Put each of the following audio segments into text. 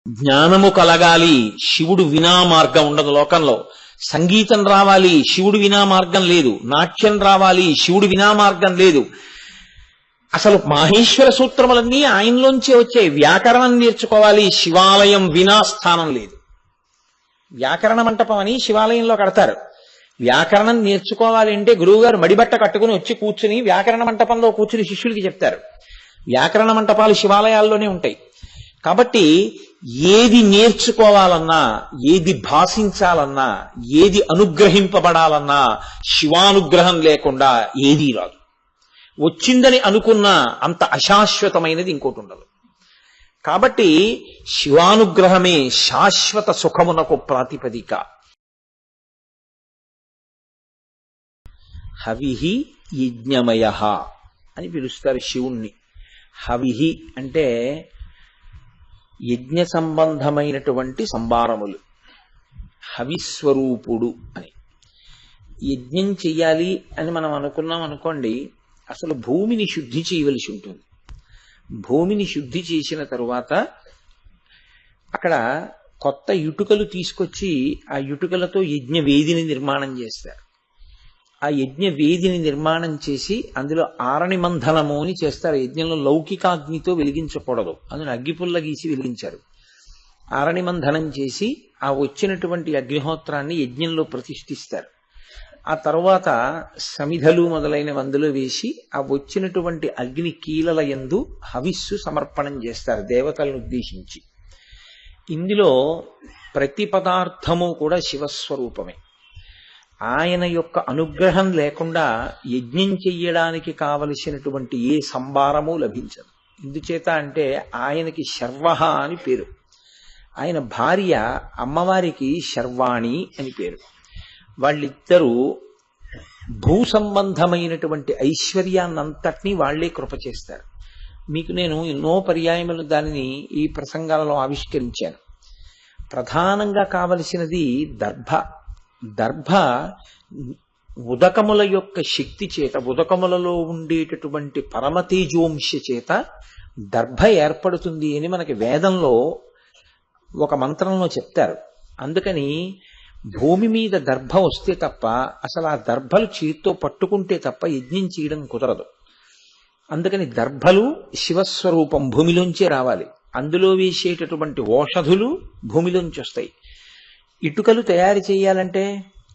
జ్ఞానము కలగాలి, శివుడు వినా మార్గం ఉండదు లోకంలో. సంగీతం రావాలి, శివుడు వినా మార్గం లేదు. నాట్యం రావాలి, శివుడు వినా మార్గం లేదు. అసలు మాహేశ్వర సూత్రములన్నీ ఆయనలోంచే వచ్చాయి. వ్యాకరణం నేర్చుకోవాలి, శివాలయం వినా స్థానం లేదు. వ్యాకరణ మంటపం అని శివాలయంలో కడతారు. వ్యాకరణం నేర్చుకోవాలి అంటే గురువుగారు మడిబట్ట కట్టుకుని వచ్చి కూర్చుని వ్యాకరణ మంటపంలో కూర్చుని శిష్యుడికి చెప్తారు. వ్యాకరణ మంటపాలు శివాలయాల్లోనే ఉంటాయి. కాబట్టి ఏది నేర్చుకోవాలన్నా, ఏది భాషించాలన్నా, ఏది అనుగ్రహింపబడాలన్నా శివానుగ్రహం లేకుండా ఏదీ రాదు. వచ్చిందని అనుకున్నా అంత అశాశ్వతమైనది ఇంకోటి ఉండదు. కాబట్టి శివానుగ్రహమే శాశ్వత సుఖమునకు ప్రాతిపదిక. హవిహి యజ్ఞమయ అని పిలుస్తారు శివుణ్ణి. హవిహి అంటే యజ్ఞ సంబంధమైనటువంటి సంభారములు. హవిస్వరూపుడు అని. యజ్ఞం చెయ్యాలి అని మనం అనుకున్నాం అనుకోండి, అసలు భూమిని శుద్ధి చేయవలసి ఉంటుంది. భూమిని శుద్ధి చేసిన తరువాత అక్కడ కొత్త ఇటుకలు తీసుకొచ్చి ఆ ఇటుకలతో యజ్ఞ వేదిని నిర్మాణం చేస్తారు. ఆ యజ్ఞ వేదిని నిర్మాణం చేసి అందులో ఆరణి మంధనము అని చేస్తారు. యజ్ఞంలో లౌకికాగ్నితో వెలిగించకూడదు, అందులో అగ్గిపుల్ల గీసి వెలిగించారు. ఆరణి మంధనం చేసి ఆ వచ్చినటువంటి అగ్నిహోత్రాన్ని యజ్ఞంలో ప్రతిష్ఠిస్తారు. ఆ తరువాత సమిధలు మొదలైన అందులో వేసి ఆ వచ్చినటువంటి అగ్ని కీలల యందు హవిస్సు సమర్పణం చేస్తారు దేవతలను ఉద్దేశించి. ఇందులో ప్రతి పదార్థము కూడా శివస్వరూపమే. ఆయన యొక్క అనుగ్రహం లేకుండా యజ్ఞం చెయ్యడానికి కావలసినటువంటి ఏ సంభారము లభించదు. ఎందుచేత అంటే ఆయనకి శర్వహ అని పేరు. ఆయన భార్య అమ్మవారికి శర్వాణి అని పేరు. వాళ్ళిద్దరూ భూ సంబంధమైనటువంటి ఐశ్వర్యాన్నంతటినీ వాళ్లే కృప చేస్తారు. మీకు నేను ఎన్నో పర్యాయములు దానిని ఈ ప్రసంగాలలో ఆవిష్కరించాను. ప్రధానంగా కావలసినది దర్భ. దర్భ ఉదకముల యొక్క శక్తి చేత, ఉదకములలో ఉండేటటువంటి పరమతేజోంశ చేత దర్భ ఏర్పడుతుంది అని మనకి వేదంలో ఒక మంత్రంలో చెప్తారు. అందుకని భూమి మీద దర్భ వస్తే తప్ప, అసలు ఆ దర్భలు చేతితో పట్టుకుంటే తప్ప యజ్ఞం చేయడం కుదరదు. అందుకని దర్భలు శివస్వరూపం, భూమిలోంచే రావాలి. అందులో వేసేటటువంటి ఓషధులు భూమిలోంచి వస్తాయి. ఇటుకలు తయారు చేయాలంటే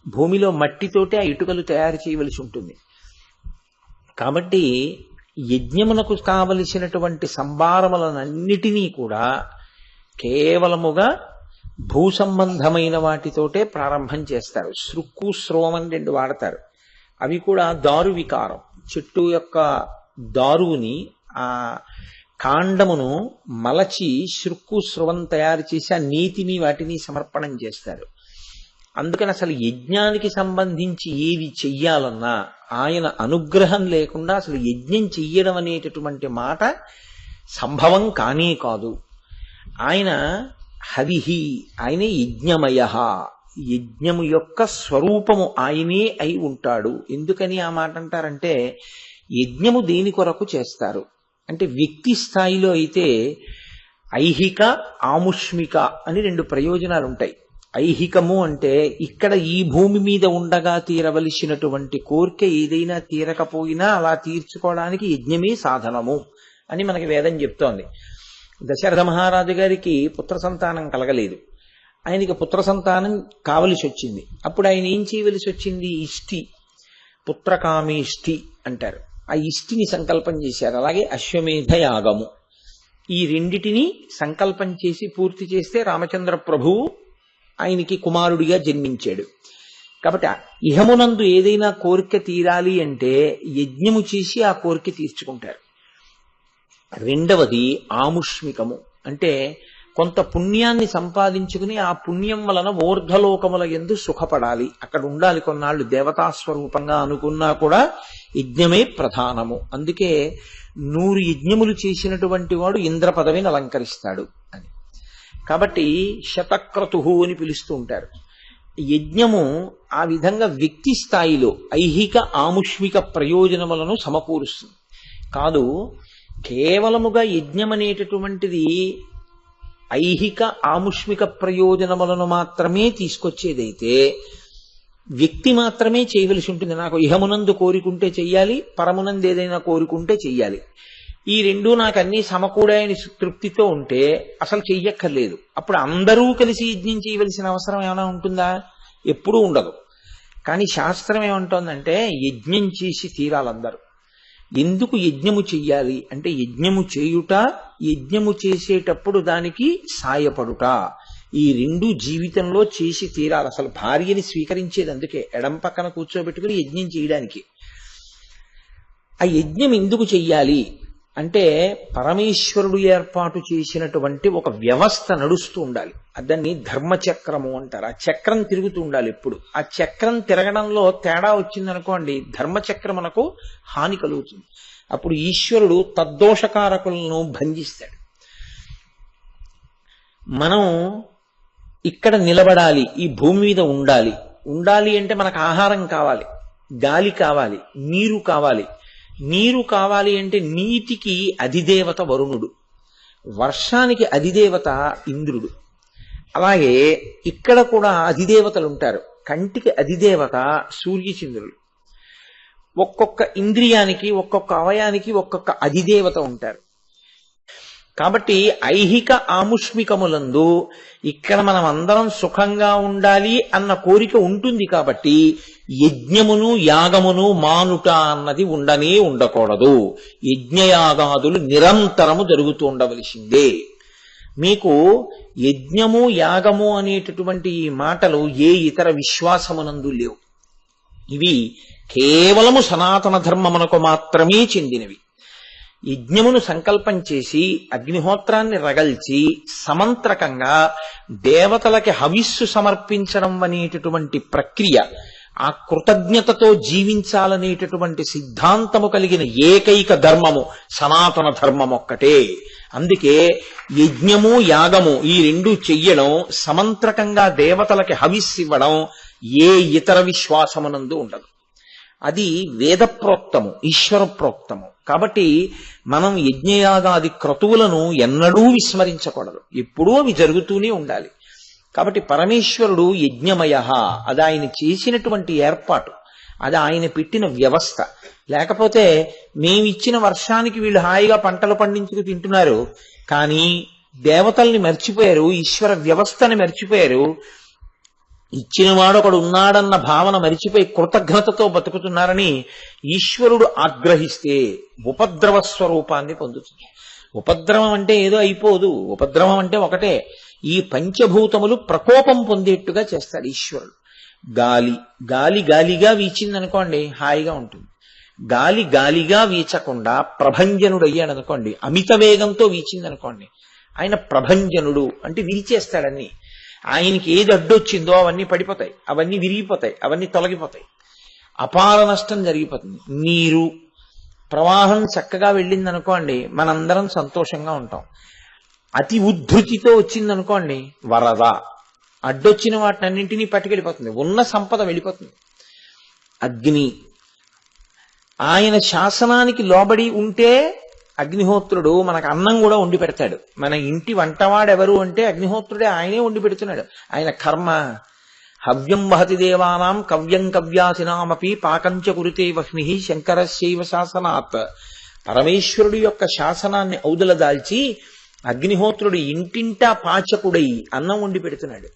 భూమిలో మట్టితోటే ఆ ఇటుకలు తయారు చేయవలసి ఉంటుంది. కాబట్టి యజ్ఞమునకు కావలసినటువంటి సంభారములనన్నిటినీ కూడా కేవలముగా భూ సంబంధమైన వాటితోటే ప్రారంభం చేస్తారు. శృక్కు, స్రోవం అని రెండు వాడతారు. అవి కూడా దారు వికారం. చెట్టు యొక్క దారువుని, ఆ కాండమును మలచి శృక్కు, స్రవం తయారు చేసి ఆ నీతిని వాటిని సమర్పణం చేస్తారు. అందుకని అసలు యజ్ఞానికి సంబంధించి ఏవి చెయ్యాలన్నా ఆయన అనుగ్రహం లేకుండా అసలు యజ్ఞం చెయ్యడం అనేటటువంటి మాట సంభవం కానే కాదు. ఆయన హవిహి, ఆయనే యజ్ఞమయ. యజ్ఞము యొక్క స్వరూపము ఆయనే అయి ఉంటాడు. ఎందుకని ఆ మాట అంటారంటే, యజ్ఞము దేని కొరకు చేస్తారు అంటే, వ్యక్తి స్థాయిలో అయితే ఐహిక, ఆముష్మిక అని రెండు ప్రయోజనాలు ఉంటాయి. ఐహికము అంటే ఇక్కడ ఈ భూమి మీద ఉండగా తీరవలసినటువంటి కోరిక ఏదైనా తీరకపోయినా అలా తీర్చుకోవడానికి యజ్ఞమే సాధనము అని మనకి వేదం చెప్తోంది. దశరథ మహారాజు గారికి పుత్ర సంతానం కలగలేదు. ఆయనకి పుత్ర సంతానం కావలసి వచ్చింది. అప్పుడు ఆయన ఏం చేయవలసి వచ్చింది? ఇష్టి, పుత్రకామేష్టి అంటారు. ఆ ఇష్టిని సంకల్పం చేశారు. అలాగే అశ్వమేధ యాగము, ఈ రెండిటిని సంకల్పం చేసి పూర్తి చేస్తే రామచంద్ర ప్రభువు ఆయనకి కుమారుడిగా జన్మించాడు. కాబట్టి ఇహమునందు ఏదైనా కోరిక తీరాలి అంటే యజ్ఞము చేసి ఆ కోరిక తీర్చుకుంటారు. రెండవది ఆముష్మికము, అంటే కొంత పుణ్యాన్ని సంపాదించుకుని ఆ పుణ్యం వలన ఊర్ధ్వలోకముల యందు సుఖపడాలి, అక్కడ ఉండాలి కొన్నాళ్ళు దేవతాస్వరూపంగా అనుకున్నా కూడా యజ్ఞమే ప్రధానము. అందుకే 100 యజ్ఞములు చేసినటువంటి వాడు ఇంద్ర పదవిని అలంకరిస్తాడు అని. కాబట్టి శతక్రతుహు అని పిలుస్తూ ఉంటారు. యజ్ఞము ఆ విధంగా వ్యక్తి స్థాయిలో ఐహిక, ఆముష్మిక ప్రయోజనములను సమకూరుస్తుంది. కాదు కేవలముగా యజ్ఞం అనేటటువంటిది ఐహిక ఆముష్మిక ప్రయోజనములను మాత్రమే తీసుకొచ్చేదైతే వ్యక్తి మాత్రమే చేయవలసి ఉంటుంది. నాకు ఇహమునందు కోరికుంటే చెయ్యాలి, పరమునందు ఏదైనా కోరుకుంటే చెయ్యాలి, ఈ రెండూ నాకు అన్ని సమకూడాయని తృప్తితో ఉంటే అసలు చెయ్యక్కర్లేదు. అప్పుడు అందరూ కలిసి యజ్ఞం చేయవలసిన అవసరం ఏమైనా ఉంటుందా? ఎప్పుడూ ఉండదు. కానీ శాస్త్రం ఏమంటోందంటే యజ్ఞం చేసి తీరాలందరూ. ఎందుకు యజ్ఞము చెయ్యాలి అంటే యజ్ఞము చేయుట, యజ్ఞము చేసేటప్పుడు దానికి సాయపడుట, ఈ రెండు జీవితంలో చేసి తీరాలి. అసలు భార్యని స్వీకరించేది అందుకే, ఎడం పక్కన కూర్చోబెట్టుకుని యజ్ఞం చేయడానికి. ఆ యజ్ఞం ఎందుకు చెయ్యాలి అంటే పరమేశ్వరుడు ఏర్పాటు చేసినటువంటి ఒక వ్యవస్థ నడుస్తూ ఉండాలి. దాన్ని ధర్మచక్రము అంటారు. ఆ చక్రం తిరుగుతూ ఉండాలి ఎప్పుడు. ఆ చక్రం తిరగడంలో తేడా వచ్చిందనుకోండి, ధర్మచక్రమునకు హాని కలుగుతుంది. అప్పుడు ఈశ్వరుడు తద్దోషకారకులను బంధిస్తాడు. మనం ఇక్కడ నిలబడాలి, ఈ భూమి మీద ఉండాలి. ఉండాలి అంటే మనకు ఆహారం కావాలి, గాలి కావాలి, నీరు కావాలి. నీరు కావాలి అంటే నీటికి అధిదేవత వరుణుడు, వర్షానికి అధిదేవత ఇంద్రుడు. అలాగే ఇక్కడ కూడా అధిదేవతలు ఉంటారు. కంటికి అధిదేవత సూర్యచంద్రులు. ఒక్కొక్క ఇంద్రియానికి, ఒక్కొక్క అవయానికి ఒక్కొక్క అధిదేవత ఉంటారు. కాబట్టి ఐహిక ఆముష్మికములందు ఇక్కడ మనం అందరం సుఖంగా ఉండాలి అన్న కోరిక ఉంటుంది. కాబట్టి యజ్ఞమును యాగమును మానుట అన్నది ఉండనే ఉండకూడదు. యజ్ఞయాగాదులు నిరంతరము జరుగుతూ ఉండవలసిందే. మీకు యజ్ఞము యాగము అనేటటువంటి ఈ మాటలు ఏ ఇతర విశ్వాసమునందు లేవు. ఇవి కేవలము సనాతన ధర్మమునకు మాత్రమే చెందినవి. యజ్ఞమును సంకల్పం చేసి అగ్నిహోత్రాన్ని రగల్చి సమంత్రకంగా దేవతలకి హవిస్సు సమర్పించడం అనేటటువంటి ప్రక్రియ, ఆ కృతజ్ఞతతో జీవించాలనేటటువంటి సిద్ధాంతము కలిగిన ఏకైక ధర్మము సనాతన ధర్మం ఒక్కటే. అందుకే యజ్ఞము యాగము ఈ రెండు చెయ్యడం, సమంత్రకంగా దేవతలకి హవిస్సు ఇవ్వడం ఏ ఇతర విశ్వాసమునందు ఉండదు. అది వేదప్రోక్తము, ఈశ్వర ప్రోక్తము. కాబట్టి మనం యజ్ఞయాగాది క్రతువులను ఎన్నడూ విస్మరించకూడదు. ఎప్పుడూ అవి జరుగుతూనే ఉండాలి. కాబట్టి పరమేశ్వరుడు యజ్ఞమయ, అది ఆయన చేసినటువంటి ఏర్పాటు, అది ఆయన పెట్టిన వ్యవస్థ. లేకపోతే మేమిచ్చిన వర్షానికి వీళ్ళు హాయిగా పంటలు పండించుకు తింటున్నారు, కానీ దేవతల్ని మర్చిపోయారు, ఈశ్వర వ్యవస్థని మర్చిపోయారు. ఇచ్చినవాడు ఒకడు ఉన్నాడన్న భావన మరిచిపోయి కృతజ్ఞతతో బతుకుతున్నారని ఈశ్వరుడు ఆగ్రహిస్తే ఉపద్రవ స్వరూపాన్ని పొందుతుంది. ఉపద్రవం అంటే ఏదో అయిపోదు. ఉపద్రవం అంటే ఒకటే, ఈ పంచభూతములు ప్రకోపం పొందేట్టుగా చేస్తాడు ఈశ్వరుడు. గాలి గాలి గాలిగా వీచిందనుకోండి, హాయిగా ఉంటుంది. గాలి గాలిగా వీచకుండా ప్రభంజనుడు అయ్యాడనుకోండి, అమిత వేగంతో వీచిందనుకోండి, ఆయన ప్రభంజనుడు అంటే విరిచేస్తాడన్ని. ఆయనకి ఏది అడ్డొచ్చిందో అవన్నీ పడిపోతాయి, అవన్నీ విరిగిపోతాయి, అవన్నీ తొలగిపోతాయి, అపార నష్టం జరిగిపోతుంది. నీరు ప్రవాహం చక్కగా వెళ్ళిందనుకోండి, మనందరం సంతోషంగా ఉంటాం. అతి ఉద్ధృతితో వచ్చిందనుకోండి, వరద అడ్డొచ్చిన వాటినన్నింటినీ పట్టుకెళ్ళిపోతుంది, ఉన్న సంపద వెళ్ళిపోతుంది. అగ్ని ఆయన శాసనానికి లోబడి ఉంటే అగ్నిహోత్రుడు మనకు అన్నం కూడా వండి పెడతాడు. మన ఇంటి వంటవాడెవరు అంటే అగ్నిహోత్రుడే, ఆయనే వండి పెడుతున్నాడు. ఆయన కర్మ. హవ్యం వహతి దేవానాం కవ్యం కవ్యాసినామపి పాకంచ కురితే వహ్ని శంకరశైవ శాసనాత్. పరమేశ్వరుడు యొక్క శాసనాన్ని ఔదల దాల్చి అగ్నిహోత్రుడు ఇంటింటా పాచకుడై అన్నం వండి పెడుతున్నాడు.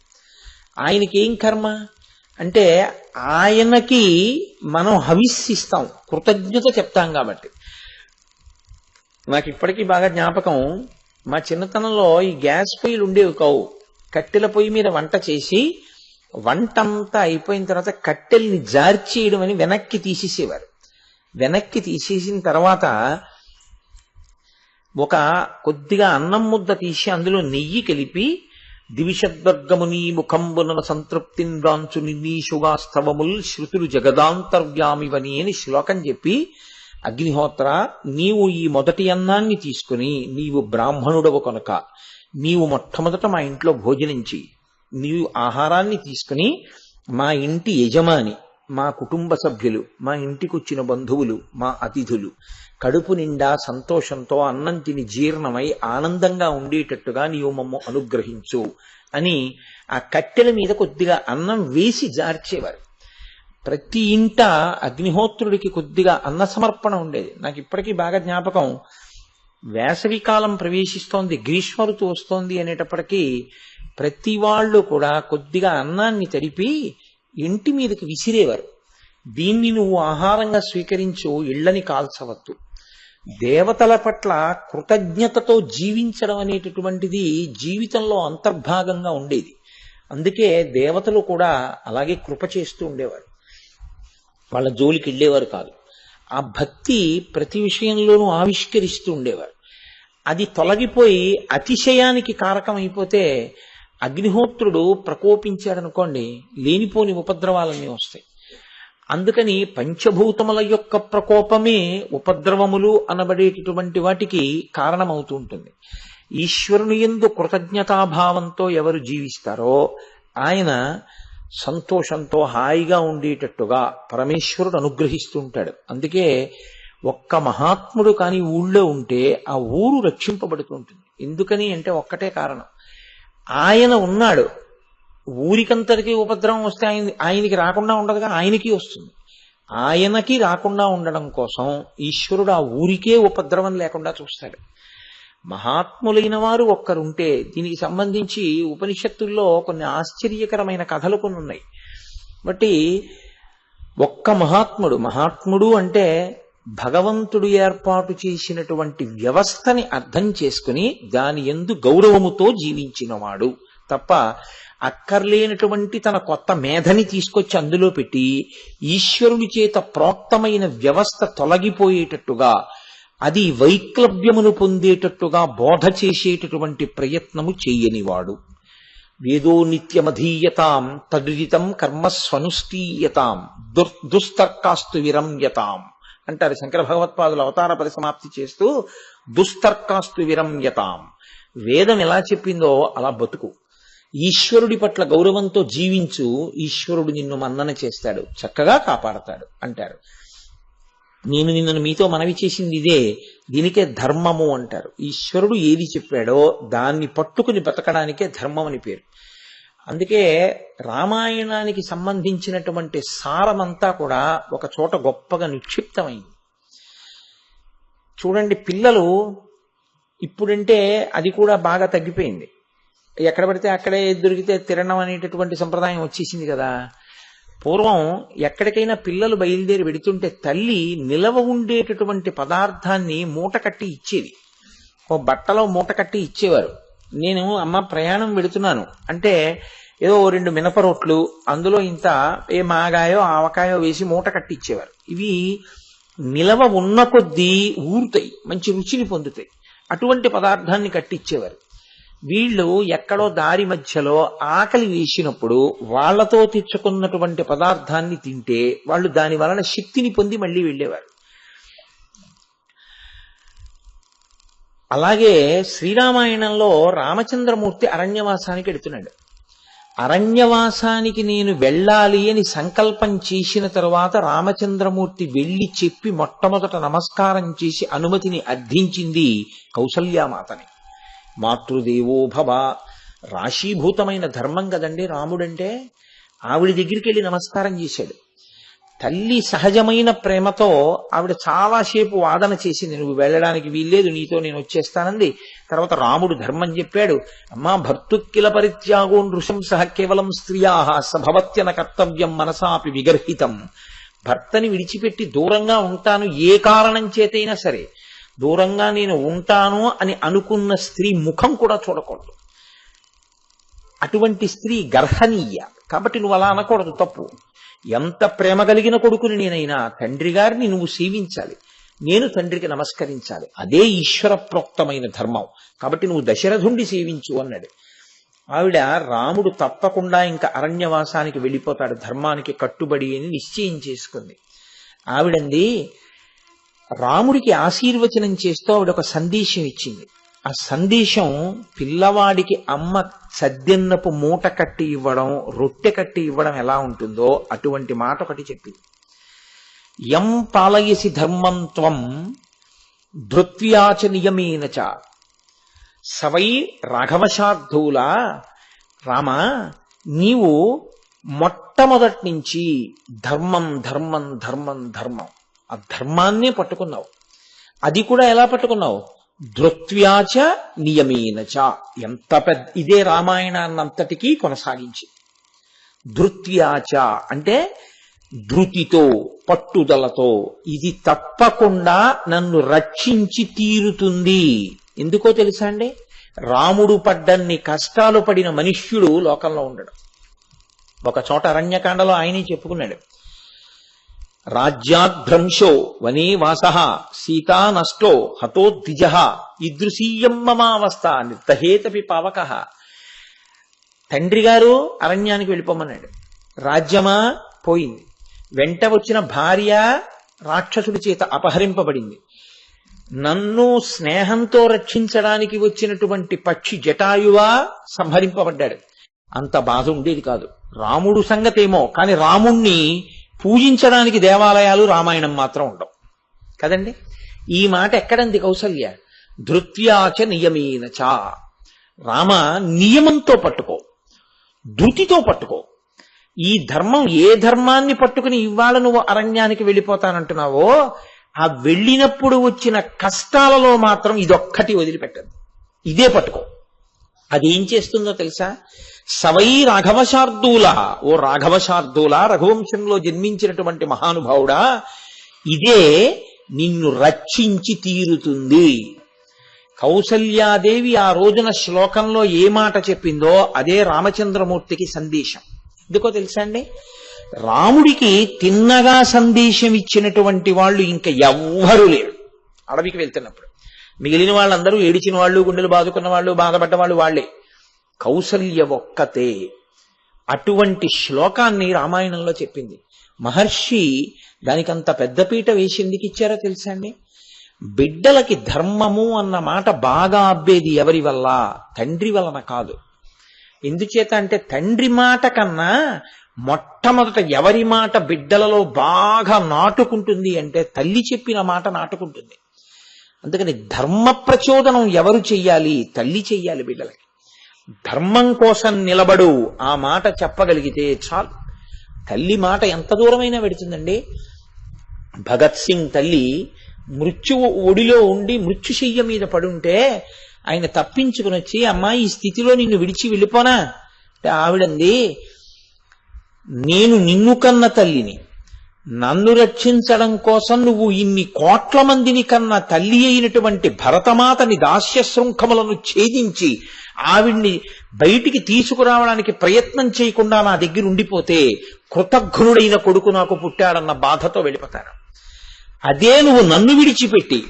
ఆయనకేం కర్మ అంటే ఆయనకి మనం హవిస్సిస్తాం, కృతజ్ఞత చెప్తాం. కాబట్టి నాకు ఇప్పటికీ బాగా జ్ఞాపకం, మా చిన్నతనంలో ఈ గ్యాస్ పొయ్యిలు ఉండేవి కావు. కట్టెల పొయ్యి మీద వంట చేసి వంటంతా అయిపోయిన తర్వాత కట్టెల్ని జార్చేయడం అని వెనక్కి తీసేసేవారు. వెనక్కి తీసేసిన తర్వాత ఒక కొద్దిగా అన్నం ముద్ద తీసి అందులో నెయ్యి కలిపి దివిషద్వర్గముని ముఖంబున సంతృప్తింద్రాంచు నిన్నీషుగాస్తవముల్ శృతులు జగదాంతర్వ్యామివని అని శ్లోకం చెప్పి, అగ్నిహోత్ర నీవు ఈ మొదటి అన్నాన్ని తీసుకుని, నీవు బ్రాహ్మణుడవు కనుక నీవు మొట్టమొదట మా ఇంట్లో భోజనం చెయ్యి. నీవు ఆహారాన్ని తీసుకుని మా ఇంటి యజమాని, మా కుటుంబ సభ్యులు, మా ఇంటికొచ్చిన బంధువులు, మా అతిథులు కడుపు నిండా సంతోషంతో అన్నం తిని జీర్ణమై ఆనందంగా ఉండేటట్టుగా నీవు మమ్ము అనుగ్రహించు అని ఆ కట్టెల మీద కొద్దిగా అన్నం వేసి జార్చేవారు. ప్రతి ఇంట అగ్నిహోత్రుడికి కొద్దిగా అన్న సమర్పణ ఉండేది. నాకు ఇప్పటికీ బాగా జ్ఞాపకం. వేసవి కాలం ప్రవేశిస్తోంది, గ్రీష్మ ఋతువు వస్తోంది అనేటప్పటికీ ప్రతి వాళ్ళు కూడా కొద్దిగా అన్నాన్ని తడిపి ఇంటి మీదకి విసిరేవారు. దీన్ని నువ్వు ఆహారంగా స్వీకరించు, ఇళ్ళని కాల్చవద్దు. దేవతల పట్ల కృతజ్ఞతతో జీవించడం అనేటటువంటిది జీవితంలో అంతర్భాగంగా ఉండేది. అందుకే దేవతలు కూడా అలాగే కృప చేస్తూ ఉండేవారు, వాళ్ళ జోలికి వెళ్ళేవారు కాదు. ఆ భక్తి ప్రతి విషయంలోనూ ఆవిష్కరిస్తూ ఉండేవారు. అది తొలగిపోయి అతిశయానికి కారకమైపోతే అగ్నిహోత్రుడు ప్రకోపించాడనుకోండి, లేనిపోని ఉపద్రవాలన్నీ వస్తాయి. అందుకని పంచభూతముల యొక్క ప్రకోపమే ఉపద్రవములు అనబడేటటువంటి వాటికి కారణమవుతూ ఉంటుంది. ఈశ్వరుని యందు కృతజ్ఞతాభావంతో ఎవరు జీవిస్తారో ఆయన సంతోషంతో హాయిగా ఉండేటట్టుగా పరమేశ్వరుడు అనుగ్రహిస్తూ ఉంటాడు. అందుకే ఒక్క మహాత్ముడు కాని ఊళ్ళో ఉంటే ఆ ఊరు రక్షింపబడుతూ ఉంటుంది. ఎందుకని అంటే ఒక్కటే కారణం, ఆయన ఉన్నాడు. ఊరికంతటికీ ఉపద్రవం వస్తే ఆయనకి రాకుండా ఉండదుగా, ఆయనకి వస్తుంది. ఆయనకి రాకుండా ఉండడం కోసం ఈశ్వరుడు ఆ ఊరికే ఉపద్రవం లేకుండా చూస్తాడు. మహాత్ములైన వారు ఒక్కరుంటే, దీనికి సంబంధించి ఉపనిషత్తుల్లో కొన్ని ఆశ్చర్యకరమైన కథలు కొన్ని ఉన్నాయి. బట్టి ఒక్క మహాత్ముడు అంటే భగవంతుడు ఏర్పాటు చేసినటువంటి వ్యవస్థని అర్థం చేసుకుని దాని యందు గౌరవముతో జీవించినవాడు తప్ప అక్కర్లేనటువంటి తన కొత్త మేధని తీసుకొచ్చి అందులో పెట్టి ఈశ్వరుని చేత ప్రోక్తమైన వ్యవస్థ తొలగిపోయేటట్టుగా, అది వైక్లభ్యమును పొందేటట్టుగా బోధ చేసేటటువంటి ప్రయత్నము చేయనివాడు. వేదో నిత్యమధీయతాం తదుదితం కర్మస్వనుష్ఠీయతాం దుస్తర్కాస్తు విరమ్యతాం అంటారు శంకర భగవత్పాదులు అవతార పరిసమాప్తి చేస్తూ. దుస్తర్కాస్తు విరమ్యతాం, వేదం ఎలా చెప్పిందో అలా బతుకు, ఈశ్వరుడి పట్ల గౌరవంతో జీవించు, ఈశ్వరుడు నిన్ను మన్నన చేస్తాడు, చక్కగా కాపాడతాడు అంటారు. నేను నిన్ను మీతో మనవి చేసింది ఇదే, దీనికే ధర్మము అంటారు. ఈశ్వరుడు ఏది చెప్పాడో దాన్ని పట్టుకుని బతకడానికే ధర్మం అని పేరు. అందుకే రామాయణానికి సంబంధించినటువంటి సారమంతా కూడా ఒక చోట గొప్పగా నిక్షిప్తమైంది. చూడండి, పిల్లలు ఇప్పుడంటే అది కూడా బాగా తగ్గిపోయింది. ఎక్కడ పడితే అక్కడే దొరికితే తినడం అనేటటువంటి సంప్రదాయం వచ్చేసింది కదా. పూర్వం ఎక్కడికైనా పిల్లలు బయలుదేరి వెడుతుంటే తల్లి నిలవ ఉండేటటువంటి పదార్థాన్ని మూట కట్టి ఇచ్చేది. ఓ బట్టలో మూట కట్టి ఇచ్చేవారు. నేను అమ్మ ప్రయాణం వెడుతున్నాను అంటే ఏదో 2 మినప రొట్లు, అందులో ఇంత ఏ మాగాయో ఆవకాయో వేసి మూట కట్టి ఇచ్చేవారు. ఇవి నిలవ ఉన్న కొద్దీ ఊరుతాయి, మంచి రుచిని పొందుతాయి. అటువంటి పదార్థాన్ని కట్టిచ్చేవారు. వీళ్ళు ఎక్కడో దారి మధ్యలో ఆకలి వేసినప్పుడు వాళ్లతో తెచ్చుకున్నటువంటి పదార్థాన్ని తింటే వాళ్ళు దాని వలన శక్తిని పొంది మళ్ళీ వెళ్ళేవారు. అలాగే శ్రీరామాయణంలో రామచంద్రమూర్తి అరణ్యవాసానికి వెడుతున్నాడు. అరణ్యవాసానికి నేను వెళ్ళాలి అని సంకల్పం చేసిన తరువాత రామచంద్రమూర్తి వెళ్లి చెప్పి మొట్టమొదట నమస్కారం చేసి అనుమతిని అర్థించింది కౌసల్యామాతని. మాతృదేవో భవ, రాశీభూతమైన ధర్మం కదండి రాముడంటే. ఆవిడ దగ్గరికి వెళ్ళి నమస్కారం చేశాడు. తల్లి సహజమైన ప్రేమతో ఆవిడ చాలాసేపు వాదన చేసింది, నువ్వు వెళ్ళడానికి వీల్లేదు, నీతో నేను వచ్చేస్తానంది. తర్వాత రాముడు ధర్మం చెప్పాడు. అమ్మా భర్తుక్కిల పరిత్యాగో నృశంస కేవలం స్త్రియా సభవత్యన కర్తవ్యం మనసాపి విగర్హితం. భర్తని విడిచిపెట్టి దూరంగా ఉంటాను ఏ కారణం చేతైనా సరే, దూరంగా నేను ఉంటాను అని అనుకున్న స్త్రీ ముఖం కూడా చూడకూడదు. అటువంటి స్త్రీ గర్హనీయ. కాబట్టి నువ్వు అలా అనకూడదు, తప్పు. ఎంత ప్రేమ కలిగిన కొడుకుని నేనైనా తండ్రి గారిని నువ్వు సేవించాలి, నేను తండ్రికి నమస్కరించాలి. అదే ఈశ్వర ప్రోక్తమైన ధర్మం. కాబట్టి నువ్వు దశరథుండి సేవించు అన్నాడు. ఆవిడ రాముడు తప్పకుండా ఇంకా అరణ్యవాసానికి వెళ్ళిపోతాడు ధర్మానికి కట్టుబడి అని నిశ్చయం చేసుకుంది. ఆవిడంది రాముడికి ఆశీర్వచనం చేస్తూ ఆవిడ ఒక సందేశం ఇచ్చింది. ఆ సందేశం పిల్లవాడికి అమ్మ సద్దెన్నపు మూట కట్టి ఇవ్వడం, రొట్టె కట్టి ఇవ్వడం ఎలా ఉంటుందో అటువంటి మాట ఒకటి చెప్పింది. యం పాలయసి ధర్మం త్వం ధృత్వ్యాచ నియమేన చ సవై రాఘవశార్ధూల. రామ, నీవు మొట్టమొదటి నుంచి ధర్మం ధర్మం ధర్మం ధర్మం ఆ ధర్మాన్నే పట్టుకున్నావు. అది కూడా ఎలా పట్టుకున్నావు? ధృత్వ్యాచ నియమేనచ. ఎంత పెద్ద ఇదే రామాయణాన్నంతటికీ కొనసాగించి. ధృత్వ్యాచ అంటే ధృతితో, పట్టుదలతో, ఇది తప్పకుండా నన్ను రక్షించి తీరుతుంది. ఎందుకో తెలుసా అండి? రాముడు పడ్డన్ని కష్టాలు పడిన మనుష్యుడు లోకంలో ఉండడు. ఒక చోట అరణ్యకాండలో ఆయనే చెప్పుకున్నాడు. రాజ్యాద్భ్రంశో వనే వాసః సీతా నష్టో హతో ద్విజః ఈదృశీయం మమావస్థ నిర్దహేతపి పావకః. తండ్రి గారు అరణ్యానికి వెళ్ళిపోమన్నాడు. రాజ్యమా పోయింది. వెంట వచ్చిన భార్య రాక్షసుడి చేత అపహరింపబడింది. నన్ను స్నేహంతో రక్షించడానికి వచ్చినటువంటి పక్షి జటాయువా సంహరింపబడ్డాడు. అంత బాధ ఉండేది కాదు. రాముడు సంగతేమో, కానీ రాముణ్ణి పూజించడానికి దేవాలయాలు రామాయణం మాత్రం ఉండవు కదండి. ఈ మాట ఎక్కడంది కౌసల్య? ధృత్వ్యాచ నియమేనచ. రామ, నియమంతో పట్టుకో, ధృతితో పట్టుకో. ఈ ధర్మం, ఏ ధర్మాన్ని పట్టుకుని ఇవాళ నువ్వు అరణ్యానికి వెళ్ళిపోతానంటున్నావో, ఆ వెళ్ళినప్పుడు వచ్చిన కష్టాలలో మాత్రం ఇదొక్కటి వదిలిపెట్టదు. ఇదే పట్టుకో. అదేం చేస్తుందో తెలుసా? సవై రాఘవశార్దూల. ఓ రాఘవశార్దూల, రఘువంశంలో జన్మించినటువంటి మహానుభావుడా, ఇదే నిన్ను రక్షించి తీరుతుంది. కౌసల్యాదేవి ఆ రోజున శ్లోకంలో ఏ మాట చెప్పిందో అదే రామచంద్రమూర్తికి సందేశం. ఎందుకో తెలుసా అండి? రాముడికి తిన్నగా సందేశం ఇచ్చినటువంటి వాళ్ళు ఇంకా ఎవ్వరూ లేరు. అడవికి వెళ్తున్నప్పుడు మిగిలిన వాళ్ళందరూ ఏడిచిన వాళ్ళు, గుండెలు బాదుకున్న వాళ్ళు, బాధపడ్డ వాళ్ళు వాళ్లే. కౌసల్య ఒక్కతే అటువంటి శ్లోకాన్ని రామాయణంలో చెప్పింది. మహర్షి దానికంత పెద్దపీట వేసి ఎందుకు ఇచ్చారో తెలుసా అండి? బిడ్డలకి ధర్మము అన్న మాట బాగా అబ్బేది ఎవరి వల్ల? తండ్రి వలన కాదు. ఎందుచేత అంటే తండ్రి మాట కన్నా మొట్టమొదట ఎవరి మాట బిడ్డలలో బాగా నాటుకుంటుంది అంటే తల్లి చెప్పిన మాట నాటుకుంటుంది. అందుకని ధర్మ ప్రచోదనం ఎవరు చెయ్యాలి? తల్లి చెయ్యాలి బిడ్డలకి. ధర్మం కోసం నిలబడు, ఆ మాట చెప్పగలిగితే చాలు. తల్లి మాట ఎంత దూరమైనా పెడుతుందండి. భగత్ సింగ్ తల్లి మృత్యువు ఒడిలో ఉండి మృత్యుశయ్య మీద పడుంటే ఆయన తప్పించుకుని వచ్చి, అమ్మా ఈ స్థితిలో నిన్ను విడిచి వెళ్ళిపోనా అంటే ఆవిడంది, నేను నిన్ను కన్న తల్లిని, నన్ను రక్షించడం కోసం నువ్వు ఇన్ని కోట్ల మందిని కన్న తల్లి అయినటువంటి భరతమాతని దాస్య శృంఖములను ఛేదించి ఆవిడ్ని బయటికి తీసుకురావడానికి ప్రయత్నం చేయకుండా నా దగ్గర ఉండిపోతే కృతజ్ఞుడైన కొడుకు నాకు పుట్టాడన్న బాధతో వెళ్ళిపోతాను. అదే నువ్వు నన్ను విడిచిపెట్టి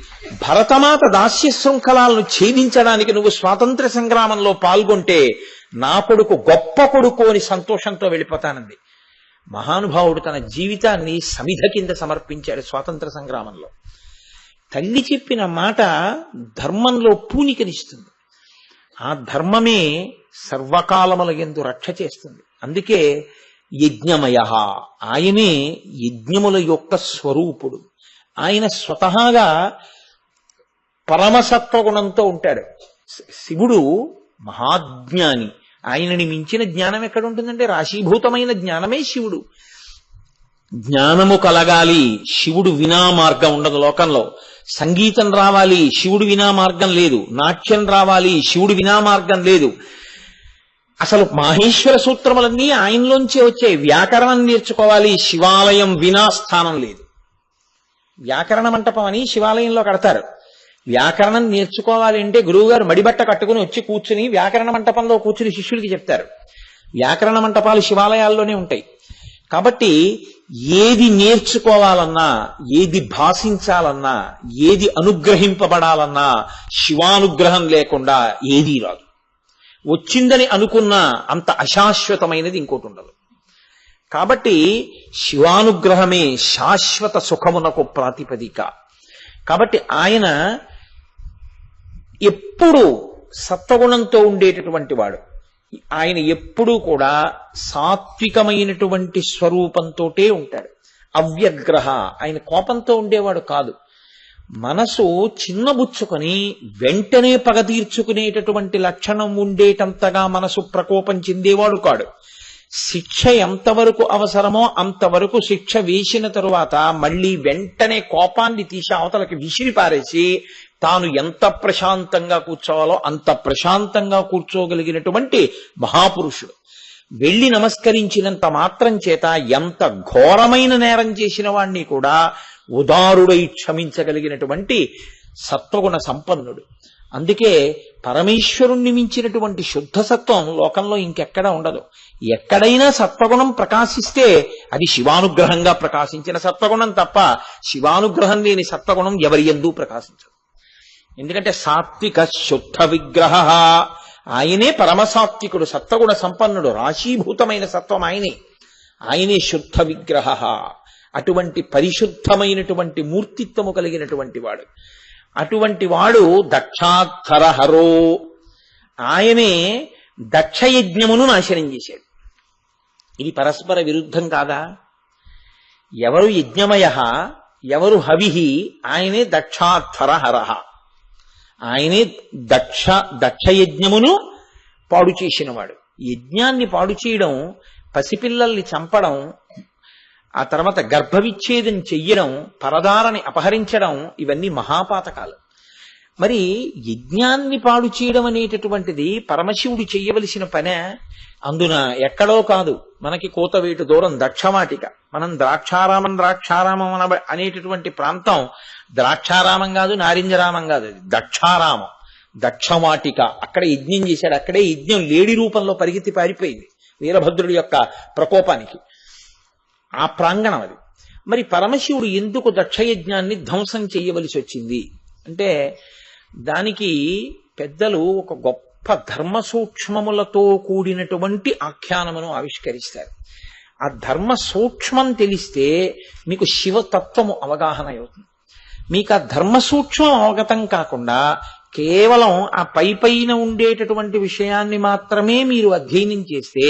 భరతమాత దాస్య శృంఖలాలను ఛేదించడానికి నువ్వు స్వాతంత్ర సంగ్రామంలో పాల్గొంటే నా కొడుకు గొప్ప కొడుకు అని సంతోషంతో వెళ్ళిపోతానంది. మహానుభావుడు తన జీవితాన్ని సమిధ కింద సమర్పించాడు స్వాతంత్ర సంగ్రామంలో. తల్లి చెప్పిన మాట ధర్మంలో పూనికనిస్తుంది. ఆ ధర్మమే సర్వకాలముల యందు రక్ష చేస్తుంది. అందుకే యజ్ఞమయ, ఆయనే యజ్ఞముల యొక్క స్వరూపుడు. ఆయన స్వతహాగా పరమసత్వగుణంతో ఉంటాడు. శివుడు మహాజ్ఞాని. ఆయనని మించిన జ్ఞానం ఎక్కడ ఉంటుందంటే రాశీభూతమైన జ్ఞానమే శివుడు. జ్ఞానము కలగాలి, శివుడు వినా మార్గం ఉండదు లోకంలో. సంగీతం రావాలి, శివుడు వినా మార్గం లేదు. నాట్యం రావాలి, శివుడు వినా మార్గం లేదు. అసలు మాహేశ్వర సూత్రములన్నీ ఆయనలోంచే వచ్చాయి. వ్యాకరణం నేర్చుకోవాలి, శివాలయం వినా స్థానం లేదు. వ్యాకరణ మంటపం అని శివాలయంలో కడతారు. వ్యాకరణం నేర్చుకోవాలి అంటే గురువుగారు మడిబట్ట కట్టుకుని వచ్చి కూర్చుని వ్యాకరణ మంటపంలో కూర్చుని శిష్యులకి చెప్తారు. వ్యాకరణ మంటపాలు శివాలయాల్లోనే ఉంటాయి. కాబట్టి ఏది నేర్చుకోవాలన్నా, ఏది భాషించాలన్నా, ఏది అనుగ్రహింపబడాలన్నా శివానుగ్రహం లేకుండా ఏదీ రాదు. వచ్చిందని అనుకున్నా అంత అశాశ్వతమైనది ఇంకోటి ఉండదు. కాబట్టి శివానుగ్రహమే శాశ్వత సుఖమునకు ప్రాతిపదిక. కాబట్టి ఆయన ఎప్పుడు సత్వగుణంతో ఉండేటటువంటి వాడు. ఆయన ఎప్పుడూ కూడా సాత్వికమైనటువంటి స్వరూపంతోటే ఉంటాడు. అవ్యగ్రహ, ఆయన కోపంతో ఉండేవాడు కాదు. మనసు చిన్నబుచ్చుకొని వెంటనే పగ తీర్చుకునేటటువంటి లక్షణం ఉండేటంతగా మనసు ప్రకోపం చెందేవాడు కాడు. శిక్ష ఎంతవరకు అవసరమో అంతవరకు శిక్ష వేసిన తరువాత మళ్ళీ వెంటనే కోపాన్ని తీసి అవతలకి విసిరి పారేసి తాను ఎంత ప్రశాంతంగా కూర్చోవాలో అంత ప్రశాంతంగా కూర్చోగలిగినటువంటి మహాపురుషుడు. వెళ్లి నమస్కరించినంత మాత్రం చేత ఎంత ఘోరమైన నేరం చేసిన వాణ్ణి కూడా ఉదారుడై క్షమించగలిగినటువంటి సత్వగుణ సంపన్నుడు. అందుకే పరమేశ్వరుణ్ణి మించినటువంటి శుద్ధ సత్వం లోకంలో ఇంకెక్కడా ఉండదు. ఎక్కడైనా సత్వగుణం ప్రకాశిస్తే అది శివానుగ్రహంగా ప్రకాశించిన సత్వగుణం తప్ప శివానుగ్రహం లేని సత్వగుణం ఎవరి యందు ప్రకాశించదు. ఎందుకంటే సాత్విక శుద్ధ విగ్రహ, ఆయనే పరమసాత్వికుడు, సత్వగుణ సంపన్నుడు, రాశీభూతమైన సత్వం ఆయనే. ఆయనే శుద్ధ విగ్రహ, అటువంటి పరిశుద్ధమైనటువంటి మూర్తిత్వము కలిగినటువంటి వాడు. అటువంటి వాడు దక్షాధరహరో, ఆయనే దక్షయజ్ఞమును నాశనం చేశాడు. ఇది పరస్పర విరుద్ధం కాదా? ఎవరు యజ్ఞమయ, ఎవరు హవిహి, ఆయనే దక్షాధరహర. ఆయనే దక్షయజ్ఞమును పాడు చేసినవాడు. యజ్ఞాన్ని పాడు చేయడం, పసిపిల్లల్ని చంపడం, ఆ తర్వాత గర్భవిచ్ఛేదం చెయ్యడం, పరదారని అపహరించడం, ఇవన్నీ మహాపాతకాలు. మరి యజ్ఞాన్ని పాడు చేయడం అనేటటువంటిది పరమశివుడు చెయ్యవలసిన పనే. అందున ఎక్కడో కాదు, మనకి కోతవేటు దూరం దక్షవాటిక. మనం ద్రాక్షారామం అనేటటువంటి ప్రాంతం ద్రాక్షారామం కాదు, నారింజరామం కాదు, అది దక్షారామం, దక్షవాటిక. అక్కడ యజ్ఞం చేశాడు. అక్కడే యజ్ఞం లేడి రూపంలో పరిగెత్తి పారిపోయింది వీరభద్రుడి యొక్క ప్రకోపానికి. ఆ ప్రాంగణం అది. మరి పరమశివుడు ఎందుకు దక్షయజ్ఞాన్ని ధ్వంసం చేయవలసి వచ్చింది అంటే, దానికి పెద్దలు ఒక గొప్ప ధర్మ సూక్ష్మములతో కూడినటువంటి ఆఖ్యానమును ఆవిష్కరిస్తారు. ఆ ధర్మ సూక్ష్మం తెలిస్తే మీకు శివతత్వము అవగాహన అవుతుంది. మీకు ఆ ధర్మ సూక్ష్మం అవగతం కాకుండా కేవలం ఆ పైన ఉండేటటువంటి విషయాన్ని మాత్రమే మీరు అధ్యయనం చేస్తే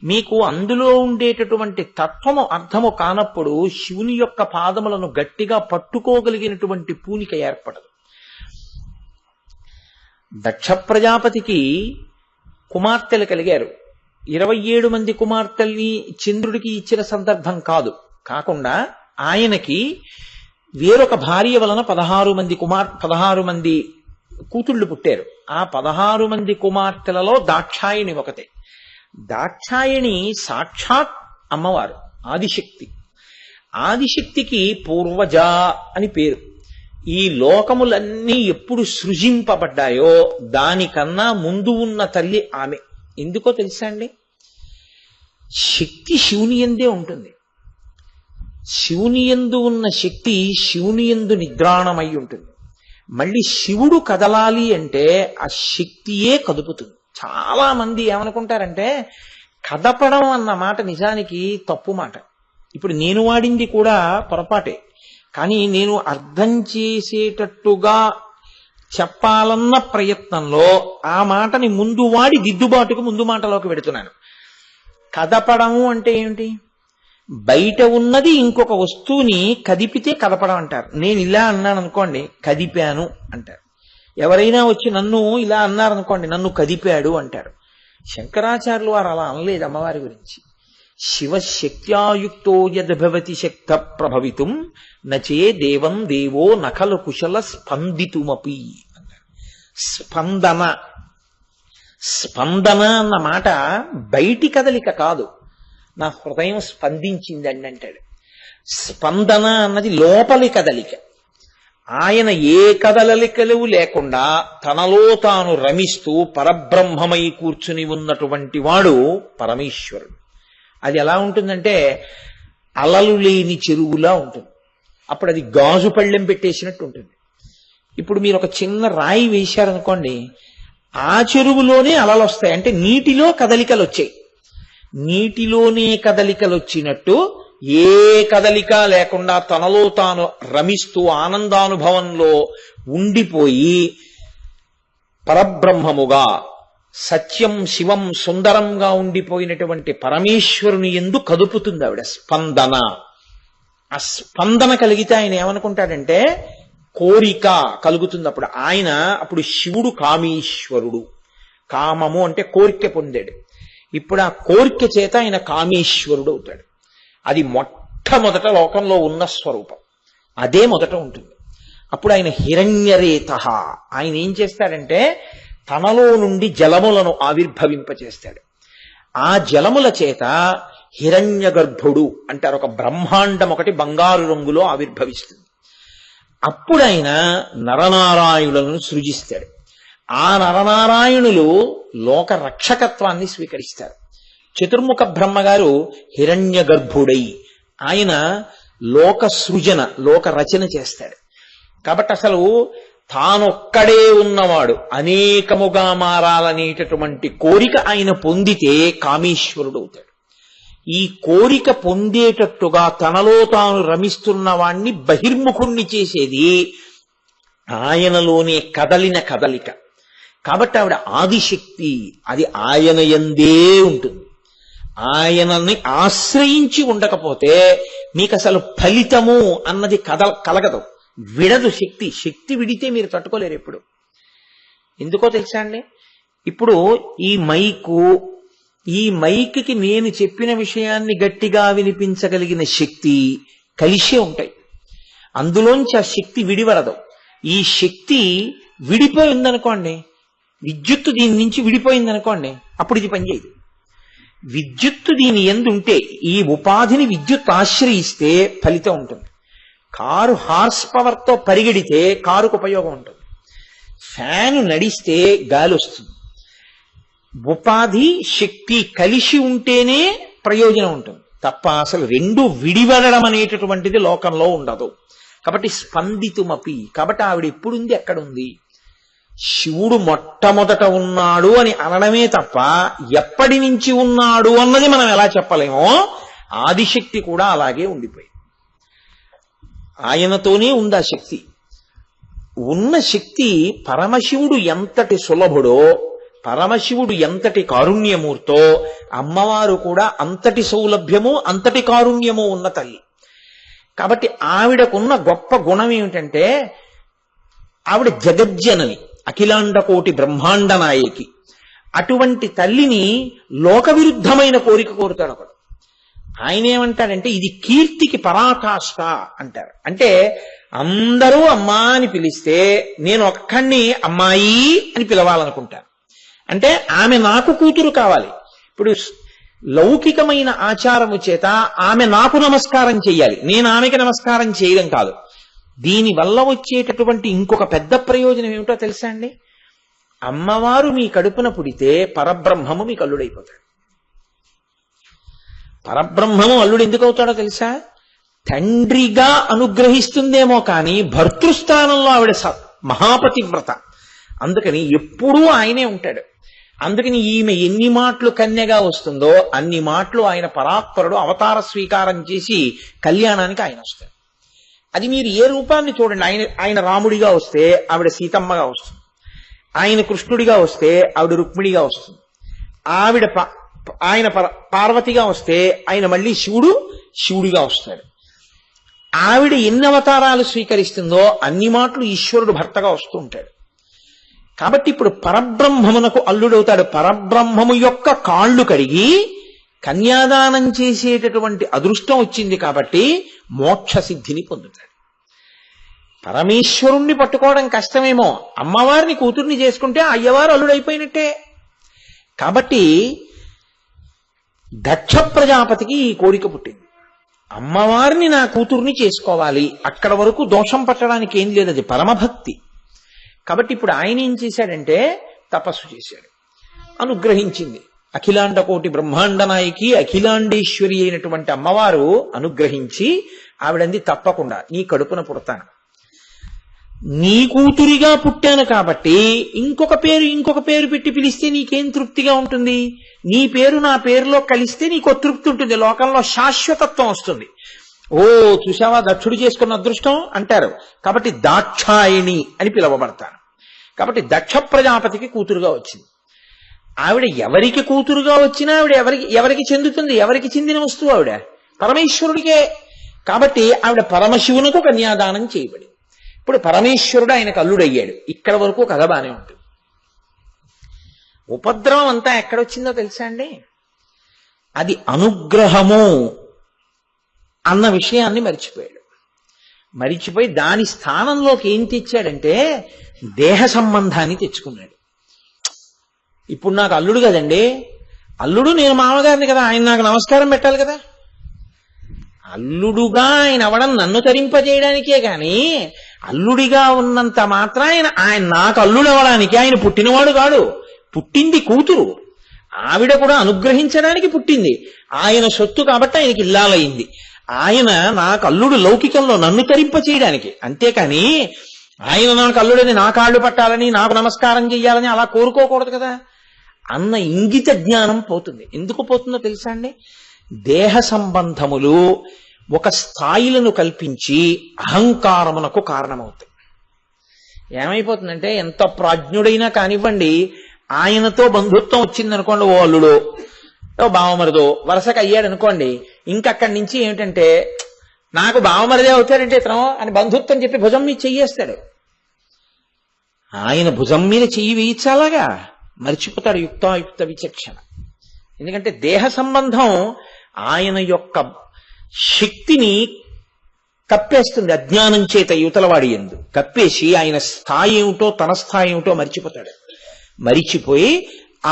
మీకు అందులో ఉండేటటువంటి తత్వము అర్థము కానప్పుడు శివుని యొక్క పాదములను గట్టిగా పట్టుకోగలిగినటువంటి పూనిక ఏర్పడదు. దక్ష ప్రజాపతికి కుమార్తెలు కలిగారు. 27 మంది కుమార్తెల్ని చంద్రుడికి ఇచ్చిన సందర్భం కాదు. కాకుండా ఆయనకి వేరొక భార్య వలన 16 మంది కూతుళ్ళు పుట్టారు. ఆ 16 మంది కుమార్తెలలో దాక్షాయణి ఒకతే. దాక్షాయణి సాక్షాత్ అమ్మవారు, ఆదిశక్తి. ఆదిశక్తికి పూర్వజ అని పేరు. ఈ లోకములన్నీ ఎప్పుడు సృజింపబడ్డాయో దానికన్నా ముందు ఉన్న తల్లి ఆమె. ఎందుకో తెలుసా అండి? శక్తి శివుని యందే ఉంటుంది. శివుని యందు ఉన్న శక్తి శివుని యందు నిద్రాణమై ఉంటుంది. మళ్ళీ శివుడు కదలాలి అంటే ఆ శక్తియే కదుపుతుంది. చాలా మంది ఏమనుకుంటారంటే కదపడం అన్న మాట నిజానికి తప్పు మాట. ఇప్పుడు నేను వాడింది కూడా పొరపాటే, కానీ నేను అర్థం చేసేటట్టుగా చెప్పాలన్న ప్రయత్నంలో ఆ మాటని ముందు వాడి దిద్దుబాటుకు ముందు మాటలోకి పెడుతున్నాను. కదపడము అంటే ఏమిటి? బయట ఉన్నది ఇంకొక వస్తువుని కదిపితే కదపడం అంటారు. నేను ఇలా అన్నాను అనుకోండి, కదిపాను అంటారు. ఎవరైనా వచ్చి నన్ను ఇలా అన్నారనుకోండి, నన్ను కదిపాడు అంటారు. శంకరాచార్యులు వారు అలా అనలేదు అమ్మవారి గురించి. శివశక్త్యాయుక్తో యద్భవతి శక్త ప్రభవితుం నచే దేవం దేవో నఖలు కుశల స్పందితుమపి అన్నారు. స్పందన అన్న మాట బయటి కదలిక కాదు, నా హృదయం స్పందించిందండి అంటాడు. స్పందన అన్నది లోపలి కదలిక. ఆయన ఏ కదలికలు లేకుండా తనలో తాను రమిస్తూ పరబ్రహ్మమై కూర్చుని ఉన్నటువంటి వాడు పరమేశ్వరుడు. అది ఎలా ఉంటుందంటే అలలు లేని చెరువులా ఉంటుంది. అప్పుడు అది గాజు పళ్ళెం పెట్టేసినట్టు ఉంటుంది. ఇప్పుడు మీరు ఒక చిన్న రాయి వేశారనుకోండి, ఆ చెరువులోనే అలలు వస్తాయి. అంటే నీటిలో కదలికలు వచ్చాయి. నీటిలోనే కదలికలు వచ్చినట్టు ఏ కదలిక లేకుండా తనలో తాను రమిస్తూ ఆనందానుభవంలో ఉండిపోయి పరబ్రహ్మముగా సత్యం శివం సుందరంగా ఉండిపోయినటువంటి పరమేశ్వరుని యందు కదుపుతుంది ఆవిడ స్పందన. ఆ స్పందన కలిగితే ఆయన ఏమనుకుంటాడంటే కోరిక కలుగుతుంది. అప్పుడు శివుడు కామేశ్వరుడు. కామము అంటే కోరిక పొందాడు. ఇప్పుడు ఆ కోరిక చేత ఆయన కామేశ్వరుడు అవుతాడు. అది మొట్టమొదట లోకంలో ఉన్న స్వరూపం, అదే మొదట ఉంటుంది. అప్పుడు ఆయన హిరణ్యరేత. ఆయన ఏం చేస్తాడంటే తనలో నుండి జలములను ఆవిర్భవింపచేస్తాడు. ఆ జలముల చేత హిరణ్య గర్భుడు అంటారు, ఒక బ్రహ్మాండం ఒకటి బంగారు రంగులో ఆవిర్భవిస్తుంది. అప్పుడు ఆయన నరనారాయణులను సృజిస్తాడు. ఆ నరనారాయణులు లోక రక్షకత్వాన్ని స్వీకరిస్తారు. చతుర్ముఖ బ్రహ్మగారు హిరణ్య గర్భుడై ఆయన లోక సృజన, లోక రచన చేస్తాడు. కాబట్టి అసలు తానొక్కడే ఉన్నవాడు అనేకముగా మారాలనేటటువంటి కోరిక ఆయన పొందితే కామేశ్వరుడు అవుతాడు. ఈ కోరిక పొందేటట్టుగా తనలో తాను రమిస్తున్న వాణ్ణి బహిర్ముఖుణ్ణి చేసేది ఆయనలోనే కదలిన కదలిక. కాబట్టి ఆవిడ ఆదిశక్తి, అది ఆయన యందే ఉంటుంది. ఆయనని ఆశ్రయించి ఉండకపోతే మీకు అసలు ఫలితము అన్నది కలగదు, విడదు. శక్తి విడితే మీరు తట్టుకోలేరు ఎప్పుడు. ఎందుకో తెలుసా అండి, ఇప్పుడు ఈ మైక్కి నేను చెప్పిన విషయాన్ని గట్టిగా వినిపించగలిగిన శక్తి కలిసే ఉంటాయి. అందులోంచి ఆ శక్తి విడివడదు. ఈ శక్తి విడిపోయిందనుకోండి, విద్యుత్తు దీని నుంచి విడిపోయిందనుకోండి, అప్పుడు ఇది పనిచేయదు. విద్యుత్తు దీని ఎందుంటే, ఈ ఉపాధిని విద్యుత్ ఆశ్రయిస్తే ఫలితం ఉంటుంది. కారు హార్స్ పవర్తో పరిగెడితే కారుకు ఉపయోగం ఉంటుంది. ఫ్యాను నడిస్తే గాలి వస్తుంది. ఉపాధి శక్తి కలిసి ఉంటేనే ప్రయోజనం ఉంటుంది తప్ప అసలు రెండు విడివడడం అనేటటువంటిది లోకంలో ఉండదు. కాబట్టి స్పందితుమపి. కాబట్టి ఆవిడ ఎప్పుడుంది, ఎక్కడుంది? శివుడు మొట్టమొదట ఉన్నాడు అని అనడమే తప్ప ఎప్పటి నుంచి ఉన్నాడు అన్నది మనం ఎలా చెప్పలేమో, ఆదిశక్తి కూడా అలాగే ఉండిపోయింది. ఆయనతోనే ఉంది ఆ శక్తి. ఉన్న శక్తి పరమశివుడు ఎంతటి సులభుడో, పరమశివుడు ఎంతటి కారుణ్యమూర్తో, అమ్మవారు కూడా అంతటి సౌలభ్యము అంతటి కారుణ్యము ఉన్న తల్లి. కాబట్టి ఆవిడకున్న గొప్ప గుణం ఏమిటంటే ఆవిడ జగజ్జనని, అఖిలాండ కోటి బ్రహ్మాండ నాయకి. అటువంటి తల్లిని లోక విరుద్ధమైన కోరిక కోరుతాడు ఒకడు. ఆయన ఏమంటాడంటే ఇది కీర్తికి పరాకాష్ఠ అంటారు. అంటే అందరూ అమ్మా అని పిలిస్తే నేను ఒక్కడిని అమ్మాయి అని పిలవాలనుకుంటాను. అంటే ఆమె నాకు కూతురు కావాలి. ఇప్పుడు లౌకికమైన ఆచారము చేత ఆమె నాకు నమస్కారం చెయ్యాలి, నేను ఆమెకి నమస్కారం చేయడం కాదు. దీనివల్ల వచ్చేటటువంటి ఇంకొక పెద్ద ప్రయోజనం ఏమిటో తెలుసా అండి? అమ్మవారు మీ కడుపున పుడితే పరబ్రహ్మము మీకు అల్లుడైపోతాడు. పరబ్రహ్మము అల్లుడు ఎందుకు అవుతాడో తెలుసా? తండ్రిగా అనుగ్రహిస్తుందేమో కానీ భర్తృస్థానంలో ఆవిడ మహాపతివ్రత. అందుకని ఎప్పుడూ ఆయనే ఉంటాడు. అందుకని ఈమె ఎన్ని మాటలు కన్యగా వస్తుందో అన్ని మాటలు ఆయన పరాత్పరుడు అవతార స్వీకారం చేసి కళ్యాణానికి ఆయన వస్తాడు. అది మీరు ఏ రూపాన్ని చూడండి. ఆయన రాముడిగా వస్తే ఆవిడ సీతమ్మగా వస్తుంది, ఆయన కృష్ణుడిగా వస్తే ఆవిడ రుక్మిణిగా వస్తుంది, ఆయన పార్వతిగా వస్తే ఆయన మళ్ళీ శివుడిగా వస్తాడు. ఆవిడ ఎన్ని అవతారాలు స్వీకరిస్తుందో అన్ని మాటలు ఈశ్వరుడు భర్తగా వస్తూ ఉంటాడు. కాబట్టి ఇప్పుడు పరబ్రహ్మమునకు అల్లుడవుతాడు. పరబ్రహ్మము యొక్క కాళ్ళు కడిగి కన్యాదానం చేసేటటువంటి అదృష్టం వచ్చింది కాబట్టి మోక్ష సిద్ధిని పొందుతాడు. పరమేశ్వరుణ్ణి పట్టుకోవడం కష్టమేమో, అమ్మవారిని కూతుర్ని చేసుకుంటే అయ్యవారు అల్లుడైపోయినట్టే. కాబట్టి దక్ష ప్రజాపతికి ఈ కోరిక పుట్టింది, అమ్మవారిని నా కూతుర్ని చేసుకోవాలి. అక్కడ వరకు దోషం పట్టడానికి ఏం లేదు, అది పరమభక్తి. కాబట్టి ఇప్పుడు ఆయన ఏం చేశాడంటే తపస్సు చేశాడు, అనుగ్రహించింది. అఖిలాండ కోటి బ్రహ్మాండ నాయకి అఖిలాండేశ్వరి అయినటువంటి అమ్మవారు అనుగ్రహించి ఆవిడంది తప్పకుండా నీ కడుపున పుడతాను, నీ కూతురిగా పుట్టాను కాబట్టి ఇంకొక పేరు పెట్టి పిలిస్తే నీకేం తృప్తిగా ఉంటుంది? నీ పేరు నా పేరులో కలిస్తే నీకు తృప్తి ఉంటుంది, లోకంలో శాశ్వతత్వం వస్తుంది. ఓ చూసావా దక్షుడు చేసుకున్న అదృష్టం అంటారు. కాబట్టి దాక్షాయిణి అని పిలువబడతాను. కాబట్టి దక్ష ప్రజాపతికి కూతురుగా వచ్చింది. ఆవిడ ఎవరికి కూతురుగా వచ్చినా ఆవిడ ఎవరికి చెందుతుంది? ఎవరికి చెందిన వస్తువు ఆవిడ? పరమేశ్వరుడికే. కాబట్టి ఆవిడ పరమశివునకు కన్యాదానం చేయబడింది. ఇప్పుడు పరమేశ్వరుడు ఆయనకు అల్లుడయ్యాడు. ఇక్కడ వరకు కథ బానే ఉంటుంది. ఉపద్రవం అంతా ఎక్కడొచ్చిందో తెలుసా అండి? అది అనుగ్రహము అన్న విషయాన్ని మరిచిపోయాడు. మరిచిపోయి దాని స్థానంలోకి ఏం తెచ్చాడంటే దేహ సంబంధాన్ని తెచ్చుకున్నాడు. ఇప్పుడు నాకు అల్లుడు కదండి, అల్లుడు నేను మామగారిని కదా, ఆయన నాకు నమస్కారం పెట్టాలి కదా. అల్లుడుగా ఆయన అవడం నన్ను తరింపజేయడానికే గాని అల్లుడిగా ఉన్నంత మాత్రం ఆయన నాకు అల్లుడు అవడానికి ఆయన పుట్టినవాడు కాడు. పుట్టింది కూతురు, ఆవిడ కూడా అనుగ్రహించడానికి పుట్టింది. ఆయన సొత్తు కాబట్టి ఆయనకి ఇల్లాలయ్యింది. ఆయన నాకు అల్లుడు లౌకికంలో నన్ను తరింప చేయడానికి, అంతేకాని ఆయన నాకు అల్లుడని నా కాళ్ళు పట్టాలని నాకు నమస్కారం చెయ్యాలని అలా కోరుకోకూడదు కదా అన్న ఇంగిత జ్ఞానం పోతుంది. ఎందుకు పోతుందో తెలుసా అండి? దేహ సంబంధములు ఒక స్థాయిలను కల్పించి అహంకారమునకు కారణమవుతాయి. ఏమైపోతుందంటే ఎంత ప్రాజ్ఞుడైనా కానివ్వండి, ఆయనతో బంధుత్వం వచ్చిందనుకోండి, ఓ అల్లుడో ఓ బావమరిదో వరుసకు అయ్యాడు అనుకోండి, ఇంకక్కడి నుంచి ఏమిటంటే నాకు బావమరిదే అవుతాడంటే ఇతను అని బంధుత్వం చెప్పి భుజం మీద చెయ్యేస్తాడు. ఆయన భుజం మీద చెయ్యి వేయించాలాగా మర్చిపోతాడు యుక్తాయుక్త విచక్షణ. ఎందుకంటే దేహ సంబంధం ఆయన యొక్క శక్తిని కప్పేస్తుంది. అజ్ఞానం చేత యువతలవాడి యందు కప్పేసి ఆయన స్థాయి ఏమిటో తన స్థాయి ఏమిటో మర్చిపోతాడు. మరిచిపోయి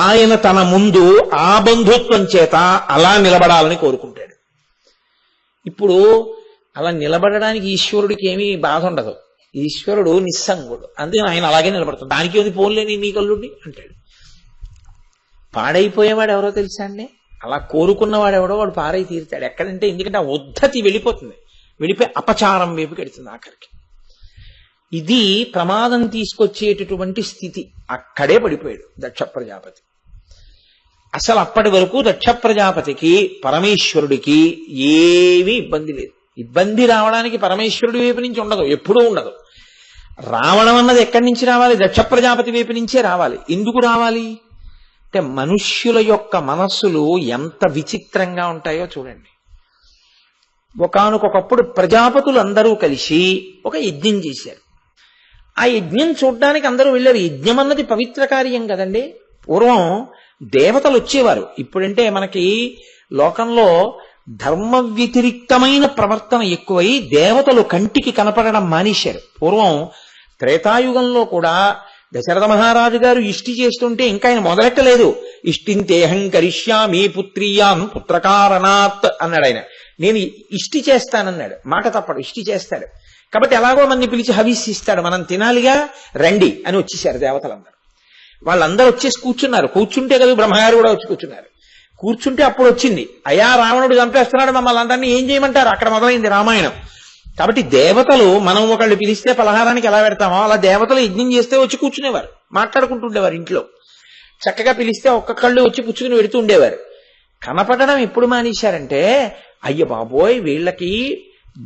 ఆయన తన ముందు ఆ బంధుత్వం చేత అలా నిలబడాలని కోరుకుంటాడు. ఇప్పుడు అలా నిలబడడానికి ఈశ్వరుడికి ఏమీ బాధ ఉండదు. ఈశ్వరుడు నిస్సంగుడు, అందుకని ఆయన అలాగే నిలబడతాడు. దానికి ఏది పోన్లేని నీ కల్లుడిని అంటాడు. పాడైపోయేవాడు ఎవరో తెలుసా అండి? అలా కోరుకున్నవాడు ఎవడో వాడు పారై తీరుతాడు. ఎక్కడంటే ఎందుకంటే ఆ ఉద్ధతి వెళ్ళిపోతుంది, వెళ్ళిపోయి అపచారం వైపు కెడుతుంది ఆఖరికి. ఇది ప్రమాదం తీసుకొచ్చేటటువంటి స్థితి. అక్కడే పడిపోయాడు దక్ష ప్రజాపతి. అసలు అప్పటి వరకు దక్ష ప్రజాపతికి పరమేశ్వరుడికి ఏమీ ఇబ్బంది లేదు. ఇబ్బంది రావడానికి పరమేశ్వరుడి వైపు నుంచి ఉండదు, ఎప్పుడూ ఉండదు. రావడం అన్నది ఎక్కడి నుంచి రావాలి? దక్ష ప్రజాపతి వైపు నుంచే రావాలి. ఎందుకు రావాలి అంటే మనుష్యుల యొక్క మనస్సులు ఎంత విచిత్రంగా ఉంటాయో చూడండి. ఒకానొకప్పుడు ప్రజాపతులు అందరూ కలిసి ఒక యజ్ఞం చేశారు. ఆ యజ్ఞం చూడ్డానికి అందరూ వెళ్ళారు. యజ్ఞం అన్నది పవిత్ర కార్యం కదండి. పూర్వం దేవతలు వచ్చేవారు. ఇప్పుడంటే మనకి లోకంలో ధర్మ వ్యతిరిక్తమైన ప్రవర్తన ఎక్కువై దేవతలు కంటికి కనపడడం మానేశారు. పూర్వం త్రేతాయుగంలో కూడా దశరథ మహారాజు గారు ఇష్టి చేస్తుంటే ఇంకా ఆయన మొదలెట్టలేదు. ఇష్టింతేహం కరిష్యామి పుత్రీయాన్ పుత్రకారణాత్ అన్నాడు ఆయన. నేను ఇష్టి చేస్తానన్నాడు, మాట తప్పడు, ఇష్టి చేస్తాడు. కాబట్టి ఎలాగో మనని పిలిచి హవిస్సిస్తాడు, మనం తినాలిగా, రండి అని వచ్చేసారు దేవతలందరూ. వాళ్ళందరూ వచ్చేసి కూర్చున్నారు. కూర్చుంటే కదా బ్రహ్మగారు కూడా వచ్చి కూర్చున్నారు. కూర్చుంటే అప్పుడు వచ్చింది, అయా రావణుడు చంపేస్తున్నాడు, మమ్మల్ని అందరినీ ఏం చేయమంటారు? అక్కడ మొదలైంది రామాయణం. కాబట్టి దేవతలు మనం ఒకళ్ళు పిలిస్తే పలహారానికి ఎలా పెడతామో అలా దేవతలు యజ్ఞం చేస్తే వచ్చి కూర్చునేవారు, మాట్లాడుకుంటుండేవారు. ఇంట్లో చక్కగా పిలిస్తే ఒక్కొక్కళ్ళు వచ్చి పుచ్చుకుని పెడుతూ ఉండేవారు. కనపడడం ఎప్పుడు మానేశారంటే అయ్య బాబోయ్ వీళ్ళకి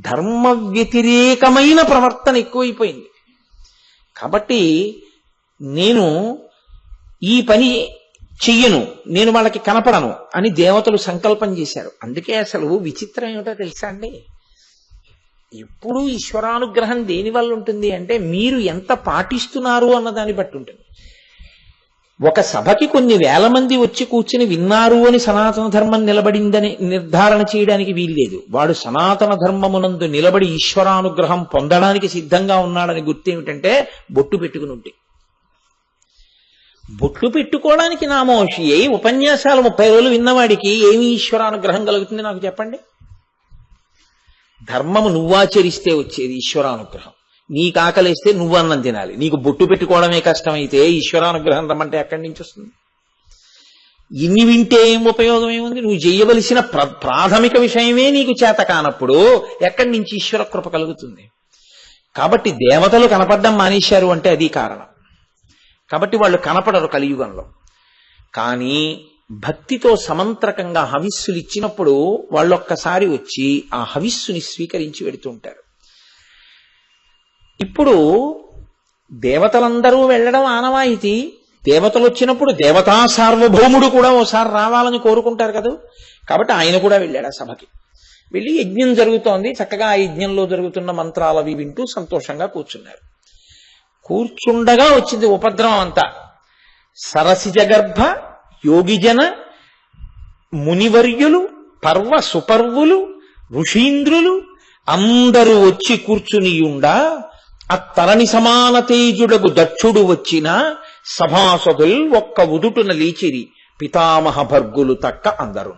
ధర్మ వ్యతిరేకమైన ప్రవర్తన ఎక్కువైపోయింది, కాబట్టి నేను ఈ పని చెయ్యను, నేను వాళ్ళకి కనపడను అని దేవతలు సంకల్పం చేశారు. అందుకే అసలు విచిత్రం ఏమిటో తెలుసా అండి? ఎప్పుడూ ఈశ్వరానుగ్రహం దేని వల్ల ఉంటుంది అంటే మీరు ఎంత పాటిస్తున్నారు అన్నదాన్ని బట్టి ఉంటుంది. ఒక సభకి కొన్ని వేల మంది వచ్చి కూర్చుని విన్నారు అని సనాతన ధర్మం నిలబడిందని నిర్ధారణ చేయడానికి వీల్లేదు. వాడు సనాతన ధర్మమునందు నిలబడి ఈశ్వరానుగ్రహం పొందడానికి సిద్ధంగా ఉన్నాడని గుర్తు ఏమిటంటే బొట్టు పెట్టుకుని ఉంటే. బొట్లు పెట్టుకోవడానికి నామోషి అయి ఉపన్యాసాలు 30 రోజులు విన్నవాడికి ఏమి ఈశ్వరానుగ్రహం కలుగుతుంది నాకు చెప్పండి? ధర్మము నువ్వాచరిస్తే వచ్చేది ఈశ్వరానుగ్రహం. నీకు ఆకలిస్తే నువ్వన్నం తినాలి, నీకు బొట్టు పెట్టుకోవడమే కష్టమైతే ఈశ్వరానుగ్రహం రమ్మంటే ఎక్కడి నుంచి వస్తుంది? ఇన్ని వింటే ఏం ఉపయోగం ఏముంది? నువ్వు చేయవలసిన ప్రాథమిక విషయమే నీకు చేత కానప్పుడు ఎక్కడి నుంచి ఈశ్వర కృప కలుగుతుంది? కాబట్టి దేవతలు కనపడడం మానేశారు అంటే అది కారణం. కాబట్టి వాళ్ళు కనపడరు కలియుగంలో. కానీ భక్తితో సమంత్రకంగా హవిస్సులు ఇచ్చినప్పుడు వాళ్ళొక్కసారి వచ్చి ఆ హవిస్సుని స్వీకరించి వెడుతుంటారు. ఇప్పుడు దేవతలందరూ వెళ్ళడం ఆనవాయితీ. దేవతలు వచ్చినప్పుడు దేవతా సార్వభౌముడు కూడా ఓసారి రావాలని కోరుకుంటారు కదా. కాబట్టి ఆయన కూడా వెళ్ళాడు ఆ సభకి. వెళ్ళి యజ్ఞం జరుగుతోంది. చక్కగా ఆ యజ్ఞంలో జరుగుతున్న మంత్రాలవి వింటూ సంతోషంగా కూర్చున్నారు. కూర్చుండగా వచ్చింది ఉపద్రవం అంతా. సరసిజగర్భ యోగిజన మునివర్యులు పర్వ సుపర్వులు ఋషీంద్రులు అందరూ వచ్చి కూర్చునియుండా అత్తరణి సమాన తేజుడగు దక్షుడు వచ్చిన సభాసదుల్ ఒక్క ఉదుటున లేచిరి పితామహ భర్గులు తక్క అందరూ.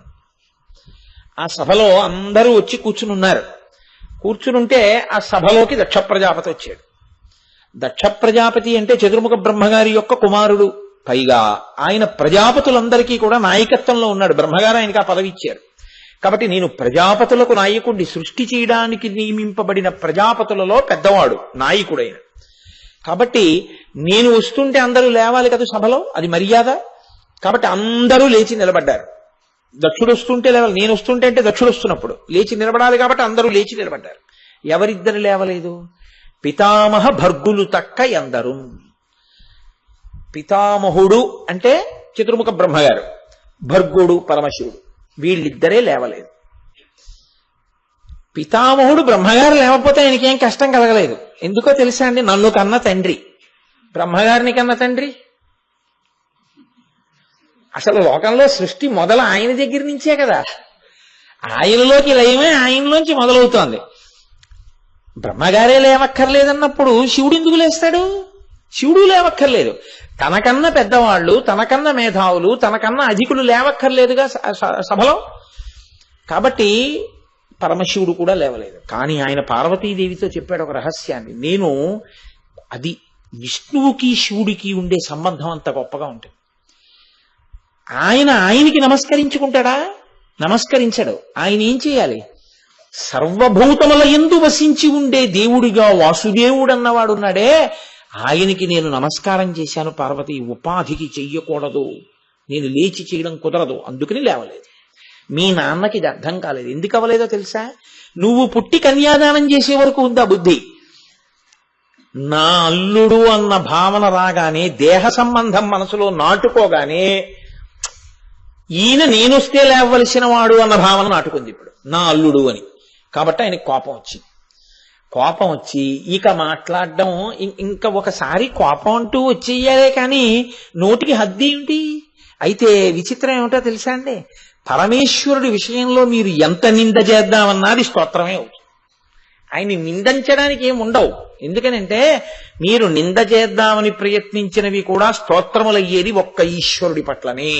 ఆ సభలో అందరూ వచ్చి కూర్చునున్నారు. కూర్చునుంటే ఆ సభలోకి దక్ష ప్రజాపతి వచ్చాడు. దక్ష ప్రజాపతి అంటే చతుర్ముఖ బ్రహ్మగారి యొక్క కుమారుడు. పైగా ఆయన ప్రజాపతులందరికీ కూడా నాయకత్వంలో ఉన్నాడు. బ్రహ్మగారు ఆయనకి ఆ పదవి ఇచ్చారు. కాబట్టి నేను ప్రజాపతులకు నాయకుడిని, సృష్టి చేయడానికి నియమింపబడిన ప్రజాపతులలో పెద్దవాడు నాయకుడైన. కాబట్టి నేను వస్తుంటే అందరూ లేవాలి కదా సభలో, అది మర్యాద. కాబట్టి అందరూ లేచి నిలబడ్డారు. దక్షుడు వస్తుంటే లేవాలి, నేను వస్తుంటే అంటే దక్షుడు వస్తున్నప్పుడు లేచి నిలబడాలి కాబట్టి అందరూ లేచి నిలబడ్డారు. ఎవరిద్దరు లేవలేదు? పితామహ భర్గులు తక్క ఎందరు. పితామహుడు అంటే చతుర్ముఖ బ్రహ్మగారు, భర్గుడు పరమశివుడు, వీళ్ళిద్దరే లేవలేదు. పితామహుడు బ్రహ్మగారు లేకపోతే ఆయనకేం కష్టం కలగలేదు. ఎందుకో తెలుసా అండి? నన్ను కన్న తండ్రి, బ్రహ్మగారిని కన్న తండ్రి. అసలు లోకంలో సృష్టి మొదలు ఆయన దగ్గర నుంచే కదా. ఆయనలోకి లయమే ఆయనలోంచి మొదలవుతోంది. బ్రహ్మగారే లేవక్కర్లేదన్నప్పుడు శివుడు ఎందుకు లేస్తాడు? శివుడు లేవక్కర్లేదు. తనకన్నా పెద్దవాళ్ళు, తనకన్నా మేధావులు, తనకన్నా అధికులు లేవక్కర్లేదుగా సభలో. కాబట్టి పరమశివుడు కూడా లేవలేదు. కానీ ఆయన పార్వతీదేవితో చెప్పాడు ఒక రహస్యాన్ని. నేను అది విష్ణువుకి శివుడికి ఉండే సంబంధం అంత గొప్పగా ఉంటుంది. ఆయనకి నమస్కరించుకుంటాడా? నమస్కరించడు. ఆయన ఏం చేయాలి? సర్వభూతముల యందు వసించి ఉండే దేవుడిగా వాసుదేవుడు అన్నవాడున్నాడే, ఆయనకి నేను నమస్కారం చేశాను పార్వతి. ఉపాధికి చెయ్యకూడదు, నేను లేచి చేయడం కుదరదు, అందుకని లేవలేదు. మీ నాన్నకి ఇది అర్థం కాలేదు. ఎందుకు అవ్వలేదో తెలుసా? నువ్వు పుట్టి కన్యాదానం చేసే వరకు ఉందా బుద్ధి. నా అల్లుడు అన్న భావన రాగానే, దేహ సంబంధం మనసులో నాటుకోగానే, ఈయన నేనొస్తే లేవలసిన వాడు అన్న భావన నాటుకుంది ఇప్పుడు, నా అల్లుడు అని. కాబట్టి ఆయనకి కోపం వచ్చి ఇక మాట్లాడడం ఇంకా ఒకసారి కోపం అంటూ వచ్చేయాలే కానీ నోటికి హద్దు ఏమిటి? అయితే విచిత్రం ఏమిటో తెలుసా అండి? పరమేశ్వరుడి విషయంలో మీరు ఎంత నింద చేద్దామన్నది స్తోత్రమే అవుతుంది. ఆయన్ని నిందించడానికి ఏమి ఉండవు. ఎందుకనంటే మీరు నింద చేద్దామని ప్రయత్నించినవి కూడా స్తోత్రములయ్యేది ఒక్క ఈశ్వరుడి పట్లనే.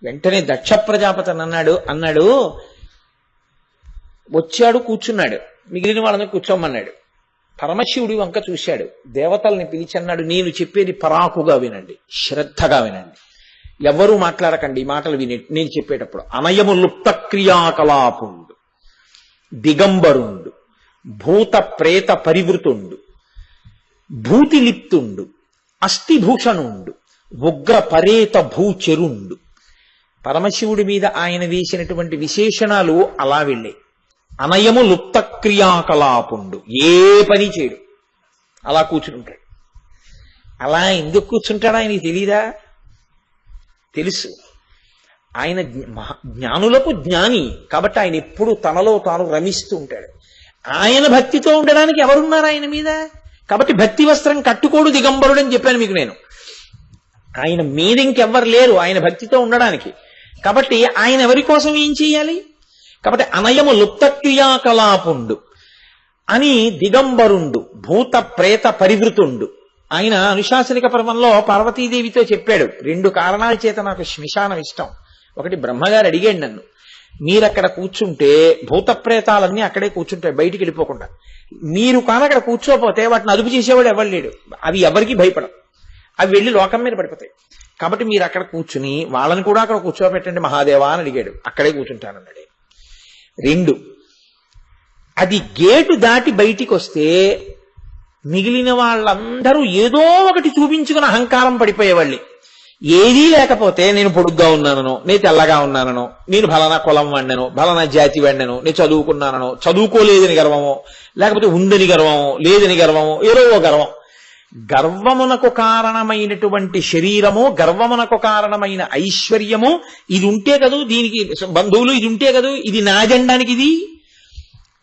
వెంటనే దక్ష ప్రజాపతి అన్నాడు వచ్చాడు, కూర్చున్నాడు. మిగిలిన వాళ్ళని కూర్చోమన్నాడు. పరమశివుడి వంక చూశాడు, దేవతల్ని పిలిచి అన్నాడు, నేను చెప్పేది పరాకుగా వినండి, శ్రద్ధగా వినండి, ఎవరూ మాట్లాడకండి. మాటలు విని నేను చెప్పేటప్పుడు. అనయము లుప్త క్రియాకలాపుండు, దిగంబరుండు, భూత ప్రేత పరివృతుండు, భూతిలిప్తుండు, అస్థిభూషణుండు, ఉగ్ర పరేత భూచెరుండు. పరమశివుడి మీద ఆయన వేసినటువంటి విశేషణాలు అలా వెళ్ళే. అనయము లుప్త క్రియాకలాపుండు, ఏ పని చేయడు, అలా కూర్చుంటాడు. అలా ఎందుకు కూర్చుంటాడు ఆయనకి తెలీదా? తెలుసు. ఆయన జ్ఞానులకు జ్ఞాని కాబట్టి ఆయన ఎప్పుడు తనలో తాను రమిస్తూ ఉంటాడు. ఆయన భక్తితో ఉండడానికి ఎవరున్నారు ఆయన మీద? కాబట్టి భక్తి వస్త్రం కట్టుకోడు దిగంబరుడు అని చెప్పాను మీకు నేను. ఆయన మీద ఇంకెవ్వరు లేరు ఆయన భక్తితో ఉండడానికి. కాబట్టి ఆయన ఎవరి కోసం ఏం చేయాలి? కాబట్టి అనయము లుప్త క్రియాకలాపుండు అని దిగంబరుండు, భూత ప్రేత పరివృతుండు. ఆయన అనుశాసనిక పర్వంలో పార్వతీదేవితో చెప్పాడు, 2 కారణాల చేత నాకు శ్మశానం ఇష్టం. ఒకటి, బ్రహ్మగారు అడిగాడు నన్ను, మీరక్కడ కూర్చుంటే భూత ప్రేతాలన్నీ అక్కడే కూర్చుంటాయి బయటికి వెళ్ళిపోకుండా. మీరు కానీ అక్కడ కూర్చోపోతే వాటిని అదుపు చేసేవాడు ఎవరు లేడు. అవి ఎవరికి భయపడవు, అవి వెళ్ళి లోకం మీద పడిపోతాయి. కాబట్టి మీరు అక్కడ కూర్చుని వాళ్ళని కూడా అక్కడ కూర్చోబెట్టండి మహాదేవా అని అడిగాడు. అక్కడే కూర్చుంటానన్నాడు. 2, అది గేటు దాటి బయటికి వస్తే మిగిలిన వాళ్ళందరూ ఏదో ఒకటి చూపించుకుని అహంకారం పడిపోయేవాళ్ళే. ఏదీ లేకపోతే నేను పొడుగ్గా ఉన్నానో, నేను తెల్లగా ఉన్నానో, నేను ఫలానా కులం వాడినో, ఫలానా జాతి వాడినో, నేను చదువుకున్నానో, చదువుకోలేదని గర్వమో, లేకపోతే ఉందని గర్వమో, లేదని గర్వమో, ఏదో గర్వం. గర్వమునకు కారణమైనటువంటి శరీరము, గర్వమునకు కారణమైన ఐశ్వర్యము ఇది ఉంటే కదూ దీనికి బంధువులు, ఇది ఉంటే కదూ ఇది నాజెండానికి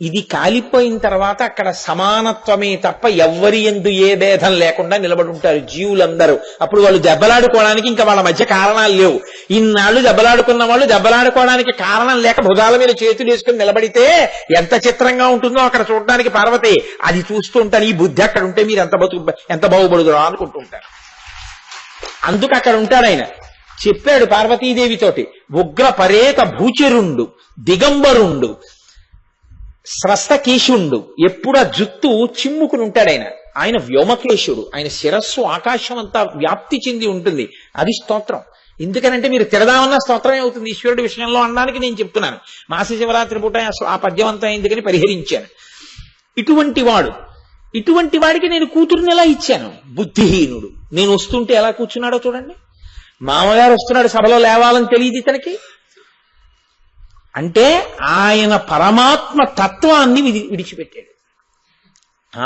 ఇది కాలిపోయిన తర్వాత అక్కడ సమానత్వమే తప్ప ఎవ్వరి యందు ఏ భేదం లేకుండా నిలబడి ఉంటారు జీవులందరూ. అప్పుడు వాళ్ళు దెబ్బలాడుకోవడానికి ఇంకా వాళ్ళ మధ్య కారణాలు లేవు. ఇన్నాళ్ళు దెబ్బలాడుకున్న వాళ్ళు దెబ్బలాడుకోవడానికి కారణం లేక భుజాల మీద చేతులు వేసుకుని నిలబడితే ఎంత చిత్రంగా ఉంటుందో అక్కడ చూడడానికి పార్వతి. అది చూస్తూ ఉంటాను, ఈ బుద్ధి అక్కడ ఉంటే మీరు ఎంత బాగుపడుదురా అనుకుంటూ ఉంటారు. అందుకు అక్కడ ఉంటాడు ఆయన. చెప్పాడు పార్వతీదేవితోటి, ఉగ్ర పరేత భూచరుండు దిగంబరుండు స్రస్తకేశుండు, ఎప్పుడు ఆ జుత్తు చిమ్ముకుని ఉంటాడు ఆయన. ఆయన వ్యోమకేశుడు, ఆయన శిరస్సు ఆకాశం అంతా వ్యాప్తి చెంది ఉంటుంది. అది స్తోత్రం. ఎందుకనంటే మీరు తిరదామన్న స్తోత్రమే అవుతుంది ఈశ్వరుడి విషయంలో అనడానికి నేను చెప్తున్నాను. మాస శివరాత్రి పూట ఆ పద్యం అంతా ఎందుకని పరిహరించాను. ఇటువంటి వాడికి నేను కూతురుని ఎలా ఇచ్చాను? బుద్ధిహీనుడు. నేను వస్తుంటే ఎలా కూర్చున్నాడో చూడండి. మామగారు వస్తున్నాడు, సభలో లేవాలని తెలియదు ఇతనికి. అంటే ఆయన పరమాత్మ తత్వాన్ని విడిచిపెట్టాడు.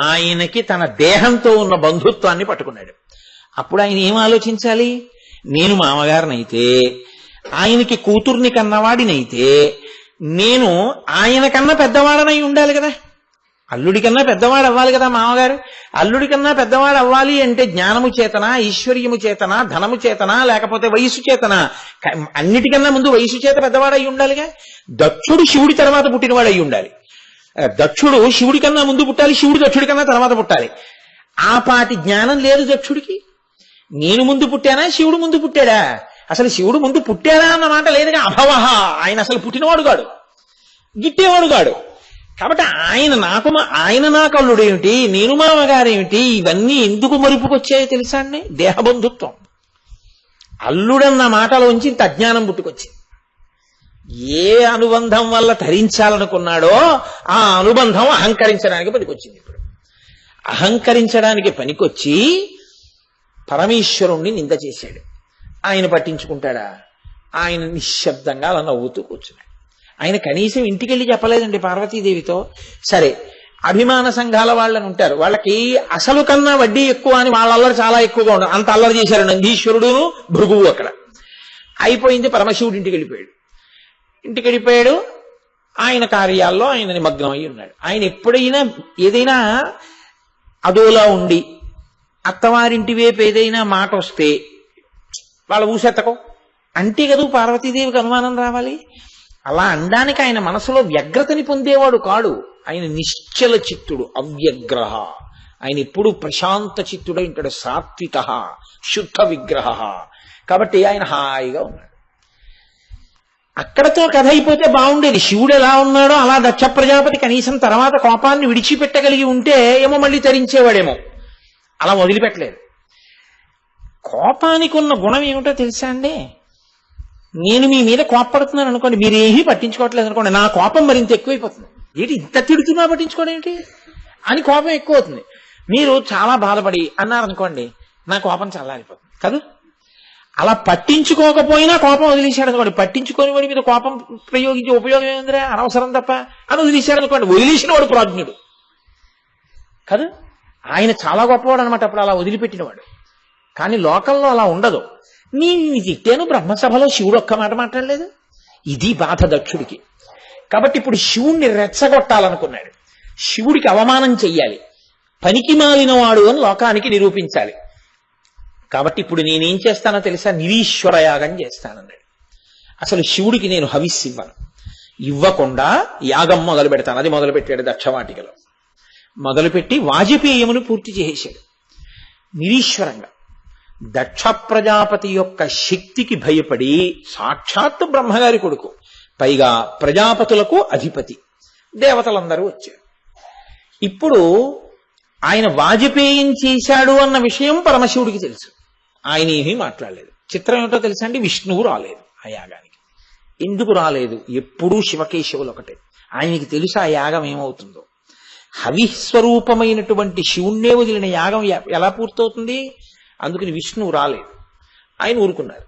ఆయనకి తన దేహంతో ఉన్న బంధుత్వాన్ని పట్టుకున్నాడు. అప్పుడు ఆయన ఏం ఆలోచించాలి? నేను మామగారినైతే, ఆయనకి కూతుర్ని కన్నవాడినైతే నేను ఆయన కన్నా పెద్దవాడనై ఉండాలి కదా. అల్లుడి కన్నా పెద్దవాడు అవ్వాలి కదా మామగారు. అల్లుడి కన్నా పెద్దవాడు అవ్వాలి అంటే జ్ఞానము చేతనా, ఐశ్వర్యము చేతనా, ధనము చేతనా, లేకపోతే వయసు చేతనా? అన్నిటికన్నా ముందు వయసు చేత పెద్దవాడు అయి ఉండాలిగా. దక్షుడు శివుడి తర్వాత పుట్టినవాడు అయి ఉండాలి. దక్షుడు శివుడి కన్నా ముందు పుట్టాలి, శివుడు దక్షుడి కన్నా తర్వాత పుట్టాలి. ఆ పాటి జ్ఞానం లేదు దక్షుడికి. నేను ముందు పుట్టానా, శివుడు ముందు పుట్టాడా? అసలు శివుడు ముందు పుట్టాడా అన్న మాట లేదుగా. అభవహ, ఆయన అసలు పుట్టినవాడు కాడు, గిట్టేవాడు కాడు. కాబట్టి ఆయన నాకు అల్లుడేమిటి, నేను మామగారేమిటి, ఇవన్నీ ఎందుకు మరుపుకొచ్చాయో తెలుసా అండి? దేహబంధుత్వం. అల్లుడన్న మాటలోంచి ఇంత అజ్ఞానం పుట్టుకొచ్చింది. ఏ అనుబంధం వల్ల ధరించాలనుకున్నాడో ఆ అనుబంధం అహంకరించడానికి పనికొచ్చింది. ఇప్పుడు అహంకరించడానికి పనికొచ్చి పరమేశ్వరుణ్ణి నింద చేశాడు. ఆయన పట్టించుకుంటాడా? ఆయన నిశ్శబ్దంగా అలా నవ్వుతూ కూర్చున్నాడు. ఆయన కనీసం ఇంటికి వెళ్ళి చెప్పలేదండి పార్వతీదేవితో. సరే, అభిమాన సంఘాల వాళ్ళని ఉంటారు, వాళ్ళకి అసలు కన్నా వడ్డీ ఎక్కువ అని వాళ్ళ అల్లరి చాలా ఎక్కువగా ఉండదు. అంత అల్లరి చేశారు నందీశ్వరుడును భృగువు. అక్కడ అయిపోయింది. పరమశివుడు ఇంటికి వెళ్ళిపోయాడు. ఆయన కార్యాల్లో ఆయన నిమగ్నం అయి ఉన్నాడు. ఆయన ఎప్పుడైనా ఏదైనా అదోలా ఉండి అత్తవారింటి వైపు ఏదైనా మాట వస్తే వాళ్ళ ఊసెత్తకో అంటే కదా పార్వతీదేవికి అనుమానం రావాలి. అలా అనడానికి ఆయన మనసులో వ్యగ్రతని పొందేవాడు కాడు. ఆయన నిశ్చల చిత్తుడు, అవ్యగ్రహ. ఆయన ఎప్పుడు ప్రశాంత చిత్తుడై ఉంటాడు, సాత్విక శుద్ధ విగ్రహ. కాబట్టి ఆయన హాయిగా ఉన్నాడు. అక్కడతో కథ అయిపోతే బాగుండేది. శివుడు ఎలా ఉన్నాడో అలా దక్ష ప్రజాపతి కనీసం తర్వాత కోపాన్ని విడిచిపెట్టగలిగి ఉంటే ఏమో మళ్ళీ తరించేవాడేమో. అలా వదిలిపెట్టలేదు. కోపానికి ఉన్న గుణం ఏమిటో తెలుసా అండి? నేను మీ మీద కోపడుతున్నాను అనుకోండి, మీరేమీ పట్టించుకోవట్లేదు అనుకోండి, నా కోపం మరింత ఎక్కువైపోతుంది. ఏంటి ఇంత తిడుతున్నా పట్టించుకోవడం ఏంటి అని కోపం ఎక్కువ అవుతుంది. మీరు చాలా బాధపడి అన్నారనుకోండి, నా కోపం చల్లారిపోతుంది కదా. అలా పట్టించుకోకపోయినా కోపం వదిలేశాడు అనుకోండి, పట్టించుకొని వాడి మీద కోపం ప్రయోగించే ఉపయోగం ఏముందిరా, అనవసరం తప్ప అని వదిలేశాడు అనుకోండి, వదిలేసిన వాడు ప్రాజ్ఞుడు కదా. ఆయన చాలా గొప్పవాడు అనమాట అప్పుడు అలా వదిలిపెట్టినవాడు. కానీ లోకంలో అలా ఉండదు. నేను తిట్టాను, బ్రహ్మసభలో శివుడు ఒక్క మాట మాట్లాడలేదు. ఇది బాధ దక్షుడికి. కాబట్టి ఇప్పుడు శివుణ్ణి రెచ్చగొట్టాలనుకున్నాడు. శివుడికి అవమానం చెయ్యాలి, పనికి మాలిన వాడు అని లోకానికి నిరూపించాలి. కాబట్టి ఇప్పుడు నేనేం చేస్తానో తెలుసా? నిరీశ్వర యాగం చేస్తానన్నాడు. అసలు శివుడికి నేను హవిస్సు ఇవ్వకుండా యాగం మొదలు పెడతాను. అది మొదలుపెట్టాడు దక్షవాటికలో. మొదలుపెట్టి వాజపేయమును పూర్తి చేసేశాడు నిరీశ్వరంగా. దక్ష ప్రజాపతి యొక్క శక్తికి భయపడి, సాక్షాత్తు బ్రహ్మగారి కొడుకు, పైగా ప్రజాపతులకు అధిపతి, దేవతలందరూ వచ్చారు. ఇప్పుడు ఆయన వాజపేయం చేశాడు అన్న విషయం పరమశివుడికి తెలుసు. ఆయన ఏమీ మాట్లాడలేదు. చిత్రం ఏమిటో తెలుసా అండి? విష్ణువు రాలేదు ఆ యాగానికి. ఎందుకు రాలేదు? ఎప్పుడూ శివకేశవులు ఒకటే. ఆయనకి తెలుసు ఆ యాగం ఏమవుతుందో. హవిస్వరూపమైనటువంటి శివుణ్ణే వదిలిన యాగం ఎలా పూర్తవుతుంది? అందుకని విష్ణువు రాలేదు. ఆయన ఊరుకున్నారు.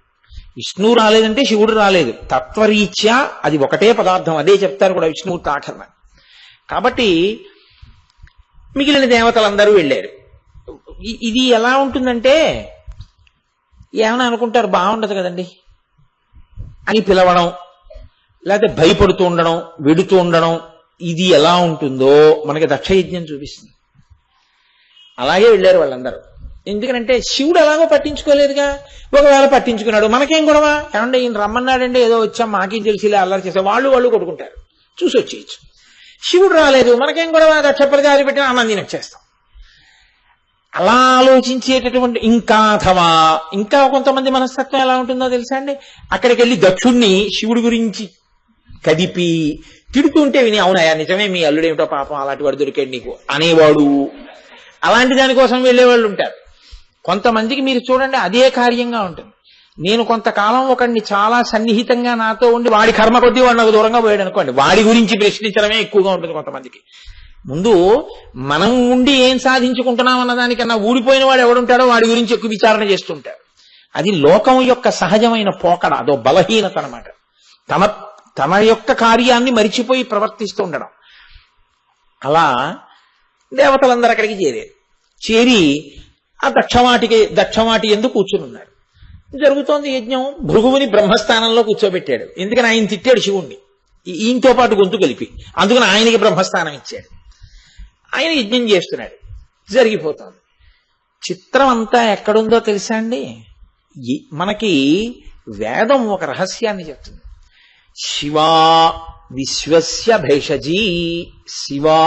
విష్ణువు రాలేదంటే శివుడు రాలేదు. తత్వరీత్యా అది ఒకటే పదార్థం, అదే చెప్తారు కూడా విష్ణువు తాఖరణ. కాబట్టి మిగిలిన దేవతలందరూ వెళ్ళారు. ఇది ఎలా ఉంటుందంటే ఏమైనా అనుకుంటారు బాగుండదు కదండి అని పిలవడం, లేకపోతే భయపడుతూ ఉండడం, వెడుతూ ఉండడం, ఇది ఎలా ఉంటుందో మనకి దక్షయజ్ఞం చూపిస్తుంది. అలాగే వెళ్ళారు వాళ్ళందరూ. ఎందుకంటే శివుడు ఎలాగో పట్టించుకోలేదుగా. ఒకవేళ పట్టించుకున్నాడు మనకేం గొడవ, ఏమంటే ఈయన రమ్మన్నాడంటే ఏదో వచ్చాం మాకేం తెలిసిలే అల్లరి చేసే వాళ్ళు కొట్టుకుంటారు, చూసి వచ్చేయచ్చు. శివుడు రాలేదు మనకేం గొడవ, దక్షపలు గాలి పెట్టిన అన్నం తినొచ్చేస్తాం. అలా ఆలోచించేటటువంటి ఇంకా కొంతమంది మనస్తత్వం ఎలా ఉంటుందో తెలుసా అండి. అక్కడికి వెళ్ళి దక్షుణ్ణి శివుడి గురించి కదిపి తిడుతుంటే విని, అవునయా నిజమే మీ అల్లుడేమిటో పాపం అలాంటి వాడు దొరికాడు నీకు అనేవాడు. అలాంటి దానికోసం వెళ్ళేవాళ్ళు ఉంటారు. కొంతమందికి మీరు చూడండి అదే కార్యంగా ఉంటుంది. నేను కొంతకాలం ఒకడిని చాలా సన్నిహితంగా నాతో ఉండి వాడి కర్మ కొద్దీ వాడు నాకు దూరంగా పోయాడు అనుకోండి, వాడి గురించి ప్రశ్నించడమే ఎక్కువగా ఉంటుంది కొంతమందికి. ముందు మనం ఉండి ఏం సాధించుకుంటున్నాం అన్నదానికన్నా ఊడిపోయిన వాడు ఎవడుంటాడో వాడి గురించి ఎక్కువ విచారణ చేస్తుంటారు. అది లోకం యొక్క సహజమైన పోకడ, అదో బలహీనత అనమాట. తన యొక్క కార్యాన్ని మరిచిపోయి ప్రవర్తిస్తూ ఉండడం. అలా దేవతలందరూ అక్కడికి చేరి ఆ దక్షవాటి ఎందుకు కూర్చుని ఉన్నారు. జరుగుతోంది యజ్ఞం. భృగువుని బ్రహ్మస్థానంలో కూర్చోబెట్టాడు. ఎందుకని ఆయన తిట్టాడు శివుణ్ణి ఈయనతో పాటు గొంతు కలిపి, అందుకని ఆయనకి బ్రహ్మస్థానం ఇచ్చాడు. ఆయన యజ్ఞం చేస్తున్నాడు, జరిగిపోతుంది. చిత్రం అంతా ఎక్కడుందో తెలుసా అండి. మనకి వేదం ఒక రహస్యాన్ని చెప్తుంది. శివా విశ్వస్య భేషజీ, శివా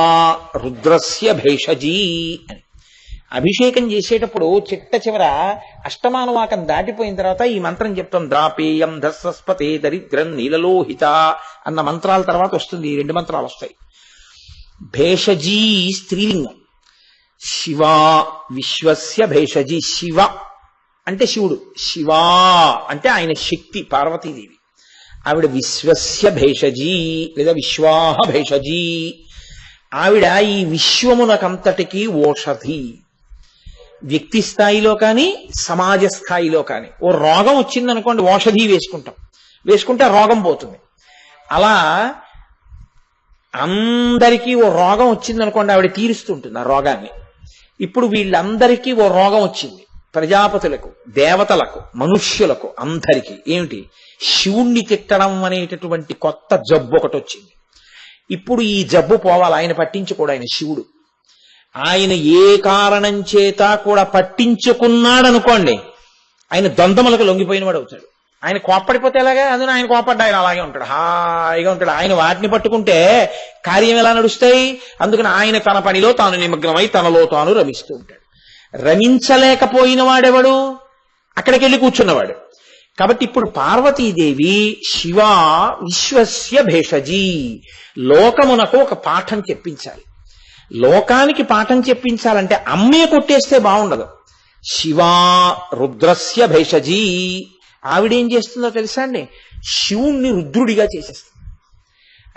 రుద్రస్య భేషజీ అని. అభిషేకం చేసేటప్పుడు చిట్ట చివర అష్టమానువాకం దాటిపోయిన తర్వాత ఈ మంత్రం చెప్తాం. ద్రాపేయం ధస్వస్పతే దరిద్రం నీలలోహిత అన్న మంత్రాల తర్వాత వస్తుంది. ఈ 2 మంత్రాలు వస్తాయి. భేషజీ స్త్రీలింగం. శివా విశ్వస్య భేషజీ. శివ అంటే శివుడు, శివా అంటే ఆయన శక్తి పార్వతీదేవి. ఆవిడ విశ్వస్య భేషజీ లేదా విశ్వాహ భేషజీ. ఆవిడ ఈ విశ్వమునకంతటికీ ఓషధి. వ్యక్తి స్థాయిలో కానీ సమాజ స్థాయిలో కానీ ఓ రోగం వచ్చిందనుకోండి ఓషధి వేసుకుంటే రోగం పోతుంది. అలా అందరికీ ఓ రోగం వచ్చిందనుకోండి ఆవిడ తీరుస్తుంటుంది ఆ రోగాన్ని. ఇప్పుడు వీళ్ళందరికీ ఓ రోగం వచ్చింది, ప్రజాపతులకు, దేవతలకు, మనుష్యులకు, అందరికీ. ఏమిటి? శివుణ్ణి తిట్టడం అనేటటువంటి కొత్త జబ్బు ఒకటి వచ్చింది. ఇప్పుడు ఈ జబ్బు పోవాలి. ఆయన పట్టించుకోడు, ఆయన శివుడు. ఆయన ఏ కారణం చేత కూడా పట్టించుకున్నాడనుకోండి ఆయన ద్వంద్వములకు లొంగిపోయినవాడు అవుతాడు. ఆయన కోప్పడిపోతే ఎలాగా? అందులో ఆయన కోపడ్డా ఆయన అలాగే ఉంటాడు, హాయిగా ఉంటాడు. ఆయన వాటిని పట్టుకుంటే కార్యం ఎలా నడుస్తాయి? అందుకని ఆయన తన పనిలో తాను నిమగ్నమై తనలో తాను రమిస్తూ ఉంటాడు. రమించలేకపోయిన వాడెవడు? అక్కడికి వెళ్ళి కూర్చున్నవాడు. కాబట్టి ఇప్పుడు పార్వతీదేవి శివ విశ్వస్య భేషజీ, లోకమునకు ఒక పాఠం చెప్పించాలి. లోకానికి పాఠం చెప్పించాలంటే అమ్మే కొట్టేస్తే బాగుండదు. శివా రుద్రస్య భేషజీ. ఆవిడేం చేస్తుందో తెలుసా అండి? శివుణ్ణి రుద్రుడిగా చేసేస్తుంది.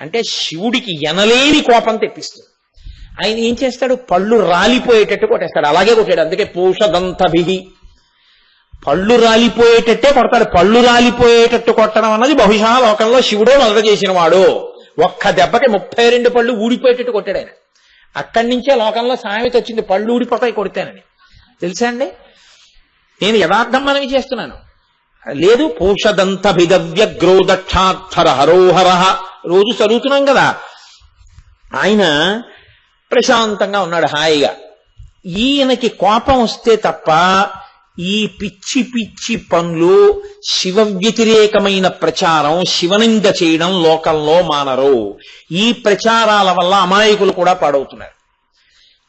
అంటే శివుడికి ఎనలేని కోపం తెప్పిస్తుంది. ఆయన ఏం చేస్తాడు? పళ్ళు రాలిపోయేటట్టు కొట్టేస్తాడు. అలాగే కొట్టాడు. అందుకే పూషదంతభిహి, పళ్ళు రాలిపోయేటట్టే కొడతాడు. పళ్ళు రాలిపోయేటట్టు కొట్టడం అన్నది బహుశా లోకంలో శివుడో మొదట చేసిన వాడు. ఒక్క దెబ్బకి 32 పళ్ళు ఊడిపోయేటట్టు కొట్టాడు ఆయన. అక్కడి నుంచే లోకంలో సామెత వచ్చింది, పళ్ళు ఊడిపోతాయి కొడితేనని. తెలుసా అండి? నేను యథార్థం మనవి చేస్తున్నాను. లేదు పూషదంతభిదవ్యగ్రో దక్షాక్షర హరోహర రోజు చదువుతున్నాం కదా. ఆయన ప్రశాంతంగా ఉన్నాడు హాయిగా. ఈయనకి కోపం వస్తే తప్ప ఈ పిచ్చి పిచ్చి పనులు, శివ వ్యతిరేకమైన ప్రచారం, శివనింద చేయడం లోకంలో మానరు. ఈ ప్రచారాల వల్ల అమాయకులు కూడా పాడవుతున్నారు.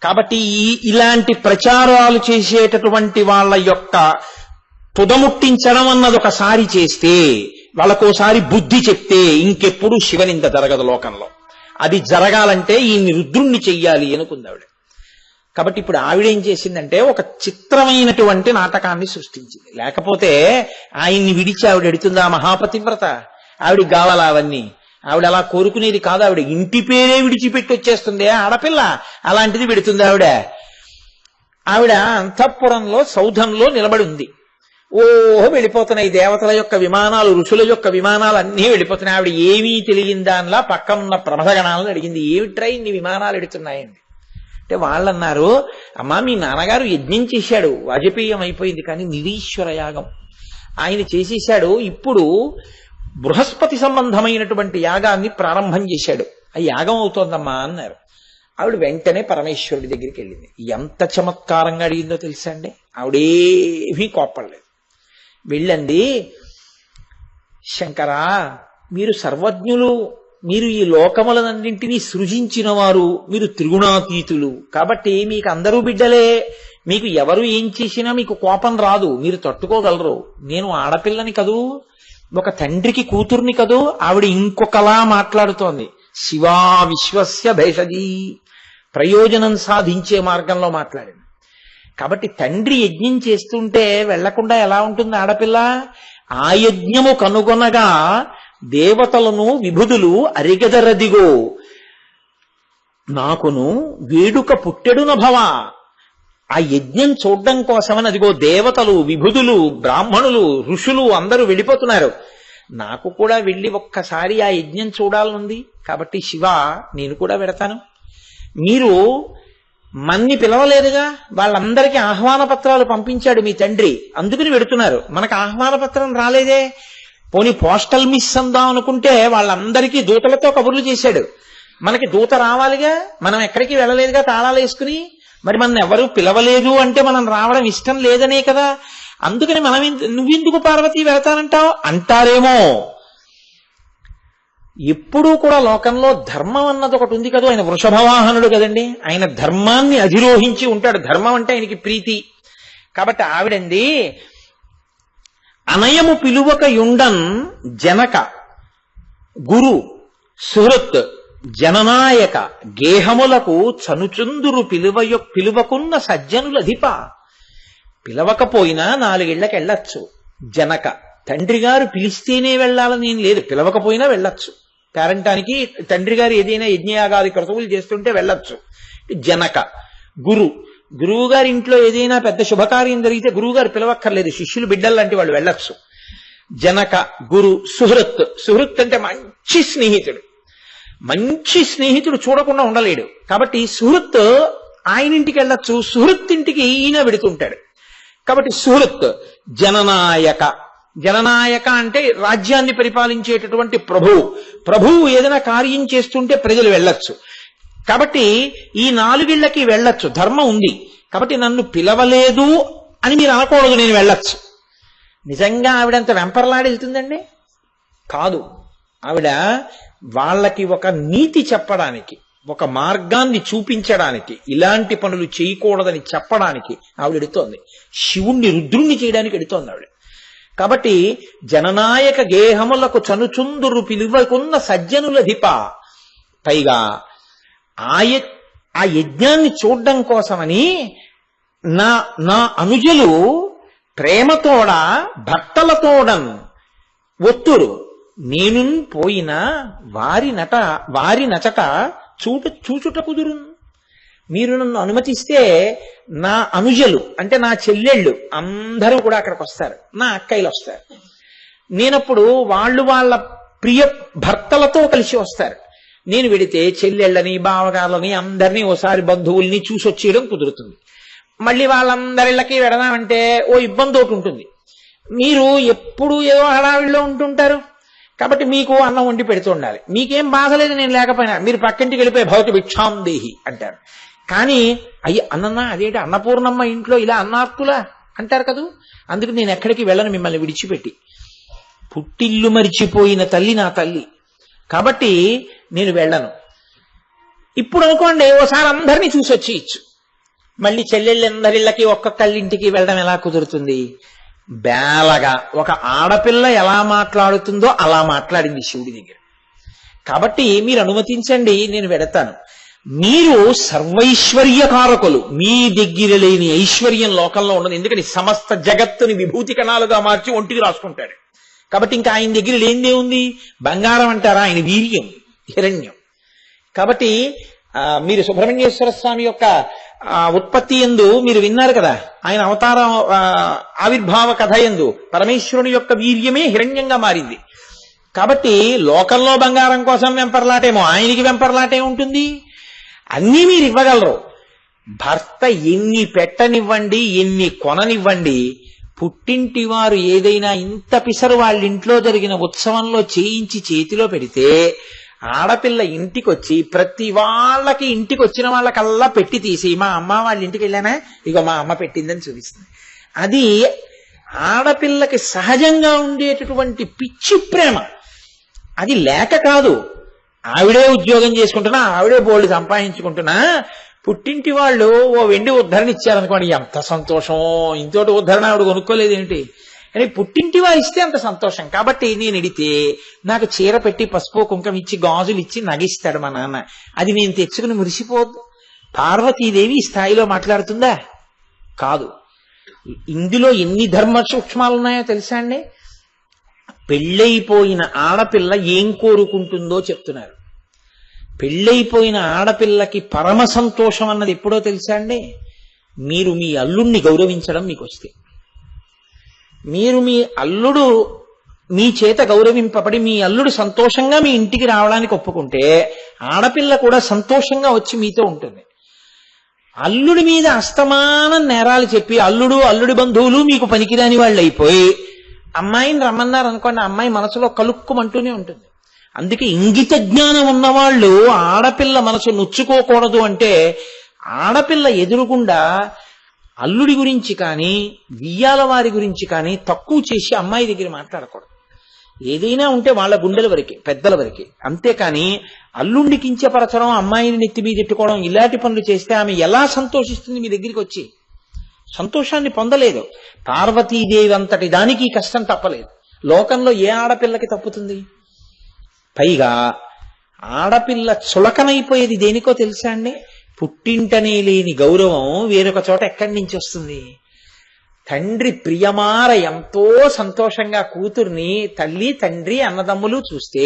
కాబట్టి ఇలాంటి ప్రచారాలు చేసేటటువంటి వాళ్ళ యొక్క తుదముట్టించడం అన్నది ఒకసారి చేస్తే, వాళ్ళకోసారి బుద్ధి చెప్తే ఇంకెప్పుడు శివనింద జరగదు లోకంలో. అది జరగాలంటే ఈ రుద్రుణ్ణి చెయ్యాలి అనుకుంది ఆవిడ. కాబట్టి ఇప్పుడు ఆవిడేం చేసిందంటే ఒక చిత్రమైనటువంటి నాటకాన్ని సృష్టించింది. లేకపోతే ఆయన్ని విడిచి ఆవిడ ఎడుతుందా? మహాపతివ్రత, ఆవిడికి కావాలా అవన్నీ? ఆవిడ అలా కోరుకునేది కాదు. ఆవిడ ఇంటి పేరే విడిచిపెట్టి వచ్చేస్తుంది ఆడపిల్ల. అలాంటిది పెడుతుంది ఆవిడ. ఆవిడ అంతఃపురంలో సౌధంలో నిలబడి ఉంది. ఓహో వెళ్ళిపోతున్నాయి దేవతల యొక్క విమానాలు, ఋషుల యొక్క విమానాలు అన్నీ వెళ్ళిపోతున్నాయి. ఆవిడ ఏమీ తెలియని దానిలా పక్కనున్న ప్రమథగణాలను అడిగింది, ఏమిట్రా ఇన్ని విమానాలు ఎడుతున్నాయండి? అంటే వాళ్ళన్నారు, అమ్మా మీ నాన్నగారు యజ్ఞం చేశాడు, వాజపేయం అయిపోయింది, కానీ నిరీశ్వర యాగం ఆయన చేసేశాడు. ఇప్పుడు బృహస్పతి సంబంధమైనటువంటి యాగాన్ని ప్రారంభం చేశాడు, ఆ యాగం అవుతోందమ్మా అన్నారు. ఆవిడ వెంటనే పరమేశ్వరుడి దగ్గరికి వెళ్ళింది. ఎంత చమత్కారంగా అడిగిందో తెలుసా అండి. ఆవిడేమీ కోప్పడలేదు. వెళ్ళండి, శంకరా మీరు సర్వజ్ఞులు, మీరు ఈ లోకములన్నింటినీ సృజించిన వారు, మీరు త్రిగుణాతీతులు, కాబట్టి మీకు అందరూ బిడ్డలే, మీకు ఎవరు ఏం చేసినా మీకు కోపం రాదు, మీరు తట్టుకోగలరు. నేను ఆడపిల్లని కదూ, ఒక తండ్రికి కూతుర్ని కదూ. ఆవిడ ఇంకొకలా మాట్లాడుతోంది. శివా విశ్వస్య భేషజీ, ప్రయోజనం సాధించే మార్గంలో మాట్లాడింది. కాబట్టి తండ్రి యజ్ఞం చేస్తుంటే వెళ్లకుండా ఎలా ఉంటుంది ఆడపిల్ల? ఆ యజ్ఞము కనుగొనగా దేవతలను విభుదులు అరిగెదరదిగో, నాకును వేడుక పుట్టెడున భవ. ఆ యజ్ఞం చూడడం కోసమని అదిగో దేవతలు, విభుదులు, బ్రాహ్మణులు, ఋషులు అందరూ వెళ్ళిపోతున్నారు. నాకు కూడా వెళ్ళి ఒక్కసారి ఆ యజ్ఞం చూడాలనుంది. కాబట్టి శివ నేను కూడా వెడతాను. మీరు మన్ని పిలవలేదుగా, వాళ్ళందరికీ ఆహ్వాన పత్రాలు పంపించాడు మీ తండ్రి, అందుకని వెడుతున్నారు. మనకు ఆహ్వాన పత్రం రాలేదే, పోనీ పోస్టల్ మిస్ అందాం అనుకుంటే వాళ్ళందరికీ దూతలతో కబుర్లు చేశాడు. మనకి దూత రావాలిగా, మనం ఎక్కడికి వెళ్ళలేదుగా తాళాలు వేసుకుని. మరి మన ఎవరు పిలవలేదు అంటే మనం రావడం ఇష్టం లేదనే కదా. అందుకని మనం నువ్వెందుకు పార్వతి వెళతానంటావు అంటారేమో. ఎప్పుడూ కూడా లోకంలో ధర్మం అన్నది ఒకటి ఉంది కదా. ఆయన వృషభవాహనుడు కదండి, ఆయన ధర్మాన్ని అధిరోహించి ఉంటాడు. ధర్మం అంటే ఆయనకి ప్రీతి. కాబట్టి ఆవిడండి, అనయము పిలువక యుండన్ జనక గురు సుహృత్ జననాయక గేహములకు చనుచుందురు పిలువకున్న సజ్జనులధిప. పిలవకపోయినా 4 ఇళ్లకు వెళ్ళొచ్చు. జనక తండ్రి గారు పిలిస్తేనే వెళ్ళాలని ఏం లేదు, పిలవకపోయినా వెళ్ళొచ్చు. పేరంటానికి తండ్రి గారు ఏదైనా యజ్ఞయాగాది క్రతువులు చేస్తుంటే వెళ్ళొచ్చు. జనక గురువు గారి ఇంట్లో ఏదైనా పెద్ద శుభకార్యం జరిగితే గురువు గారు పిలవక్కర్లేదు, శిష్యులు బిడ్డలు లాంటి వాళ్ళు వెళ్ళొచ్చు. జనక గురు సుహృత్ అంటే మంచి స్నేహితుడు. మంచి స్నేహితుడు చూడకుండా ఉండలేడు. కాబట్టి సుహృత్ ఆయన ఇంటికి వెళ్ళొచ్చు, సుహృత్ ఇంటికి ఈయన వెడుతుంటాడు. కాబట్టి సుహృత్ జననాయక అంటే రాజ్యాన్ని పరిపాలించేటటువంటి ప్రభువు ఏదైనా కార్యం చేస్తుంటే ప్రజలు వెళ్ళొచ్చు. కాబట్టి ఈ 4 ఇళ్లకి వెళ్ళొచ్చు, ధర్మం ఉంది. కాబట్టి నన్ను పిలవలేదు అని మీరు అనకూడదు, నేను వెళ్ళొచ్చు. నిజంగా ఆవిడంత వెంపర్లాడి వెళ్తుందండి కాదు. ఆవిడ వాళ్ళకి ఒక నీతి చెప్పడానికి, ఒక మార్గాన్ని చూపించడానికి, ఇలాంటి పనులు చేయకూడదని చెప్పడానికి ఆవిడ ఎడుతోంది. శివుణ్ణి రుద్రుణ్ణి చేయడానికి ఎడుతోంది ఆవిడ. కాబట్టి జననాయక గేహములకు చనుచుందురు పిలువకున్న సజ్జనులధిప. పైగా ఆ యజ్ఞాన్ని చూడడం కోసమని నా అనుజులు ప్రేమతోడ భర్తలతోడన్ ఒత్తురు. నేను పోయినా వారి నచట చూచుట కుదురు. మీరు నన్ను అనుమతిస్తే నా అనుజలు అంటే నా చెల్లెళ్ళు అందరూ కూడా అక్కడికి వస్తారు, నా అక్కయ్యలు వస్తారు. నేనప్పుడు వాళ్ళ ప్రియ భర్తలతో కలిసి వస్తారు. నేను వెడితే చెల్లెళ్ళని బావగారులని అందరినీ ఓసారి బంధువుల్ని చూసొచ్చేయడం కుదురుతుంది. మళ్ళీ వాళ్ళందరిళ్ళకి వెడదామంటే ఓ ఇబ్బంది ఒకటి ఉంటుంది. మీరు ఎప్పుడు ఏదో హడావిడిలో ఉంటుంటారు. కాబట్టి మీకు అన్నం వండి పెడుతూ ఉండాలి. మీకేం బాధ లేదు నేను లేకపోయినా, మీరు పక్కింటికి వెళ్ళిపోయి భవతి భిక్షాం దేహి అంటారు. కానీ అన్నన్నా అదేంటి అన్నపూర్ణమ్మ ఇంట్లో ఇలా అన్నార్తులా అంటారు కదూ. అందుకు నేను ఎక్కడికి వెళ్ళను మిమ్మల్ని విడిచిపెట్టి. పుట్టిల్లు మరిచిపోయిన తల్లి నా తల్లి, కాబట్టి నేను వెళ్ళను. ఇప్పుడు అనుకోండి ఓసారి అందరినీ చూసొచ్చి ఇచ్చు, మళ్ళీ చెల్లెళ్ళందరిళ్ళకి ఒక్కొక్కళ్ళింటికి వెళ్ళడం ఎలా కుదురుతుంది? బేలగా ఒక ఆడపిల్ల ఎలా మాట్లాడుతుందో అలా మాట్లాడింది శివుడి దగ్గర. కాబట్టి మీరు అనుమతించండి, నేను వెడతాను. మీరు సర్వైశ్వర్యకారకులు, మీ దగ్గర లేని ఐశ్వర్యం లోకంలో ఉండదు. ఎందుకని సమస్త జగత్తుని విభూతి కణాలుగా మార్చి ఒంటికి రాసుకుంటాడు. కాబట్టి ఇంకా ఆయన దగ్గర లేనిదే ఉంది. బంగారం అంటారా, ఆయన వీర్యం హిరణ్యం. కాబట్టి మీరు సుబ్రహ్మణ్యేశ్వర స్వామి యొక్క ఉత్పత్తి యందు మీరు విన్నారు కదా, ఆయన అవతారం ఆవిర్భావ కథ యందు పరమేశ్వరుని యొక్క వీర్యమే హిరణ్యంగా మారింది. కాబట్టి లోకంలో బంగారం కోసం వెంపర్లాటేమో, ఆయనకి వెంపర్లాటే ఉంటుంది. అన్నీ మీరు ఇవ్వగలరు, భర్త ఎన్ని పెట్టనివ్వండి, ఎన్ని కొననివ్వండి, పుట్టింటి వారు ఏదైనా ఇంత పిసరు వాళ్ళ ఇంట్లో జరిగిన ఉత్సవంలో చేయించి చేతిలో పెడితే ఆడపిల్ల ఇంటికి వచ్చి ప్రతి వాళ్ళకి, ఇంటికి వచ్చిన వాళ్ళకల్లా పెట్టి తీసి మా అమ్మ వాళ్ళ ఇంటికి వెళ్ళానా, ఇగో మా అమ్మ పెట్టిందని చూపిస్తుంది. అది ఆడపిల్లకి సహజంగా ఉండేటటువంటి పిచ్చి ప్రేమ. అది లేక కాదు, ఆవిడే ఉద్యోగం చేసుకుంటున్నా, ఆవిడే బోల్డ్ సంపాదించుకుంటున్నా, పుట్టింటి వాళ్ళు ఓ వెండి ఉద్ధరణ ఇచ్చారనుకోండి, ఎంత సంతోషం. ఇంతోటి ఉద్ధరణ ఆవిడ కొనుక్కోలేదేంటి, కానీ పుట్టింటి వారు ఇస్తే అంత సంతోషం. కాబట్టి నేను ఎడితే నాకు చీర పెట్టి పసుపు కుంకం ఇచ్చి గాజులు ఇచ్చి నగిస్తాడు మా నాన్న. అది నేను తెచ్చుకుని మురిసిపోద్దు. పార్వతీదేవి ఈ స్థాయిలో మాట్లాడుతుందా? కాదు. ఇందులో ఎన్ని ధర్మ సూక్ష్మాలు ఉన్నాయో తెలుసా అండి? పెళ్ళైపోయిన ఆడపిల్ల ఏం కోరుకుంటుందో చెప్తున్నారు. పెళ్ళైపోయిన ఆడపిల్లకి పరమ సంతోషం అన్నది ఎప్పుడో తెలుసా అండి? మీరు మీ అల్లుణ్ణి గౌరవించడం మీకు వస్తే, మీరు మీ అల్లుడు మీ చేత గౌరవింపబడి మీ అల్లుడు సంతోషంగా మీ ఇంటికి రావడానికి ఒప్పుకుంటే ఆడపిల్ల కూడా సంతోషంగా వచ్చి మీతో ఉంటుంది. అల్లుడి మీద అస్తమానం నేరాలు చెప్పి అల్లుడి బంధువులు మీకు పనికిరాని వాళ్ళు అయిపోయి అమ్మాయిని రమ్మన్నారు అనుకోండి, అమ్మాయి మనసులో కలుక్కుమంటూనే ఉంటుంది. అందుకే ఇంగిత జ్ఞానం ఉన్నవాళ్ళు ఆడపిల్ల మనసు నొచ్చుకోకూడదు అంటే, ఆడపిల్ల ఎదురుగుండా అల్లుడి గురించి కానీ వియ్యాల వారి గురించి కానీ తక్కువ చేసి అమ్మాయి దగ్గర మాట్లాడకూడదు. ఏదైనా ఉంటే వాళ్ళ గుండెల వరకే, పెద్దల వరకే. అంతేకాని అల్లుండి కించపరచడం, అమ్మాయిని నెత్తి మీద ఎట్టుకోవడం, ఇలాంటి పనులు చేస్తే ఆమె ఎలా సంతోషిస్తుంది? మీ దగ్గరికి వచ్చి సంతోషాన్ని పొందలేదు. పార్వతీదేవి అంతటి దానికి కష్టం తప్పలేదు. లోకంలో ఏ ఆడపిల్లకి తప్పుతుంది? పైగా ఆడపిల్ల చులకనైపోయేది దేనికో తెలుసా అండి? పుట్టింటనే లేని గౌరవం వేరొక చోట ఎక్కడి నుంచి వస్తుంది? తండ్రి ప్రియమార ఎంతో సంతోషంగా కూతుర్ని తల్లి తండ్రి అన్నదమ్ములు చూస్తే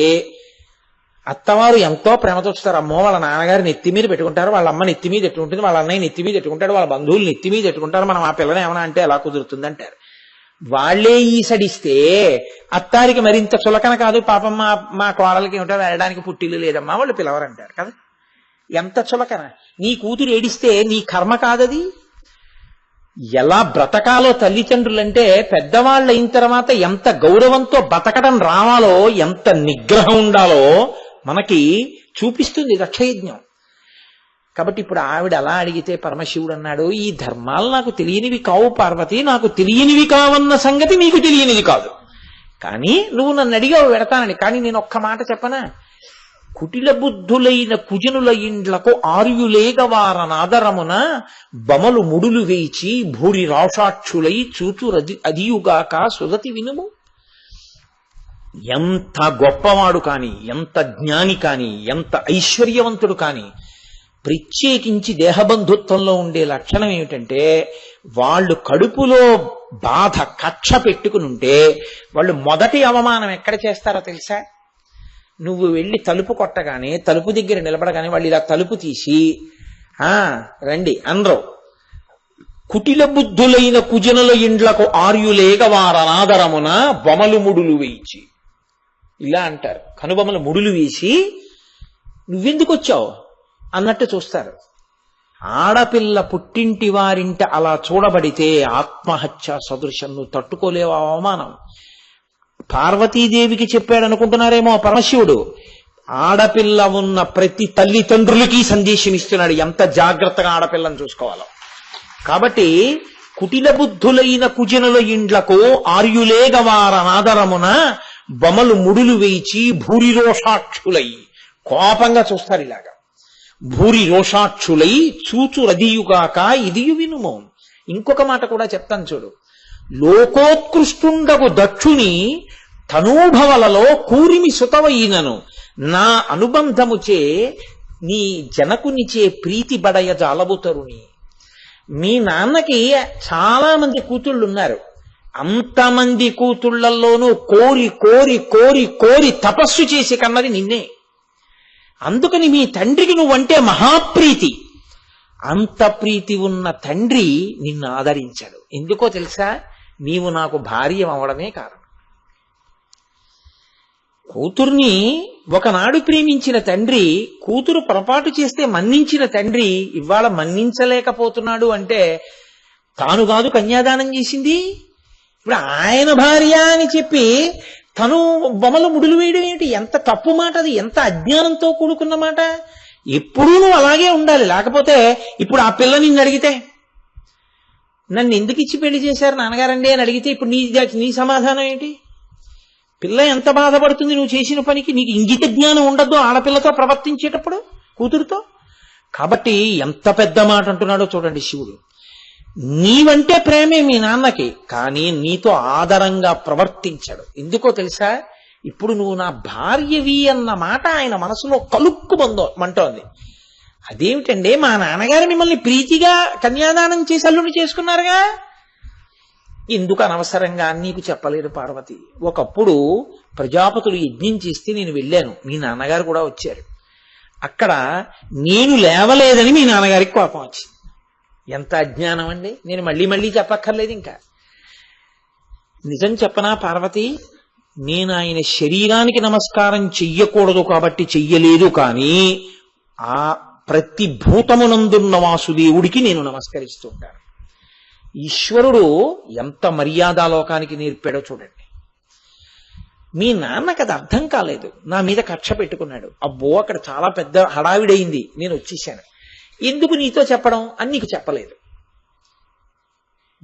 అత్తవారు ఎంతో ప్రేమతో చూస్తారు. అమ్మో వాళ్ళ నాన్నగారు నెత్తి మీద పెట్టుకుంటారు, వాళ్ళ అమ్మ నెత్తి మీద ఎట్టుకుంటుంది, వాళ్ళ అన్నయ్య నెత్తి మీద ఎట్టుకుంటాడు, వాళ్ళ బంధువులు నెత్తి మీద ఎట్టుకుంటారు, మనం ఆ పిల్లని ఏమన్నా అంటే ఎలా కుదురుతుంది అంటారు. వాళ్లే ఈసడిస్తే అత్తారికి మరింత చులకన కాదు? పాపం మా కోడలకి ఏమిటో వెళ్ళడానికి పుట్టిల్లు లేదమ్మా, వాళ్ళు పిలవరంటారు కదా. ఎంత చులకన! నీ కూతురు ఏడిస్తే నీ కర్మ కాదది. ఎలా బ్రతకాలో తల్లిదండ్రులంటే పెద్దవాళ్ళు అయిన తర్వాత ఎంత గౌరవంతో బతకడం రావాలో, ఎంత నిగ్రహం ఉండాలో మనకి చూపిస్తుంది రక్షయజ్ఞం. కాబట్టి ఇప్పుడు ఆవిడ అలా అడిగితే పరమశివుడు అన్నాడు, ఈ ధర్మాలు నాకు తెలియనివి కావు పార్వతి, నాకు తెలియనివి కావన్న సంగతి నీకు తెలియనిది కాదు. కానీ నువ్వు నన్ను అడిగావు పెడతానని. కానీ నేను ఒక్క మాట చెప్పనా? కుటిల బుద్ధులైన కుజనుల ఇండ్లకు ఆర్యులేగ వారనాదరమున బమలు ముడులు వేచి భూరి రాషాక్షులై చూచు అదియుగాక సుగతి వినుము. ఎంత గొప్పవాడు కాని, ఎంత జ్ఞాని కాని, ఎంత ఐశ్వర్యవంతుడు కాని, ప్రత్యేకించి దేహబంధుత్వంలో ఉండే లక్షణం ఏమిటంటే, వాళ్ళు కడుపులో బాధ కక్ష పెట్టుకుని ఉంటే వాళ్ళు మొదటి అవమానం ఎక్కడ చేస్తారో తెలుసా? నువ్వు వెళ్ళి తలుపు కొట్టగానే, తలుపు దగ్గర నిలబడగానే వాళ్ళు ఇలా తలుపు తీసి రండి అనరు. కుటిల బుద్ధులైన కుజనుల ఇండ్లకు ఆర్యులేగ వారనాదరమున బొమలు ముడులు వేయించి ఇలా అంటారు. కనుబొమలు ముడులు వేసి నువ్వెందుకు వచ్చావు అన్నట్టు చూస్తారు. ఆడపిల్ల పుట్టింటి వారింట అలా చూడబడితే ఆత్మహత్య సదృశం. నువ్వు తట్టుకోలేవు అవమానం. పార్వతీదేవికి చెప్పాడు అనుకుంటున్నారేమో పరమశివుడు. ఆడపిల్ల ఉన్న ప్రతి తల్లిదండ్రులకి సందేశం ఇస్తున్నాడు ఎంత జాగ్రత్తగా ఆడపిల్లను చూసుకోవాలో. కాబట్టి కుటిల బుద్ధులైన కుజనుల ఇండ్లకు ఆర్యులేగ వారనాదరమున బొమలు ముడులు వేయిచి భూరి రోషాక్షులై, కోపంగా చూస్తారు ఇలాగా. భూరి రోషాక్షులై చూచు రదియుగాక ఇదియు వినుము. ఇంకొక మాట కూడా చెప్తాను చూడు. లోకోత్కృష్టుండగు దక్షుని తనూభవలలో కూరిమి సుతవయినను నా అనుబంధముచే నీ జనకునిచే ప్రీతి బడయ జాలబుతరుని. మీ నాన్నకి చాలా మంది కూతుళ్ళున్నారు. అంతమంది కూతుళ్లలోనూ కోరి కోరి కోరి కోరి తపస్సు చేసి కన్నది నిన్నే. అందుకని మీ తండ్రికి నువ్వంటే మహాప్రీతి. అంత ప్రీతి ఉన్న తండ్రి నిన్ను ఆదరించాడు. ఎందుకో తెలుసా? నీవు నాకు భార్య అవడమే కారణం. కూతుర్ని ఒకనాడు ప్రేమించిన తండ్రి కూతురు పొరపాటు చేస్తే మన్నించిన తండ్రి ఇవాళ మన్నించలేకపోతున్నాడు అంటే తాను కాదు కన్యాదానం చేసింది. ఇప్పుడు ఆయన భార్య అని చెప్పి తను బొమ్మలు ముడులు వేయడం ఏంటి? ఎంత తప్పు మాట అది, ఎంత అజ్ఞానంతో కూడుకున్న మాట. ఎప్పుడూ నువ్వు అలాగే ఉండాలి. లేకపోతే ఇప్పుడు ఆ పిల్ల నిన్ను అడిగితే, నన్ను ఎందుకు ఇచ్చి పెళ్లి చేశారు నాన్నగారండి అని అడిగితే ఇప్పుడు నీ సమాధానం ఏంటి? పిల్ల ఎంత బాధపడుతుంది నువ్వు చేసిన పనికి. నీకు ఇంగిత జ్ఞానం ఉండద్దు ఆడపిల్లతో ప్రవర్తించేటప్పుడు, కూతురుతో. కాబట్టి ఎంత పెద్ద మాట అంటున్నాడో చూడండి శివుడు. నీవంటే ప్రేమే మీ నాన్నకి, కానీ నీతో ఆదరంగా ప్రవర్తించాడు. ఎందుకో తెలుసా? ఇప్పుడు నువ్వు నా భార్యవి అన్న మాట ఆయన మనసులో కలుక్కుమంటోంది. అదేమిటండి, మా నాన్నగారు మిమ్మల్ని ప్రీతిగా కన్యాదానం చేసి అల్లుని చేసుకున్నారుగా, ఎందుకు అనవసరంగా నీకు చెప్పలేదు పార్వతి. ఒకప్పుడు ప్రజాపతులు యజ్ఞం చేస్తే నేను వెళ్ళాను, మీ నాన్నగారు కూడా వచ్చారు. అక్కడ నేను లేవలేదని మీ నాన్నగారికి కోపం వచ్చింది. ఎంత అజ్ఞానం అండి. నేను మళ్ళీ మళ్ళీ చెప్పక్కర్లేదు. ఇంకా నిజం చెప్పనా పార్వతి, నేను ఆయన శరీరానికి నమస్కారం చెయ్యకూడదు కాబట్టి చెయ్యలేదు, కానీ ఆ ప్రతి భూతమునందున్న వాసుదేవుడికి నేను నమస్కరిస్తూ ఉంటాను. ఈశ్వరుడు ఎంత మర్యాదాలోకానికి నేర్పాడో చూడండి. మీ నాన్నకి అది అర్థం కాలేదు, నా మీద కక్ష పెట్టుకున్నాడు. అబ్బో అక్కడ చాలా పెద్ద హడావిడయింది, నేను వచ్చేసాను. ఎందుకు నీతో చెప్పడం అని నీకు చెప్పలేదు.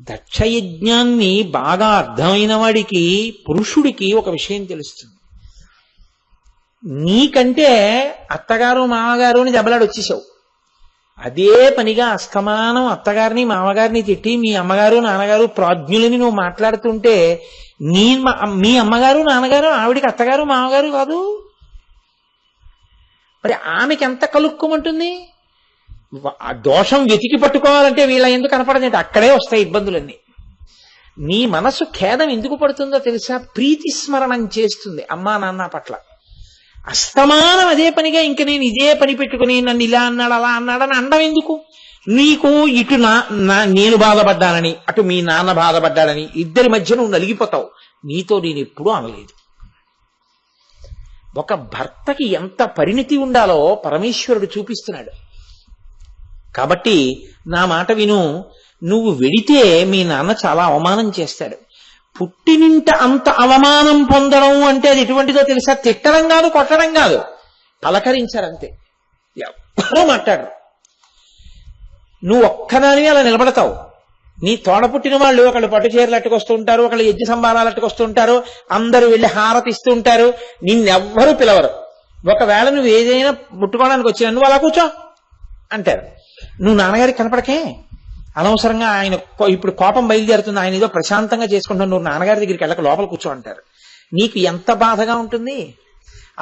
దక్షయజ్ఞాన్ని బాగా అర్థమైన వాడికి, పురుషుడికి ఒక విషయం తెలుస్తుంది. నీకంటే అత్తగారు మామగారు అని దెబ్బలాడు వచ్చేసావు. అదే పనిగా అస్తమానం అత్తగారిని మామగారిని తిట్టి మీ అమ్మగారు నాన్నగారు ప్రాజ్ఞులని నువ్వు మాట్లాడుతుంటే మీ అమ్మగారు నాన్నగారు ఆవిడికి అత్తగారు మామగారు కాదు. మరి ఆమెకి ఎంత కలుక్కుమంటుంది? ఆ దోషం వెతికి పట్టుకోవాలంటే వీళ్ళ ఎందుకు కనపడదంటే అక్కడే వస్తాయి ఇబ్బందులన్నీ. నీ మనసు ఖేదం ఎందుకు పడుతుందో తెలుసా? ప్రీతి స్మరణం చేస్తుంది అమ్మా నాన్న పట్ల. అస్తమానం అదే పనిగా ఇంక నేను ఇదే పని పెట్టుకుని నన్ను ఇలా అన్నాడు అలా అన్నాడని అండం ఎందుకు? నీకు ఇటు నేను బాధపడ్డానని, అటు మీ నాన్న బాధపడ్డాడని ఇద్దరి మధ్య నువ్వు నలిగిపోతావు. నీతో నేను ఎప్పుడూ అనలేదు. ఒక భర్తకి ఎంత పరిణితి ఉండాలో పరమేశ్వరుడు చూపిస్తున్నాడు. కాబట్టి నా మాట విను. నువ్వు వెడితే మీ నాన్న చాలా అవమానం చేస్తాడు. పుట్టినింట అంత అవమానం పొందడం అంటే అది ఎటువంటిదో తెలుసా? తిట్టడం కాదు, కొట్టడం కాదు, పలకరించారంతే. ఎవరో మాట్లాడరు. నువ్వు ఒక్కదానివి అలా నిలబడతావు. నీ తోడ పుట్టిన వాళ్ళు ఒకళ్ళు పట్టు చీరలు అట్టుకొస్తూ ఉంటారు, ఒకళ్ళు యజ్ఞ సంబారాలు అట్టుకొస్తూ ఉంటారు, అందరూ వెళ్ళి హారతి ఇస్తూ ఉంటారు, నిన్నెవ్వరూ పిలవరు. ఒకవేళ నువ్వు ఏదైనా ముట్టుకోవడానికి వచ్చినా నువ్వు అలా కూర్చో అంటారు. నువ్వు నాన్నగారికి కనపడకే, అనవసరంగా ఆయన ఇప్పుడు కోపం బయలుదేరుతుంది, ఆయన ఏదో ప్రశాంతంగా చేసుకుంటాను, నువ్వు నాన్నగారి దగ్గరికి వెళ్ళక లోపల కూర్చో అంటారు. నీకు ఎంత బాధగా ఉంటుంది?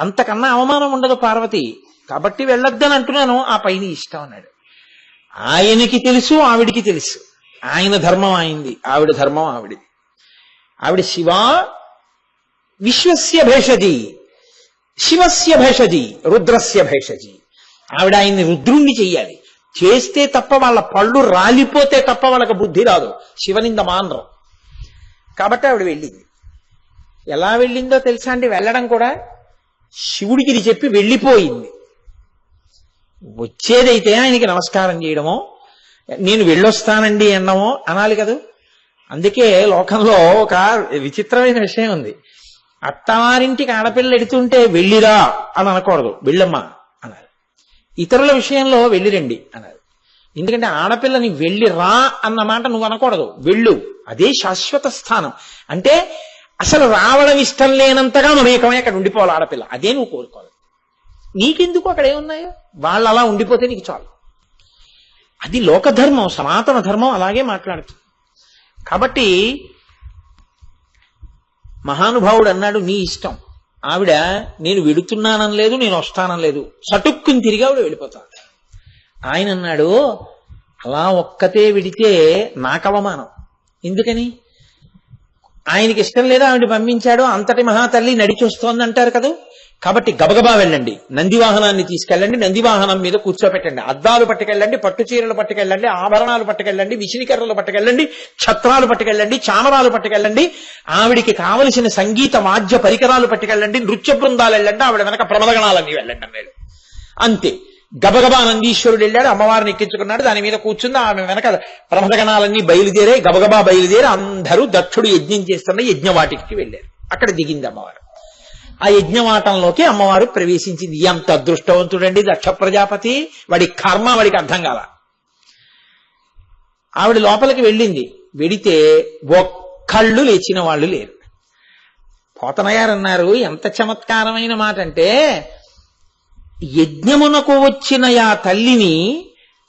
అంతకన్నా అవమానం ఉండదు పార్వతి. కాబట్టి వెళ్ళొద్దని అంటున్నాను, ఆ పైన ఇష్టం అన్నాడు. ఆయనకి తెలుసు, ఆవిడికి తెలుసు. ఆయన ధర్మం ఆయనది, ఆవిడ ధర్మం ఆవిడిది. ఆవిడ శివ విశ్వస్య భేషజి, శివస్య భేషజి, రుద్రస్య భేషజి. ఆవిడ ఆయన్ని రుద్రుణ్ణి చెయ్యాలి. చేస్తే తప్ప వాళ్ళ పళ్ళు రాలిపోతే తప్ప వాళ్ళకి బుద్ధి రాదు, శివనింద మానరు. కాబట్టి ఆవిడ వెళ్ళింది. ఎలా వెళ్ళిందో తెలుసా అండి? వెళ్ళడం కూడా శివుడికి ఇది చెప్పి వెళ్ళిపోయింది. వచ్చేదైతే ఆయనకి నమస్కారం చేయడమో, నేను వెళ్ళొస్తానండి అన్నమో అనాలి కదా. అందుకే లోకంలో ఒక విచిత్రమైన విషయం ఉంది. అత్తవారింటికి ఆడపిల్లలు ఎడుతుంటే వెళ్ళిరా అని అనకూడదు, వెళ్ళమ్మా అనాలి. ఇతరుల విషయంలో వెళ్ళిరండి అనాలి. ఎందుకంటే ఆడపిల్లని వెళ్ళి రా అన్న మాట నువ్వు అనకూడదు, వెళ్ళు. అదే శాశ్వత స్థానం. అంటే అసలు రావడం ఇష్టం లేనంతగా మమేకమై అక్కడ ఉండిపోవాలి ఆడపిల్ల. అదే నువ్వు కోరుకోవాలి. నీకెందుకు అక్కడ ఏమున్నాయో, వాళ్ళు అలా ఉండిపోతే నీకు చాలు. అది లోకధర్మం, సనాతన ధర్మం అలాగే మాట్లాడుతుంది. కాబట్టి మహానుభావుడు అన్నాడు, నీ ఇష్టం. ఆవిడ నేను వెడుతున్నానని లేదు, నేను వస్తానని లేదు, చటుక్కుని తిరిగి ఆవిడ వెళ్ళిపోతాను. ఆయన అన్నాడు, అలా ఒక్కతే విడితే నాకు అవమానం. ఎందుకని? ఆయనకి ఇష్టం లేదా ఆవిడ పంపించాడు, అంతటి మహాతల్లి నడిచొస్తోంది అంటారు కదా. కాబట్టి గబగబా వెళ్ళండి, నందివాహనాన్ని తీసుకెళ్ళండి, నందివాహనం మీద కూర్చోపెట్టండి, అద్దాలు పట్టుకెళ్ళండి, పట్టు చీరలు పట్టుకెళ్ళండి, ఆభరణాలు పట్టుకెళ్ళండి, విసినికర్రలు పట్టుకెళ్ళండి, ఛత్రాలు పట్టుకెళ్ళండి, చామరాలు పట్టుకెళ్ళండి, ఆవిడికి కావలసిన సంగీత వాద్య పరికరాలు పట్టుకెళ్ళండి, నృత్య బృందాలు వెళ్ళండి, ఆవిడ వెనక ప్రమదగణాలన్నీ వెళ్ళండి అన్నాడు. అంతే. గబగబా నందీశ్వరుడు వెళ్ళాడు, అమ్మవారిని ఎక్కించుకున్నాడు, దాని మీద కూర్చుంది, ఆమె వెనక ప్రమదగణాలన్నీ బయలుదేరే, గబగబా బయలుదేరి అందరూ దక్షుడు యజ్ఞం చేస్తున్న యజ్ఞవాటికి వెళ్ళారు. అక్కడ దిగింది అమ్మవారు. ఆ యజ్ఞవాటంలోకి అమ్మవారు ప్రవేశించింది. ఎంత అదృష్టవంతుడండి దక్ష ప్రజాపతి! వాడి కర్మ వాడికి అర్థం కాల. ఆవిడ లోపలికి వెళ్ళింది. వెడితే ఒక్కళ్ళు లేచిన వాళ్ళు లేరు. పోతనగారు అన్నారు, ఎంత చమత్కారమైన మాట అంటే, యజ్ఞమునకు వచ్చిన ఆ తల్లిని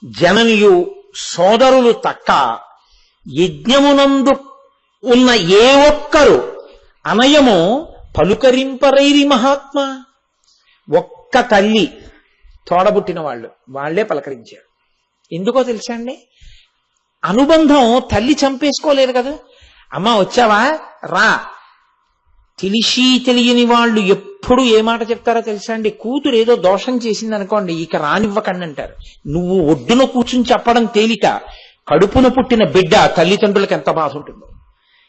జననియు సోదరులు తక్క యజ్ఞమునందు ఉన్న ఏ ఒక్కరు అనయము పలుకరింపరైరి మహాత్మ. ఒక్క తల్లి తోడబుట్టిన వాళ్లే పలకరించారు. ఎందుకో తెలుసా అండి? అనుబంధం తల్లి చంపేసుకోలేదు కదా. అమ్మ వచ్చావా, రా. తెలిసి తెలియని వాళ్ళు ఎప్పుడు ఏ మాట చెప్తారో తెలుసా అండి? కూతురు ఏదో దోషం చేసింది అనుకోండి, ఇక రానివ్వకండి అంటారు. నువ్వు ఒడ్డున కూర్చుని చెప్పడం తేలిక, కడుపున పుట్టిన బిడ్డ తల్లిదండ్రులకు ఎంత బాధ ఉంటుందో.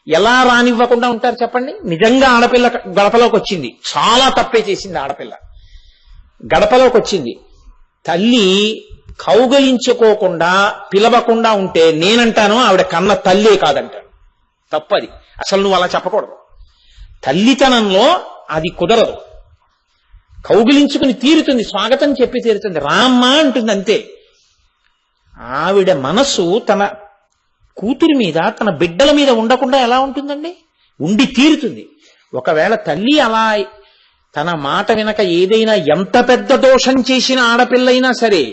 ఎలా రానివ్వకుండా ఉంటారు చెప్పండి? నిజంగా ఆడపిల్ల గడపలోకి వచ్చింది, చాలా తప్పే చేసింది ఆడపిల్ల. గడపలోకి వచ్చింది, తల్లి కౌగలించుకోకుండా పిలవకుండా ఉంటే నేనంటాను ఆవిడ కన్న తల్లే కాదంటాను. తప్పది, అసలు నువ్వు అలా చెప్పకూడదు. తల్లితనంలో అది కుదరదు. కౌగిలించుకుని తీరుతుంది, స్వాగతం చెప్పి తీరుతుంది, రామ్మ అంటుంది అంతే. ఆవిడ మనసు తన కూతురి మీద, తన బిడ్డల మీద ఉండకుండా ఎలా ఉంటుందండి? ఉండి తీరుతుంది. ఒకవేళ తల్లి అలా తన మాట వినక ఏదైనా ఎంత పెద్ద దోషం చేసిన ఆడపిల్లైనా సరే,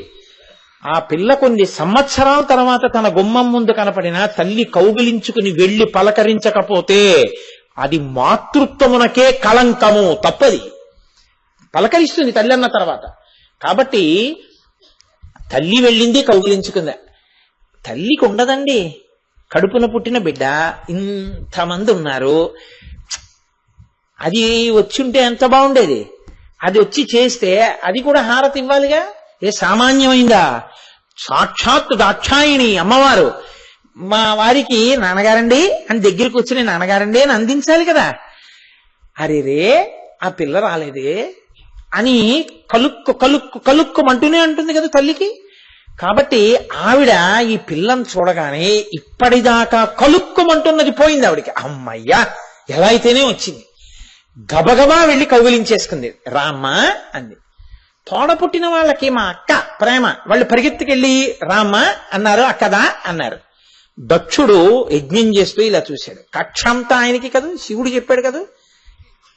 ఆ పిల్ల కొన్ని సంవత్సరాల తర్వాత తన గుమ్మం ముందు కనపడినా తల్లి కౌగిలించుకుని వెళ్లి పలకరించకపోతే అది మాతృత్వమునకే కళంకము, తప్పది. పలకరిస్తుంది తల్లి అన్న తర్వాత. కాబట్టి తల్లి వెళ్ళింది, కౌగిలించుకుందా. తల్లికి ఉండదండి, కడుపున పుట్టిన బిడ్డ ఇంతమంది ఉన్నారు, అది వచ్చుంటే ఎంత బాగుండేది. అది వచ్చి చేస్తే అది కూడా హారతి ఇవ్వాలిగా. ఏ సామాన్యమైందా? సాక్షాత్తు దాక్షాయిణి అమ్మవారు మా వారికి నాన్నగారండి అని దగ్గరికి వచ్చి నాన్నగారండి అని అందించాలి కదా. అరే రే ఆ పిల్ల రాలేదే అని కలుక్కు కలుక్కు కలుక్కుమంటూనే ఉంటుంది కదా తల్లికి. కాబట్టి ఆవిడ ఈ పిల్లని చూడగానే ఇప్పటిదాకా కలుక్కుమంటున్నది పోయింది ఆవిడికి. అమ్మయ్యా ఎలా అయితేనే వచ్చింది. గబగబా వెళ్ళి కౌగిలించేసుకుంది. రామ్మా అంది. తోడ పుట్టిన వాళ్ళకి మా అక్క ప్రేమ, వాళ్ళు పరిగెత్తుకెళ్ళి రామ్మ అన్నారు, అక్కదా అన్నారు. దక్షుడు యజ్ఞం చేస్తూ ఇలా చూశాడు. కక్షంతా ఆయనకి కదా, శివుడు చెప్పాడు కదా,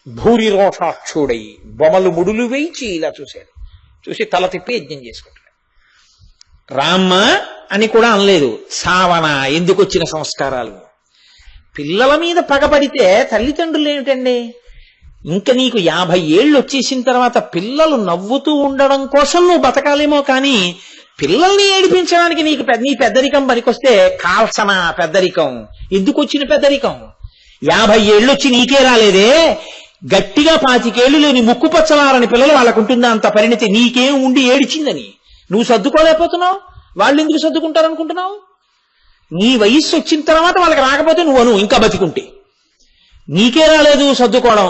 భూరి రోషాక్షుడై బొమలు ముడులు వేయించి ఇలా చూశాడు. చూసి తల తిప్పి యజ్ఞం చేసుకుంటాడు. రామ్మ అని కూడా అనలేదు. సావన, ఎందుకు వచ్చిన సంస్కారాలు. పిల్లల మీద పగపడితే తల్లిదండ్రులు ఏమిటండి? ఇంకా నీకు 50 ఏళ్ళు వచ్చేసిన తర్వాత పిల్లలు నవ్వుతూ ఉండడం కోసం నువ్వు బతకాలేమో కానీ పిల్లల్ని ఏడిపించడానికి నీకు నీ పెద్దరికం పనికొస్తే కాల్సన పెద్దరికం. ఎందుకు వచ్చిన పెద్దరికం? 50 ఏళ్ళు వచ్చి నీకే రాలేదే. గట్టిగా 25 ఏళ్ళు లేని ముక్కు పచ్చలారని పిల్లలు వాళ్ళకు ఉంటుందా అంత పరిణితి? నీకేం ఉండి ఏడిచిందని నువ్వు సర్దుకోలేకపోతున్నావు, వాళ్ళు ఎందుకు సర్దుకుంటారనుకుంటున్నావు? నీ వయస్సు వచ్చిన తర్వాత వాళ్ళకి రాకపోతే నువ్వు ఇంకా బతికుంటే. నీకే రాలేదు సర్దుకోవడం.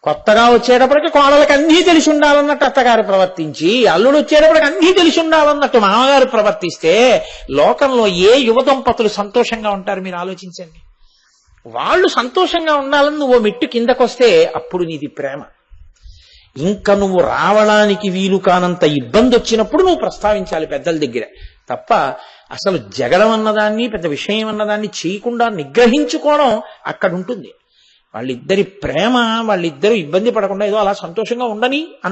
కొత్తగా వచ్చేటప్పటికి కోడలకి అన్నీ తెలిసి ఉండాలన్నట్టు అత్తగారు ప్రవర్తించి, అల్లుడు వచ్చేటప్పటికి అన్నీ తెలిసి ఉండాలన్నట్టు మామగారు ప్రవర్తిస్తే లోకంలో ఏ యువ దంపతులు సంతోషంగా ఉంటారు మీరు ఆలోచించండి. వాళ్ళు సంతోషంగా ఉండాలని నువ్వు మెట్టు కిందకొస్తే అప్పుడు నీది ప్రేమ. ఇంకా నువ్వు రావడానికి వీలు కానంత ఇబ్బంది వచ్చినప్పుడు నువ్వు ప్రస్తావించాలి పెద్దల దగ్గర తప్ప, అసలు జగడం అన్నదాన్ని పెద్ద విషయం అన్నదాన్ని చేయకుండా నిగ్రహించుకోవడం అక్కడ ఉంటుంది. వాళ్ళిద్దరి ప్రేమ, వాళ్ళిద్దరూ ఇబ్బంది పడకుండా ఏదో అలా సంతోషంగా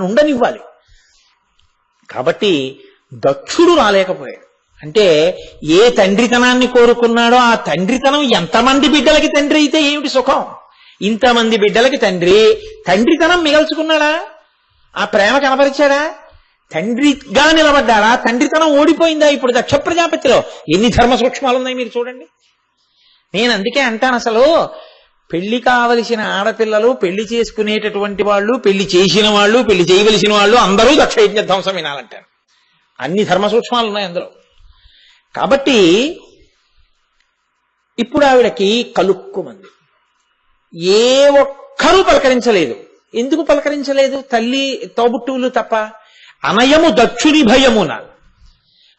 ఉండనివ్వాలి. కాబట్టి దక్షుడు రాలేకపోయాడు. అంటే ఏ తండ్రితనాన్ని కోరుకున్నాడో ఆ తండ్రితనం ఎంతమంది బిడ్డలకి తండ్రి అయితే ఏమిటి సుఖం? ఇంతమంది బిడ్డలకి తండ్రితనం మిగల్చుకున్నాడా? ఆ ప్రేమ కనపరిచాడా? తండ్రిగా నిలబడ్డాడా? తండ్రితనం ఓడిపోయిందా? ఇప్పుడు దక్ష ప్రజాపతిలో ఎన్ని ధర్మ సూక్ష్మాలు ఉన్నాయి మీరు చూడండి. నేను అందుకే అంటాను, అసలు పెళ్లి కావలసిన ఆడపిల్లలు, పెళ్లి చేసుకునేటటువంటి వాళ్ళు, పెళ్లి చేసిన వాళ్ళు, పెళ్లి చేయవలసిన వాళ్ళు అందరూ దక్షయజ్ఞ ధ్వంసం వినాలంటారు. అన్ని ధర్మ సూక్ష్మాలు ఉన్నాయి అందులో. కాబట్టి ఇప్పుడు ఆవిడకి కలుక్కుమంది. ఏ ఒక్కరూ పలకరించలేదు. ఎందుకు పలకరించలేదు? తల్లి తోబుట్టువులు తప్ప. అనయము దక్షుని భయమున.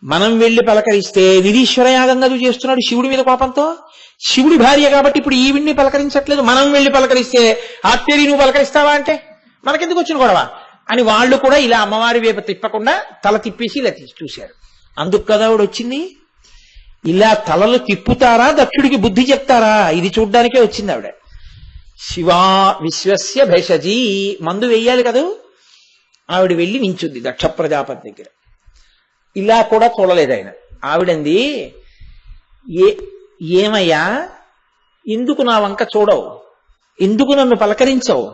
మనం వెళ్లి పలకరిస్తే నిరీశ్వరయాగం గదు చేస్తున్నాడు శివుడి మీద కోపంతో. శివుడి భార్య కాబట్టి ఇప్పుడు ఈవిడ్ని పలకరించట్లేదు. మనం వెళ్లి పలకరిస్తే ఆత్మీయ నువ్వు పలకరిస్తావా అంటే మనకెందుకు వచ్చిన గొడవ అని వాళ్ళు కూడా ఇలా అమ్మవారి వైపు తిప్పకుండా తల తిప్పేసి ఇలా చూశారు. అందుకు కదా ఆవిడ వచ్చింది. ఇలా తలలు తిప్పుతారా దక్షుడికి బుద్ధి చెప్తారా ఇది చూడ్డానికే వచ్చింది ఆవిడ. శివా విశ్వస్య భేషజీ మందు వెయ్యాలి కదా. ఆవిడ వెళ్ళి నించుంది దక్ష ప్రజాపతి దగ్గర. ఇలా కూడా చూడలేదు ఆయన. ఆవిడంది, ఏమయ్యా ఎందుకు నా వంక చూడవు? ఎందుకు నన్ను పలకరించవు?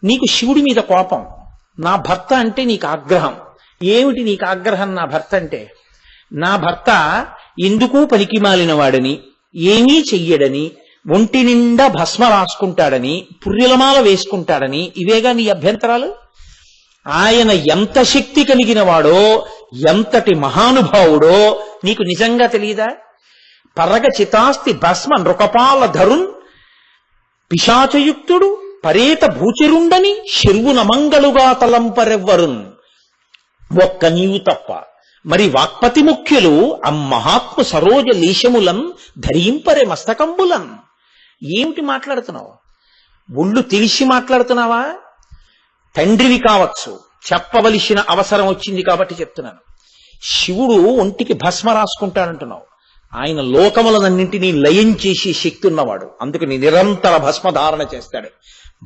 నీకు శివుడి మీద కోపం, నా భర్త అంటే నీకు ఆగ్రహం. ఏమిటి నీకు ఆగ్రహం నా భర్త అంటే? నా భర్త ఎందుకు పనికిమాలిన వాడని, ఏమీ చెయ్యడని, ఒంటి నిండా భస్మ రాసుకుంటాడని, పుర్రెలమాల వేసుకుంటాడని, ఇవేగా నీ అభ్యంతరాలు? ఆయన ఎంత శక్తి కలిగిన వాడో, ఎంతటి మహానుభావుడో నీకు నిజంగా తెలియదా? పరగ చితాస్తి భస్మ నృకపాల ధరున్ పిశాచయుక్తుడు పరేత భూచరుండని శర్వున మంగళుగా తలంపరెవ్వరున్. ఒక్క నీవు తప్ప మరి వాక్పతి ముఖ్యులు అమ్మహాత్మ సరోజ లేశములం ధరింపరే మస్తకంబులం. ఏమిటి మాట్లాడుతున్నావు? ఒళ్ళు తెలిసి మాట్లాడుతున్నావా? తండ్రివి కావచ్చు, చెప్పవలసిన అవసరం వచ్చింది కాబట్టి చెప్తున్నాను. శివుడు ఒంటికి భస్మ రాసుకుంటాడంటున్నావు. ఆయన లోకములనన్నింటినీ లయం చేసి శక్తి ఉన్నవాడు. అందుకని నిరంతర భస్మ ధారణ చేస్తాడు.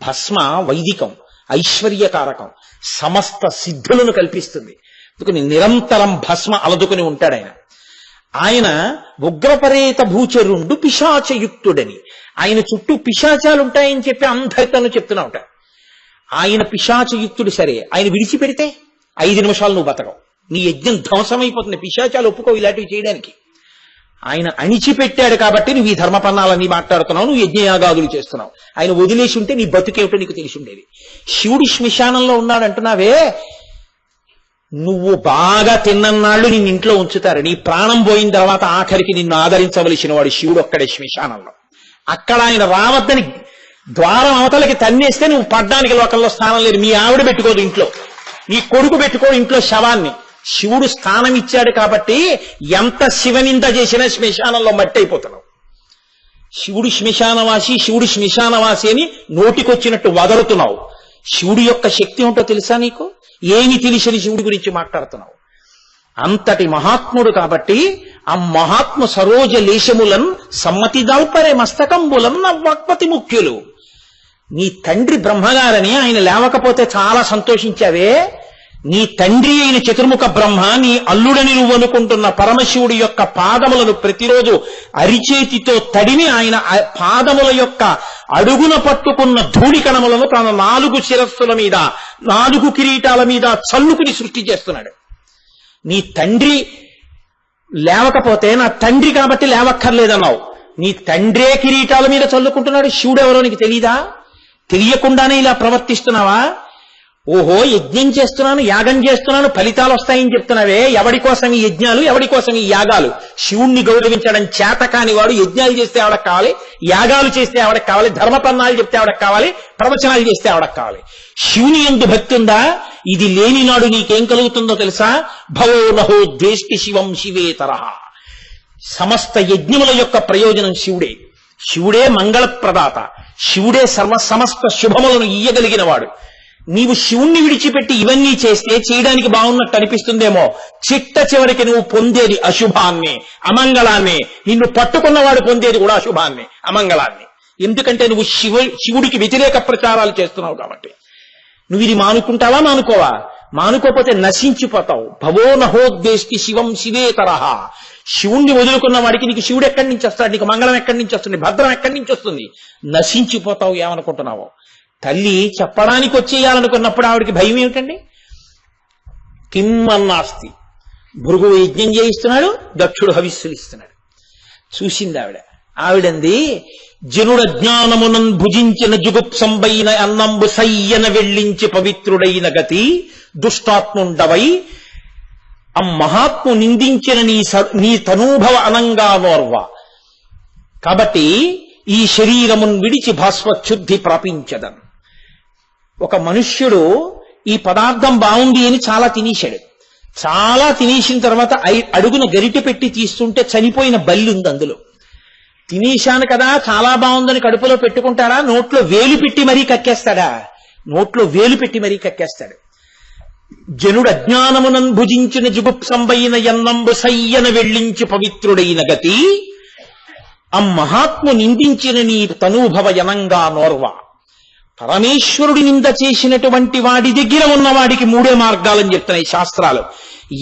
భస్మ వైదికం, ఐశ్వర్యకారకం, సమస్త సిద్ధులను కల్పిస్తుంది. అందుకని నిరంతరం భస్మ అలదుకుని ఉంటాడు ఆయన. ఆయన ఉగ్రపరేత భూచరుండు పిశాచయుక్తుడని. ఆయన చుట్టూ పిశాచాలు ఉంటాయని చెప్పి అందరితోనూ చెప్తున్నా ఉంటాడు. ఆయన పిశాచయుక్తుడు. సరే, ఆయన విడిచిపెడితే 5 నిమిషాలు నువ్వు బతకవు, నీ యజ్ఞం ధ్వంసమైపోతుంది. పిశాచాలు ఒప్పుకోవు ఇలాంటివి చేయడానికి. ఆయన అణిచిపెట్టాడు కాబట్టి నువ్వు ఈ ధర్మపన్నాలన్నీ మాట్లాడుతున్నావు, నువ్వు యజ్ఞయాగాదులు చేస్తున్నావు. ఆయన వదిలేసి ఉంటే నీ బతుకేమిటో నీకు తెలిసి ఉండేది. శివుడు శ్మశానంలో ఉన్నాడంటున్నావే, నువ్వు బాగా తిన్నన్నాళ్ళు నిన్ను ఇంట్లో ఉంచుతారు. నీ ప్రాణం పోయిన తర్వాత ఆఖరికి నిన్ను ఆదరించవలసిన వాడు శివుడు ఒక్కడే శ్మశానంలో. అక్కడ ఆయన రావద్దని ద్వారం అవతలకి తన్నేస్తే నువ్వు పడ్డానికి లోకంలో స్థానం లేదు. మీ ఆవిడ పెట్టుకోదు ఇంట్లో, నీ కొడుకు పెట్టుకోడు ఇంట్లో శవాన్ని. శివుడు స్థానం ఇచ్చాడు కాబట్టి ఎంత శివనింద చేసినా శ్మశానంలో మట్టి అయిపోతున్నావు. శివుడు శ్మశానవాసి, శివుడు శ్మశానవాసి అని నోటికొచ్చినట్టు వదరుతున్నావు. శివుడి యొక్క శక్తి ఏంటో తెలుసా నీకు? ఏమి తెలిసని శివుడి గురించి మాట్లాడుతున్నావు? అంతటి మహాత్ముడు కాబట్టి ఆ మహాత్మ సరోజ లేశములన్ సమ్మతి దాల్పరే మస్తకంబులం నవ్వాక్పతి ముఖ్యులు. నీ తండ్రి బ్రహ్మగారని ఆయన లేవకపోతే చాలా సంతోషించావే. నీ తండ్రి అయిన చతుర్ముఖ బ్రహ్మ, నీ అల్లుడని నువ్వు అనుకుంటున్న పరమశివుడి యొక్క పాదములను ప్రతిరోజు అరిచేతితో తడిమి ఆయన పాదముల యొక్క అడుగున పట్టుకున్న ధూళి కణములను తన 4 శిరస్సుల మీద 4 కిరీటాల మీద చల్లుకుని సృష్టి చేస్తున్నాడు. నీ తండ్రి లేవకపోతే నా తండ్రి కాబట్టి లేవక్కర్లేదన్నావు. నీ తండ్రే కిరీటాల మీద చల్లుకుంటున్నాడు. శివుడు ఎవరో నీకు తెలీదా? తెలియకుండానే ఇలా ప్రవర్తిస్తున్నావా? ఓహో, యజ్ఞం చేస్తున్నాను, యాగం చేస్తున్నాను, ఫలితాలు వస్తాయని చెప్తున్నావే. ఎవడి కోసం ఈ యజ్ఞాలు, ఎవడి కోసం ఈ యాగాలు? శివుణ్ణి గౌరవించడం చేత కాని వాడు యజ్ఞాలు చేస్తే ఆవిడకు కావాలి, యాగాలు చేస్తే ఆవిడకు కావాలి, ధర్మపన్నాలు చెప్తే ఆవిడకు కావాలి, ప్రవచనాలు చేస్తే ఆవిడకు కావాలి. శివుని యందు భక్తి ఉందా? ఇది లేని నాడు నీకేం కలుగుతుందో తెలుసా? భవో నహో ద్వేష్టి శివం శివే తరహ. సమస్త యజ్ఞముల యొక్క ప్రయోజనం శివుడే. శివుడే మంగళప్రదాత, శివుడే సమస్త శుభములను ఇయ్యగలిగిన వాడు. నీవు శివుణ్ణి విడిచిపెట్టి ఇవన్నీ చేస్తే చేయడానికి బాగున్నట్టు అనిపిస్తుందేమో. చిట్ట చివరికి నువ్వు పొందేది అశుభాన్ని, అమంగళాన్ని. నిన్ను పట్టుకున్నవాడు పొందేది కూడా అశుభాన్ని, అమంగళాన్ని. ఎందుకంటే నువ్వు శివుడికి వ్యతిరేక ప్రచారాలు చేస్తున్నావు కాబట్టి. నువ్వు ఇది మానుకుంటావా? మానుకోవా? మానుకోపోతే నశించిపోతావు. భవో నహోద్వేష్టి శివం శివే తరహ. శివుణ్ణి వదులుకున్న వాడికి నీకు శివుడు ఎక్కడి నుంచి వస్తాడు? నీకు మంగళం ఎక్కడి నుంచి వస్తుంది? భద్రం ఎక్కడి నుంచి వస్తుంది? నశించిపోతావు. ఏమనుకుంటున్నావో. తల్లి చెప్పడానికి వచ్చేయాలనుకున్నప్పుడు ఆవిడికి భయం ఏమిటండి? కిమ్మన్నాస్తి. భృగువు యజ్ఞం చేయిస్తున్నాడు, దక్షుడు హవిస్సులు ఇస్తున్నాడు. చూసింది ఆవిడ. ఆవిడంది, జనుడ జ్ఞానమునన్ భుజించిన జుగుప్సంబైన అన్నంబు సయ్యన వెళ్ళించి పవిత్రుడైన గతి దుష్టాత్ముండవై మహాత్ము నిందించిన నీ తనూభవ అనంగా నోర్వ. కాబట్టి ఈ శరీరమున్ విడిచి భాస్వచ్ఛుద్ధి ప్రాపించదన్. ఒక మనుష్యుడు ఈ పదార్థం బాగుంది అని చాలా తినేశాడు. చాలా తినేసిన తర్వాత అడుగున గరిటె పెట్టి తీస్తుంటే చనిపోయిన బల్లి ఉంది అందులో. తినేశాను కదా చాలా బాగుందని కడుపులో పెట్టుకుంటాడా? నోట్లో వేలు పెట్టి మరీ కక్కేస్తాడా? నోట్లో వేలు పెట్టి మరీ కక్కేస్తాడు. జనుడు అజ్ఞానమునన్ భుజించిన జుగుప్సంబైన ఎన్నంబు సయ్యన వెళ్ళించి పవిత్రుడైన గతి మహాత్ము నిందించిన నీ తనూభవ యనంగా నోర్వ. పరమేశ్వరుడి నింద చేసినటువంటి వాడి దగ్గర ఉన్నవాడికి మూడే మార్గాలని చెప్తున్నాయి శాస్త్రాలు.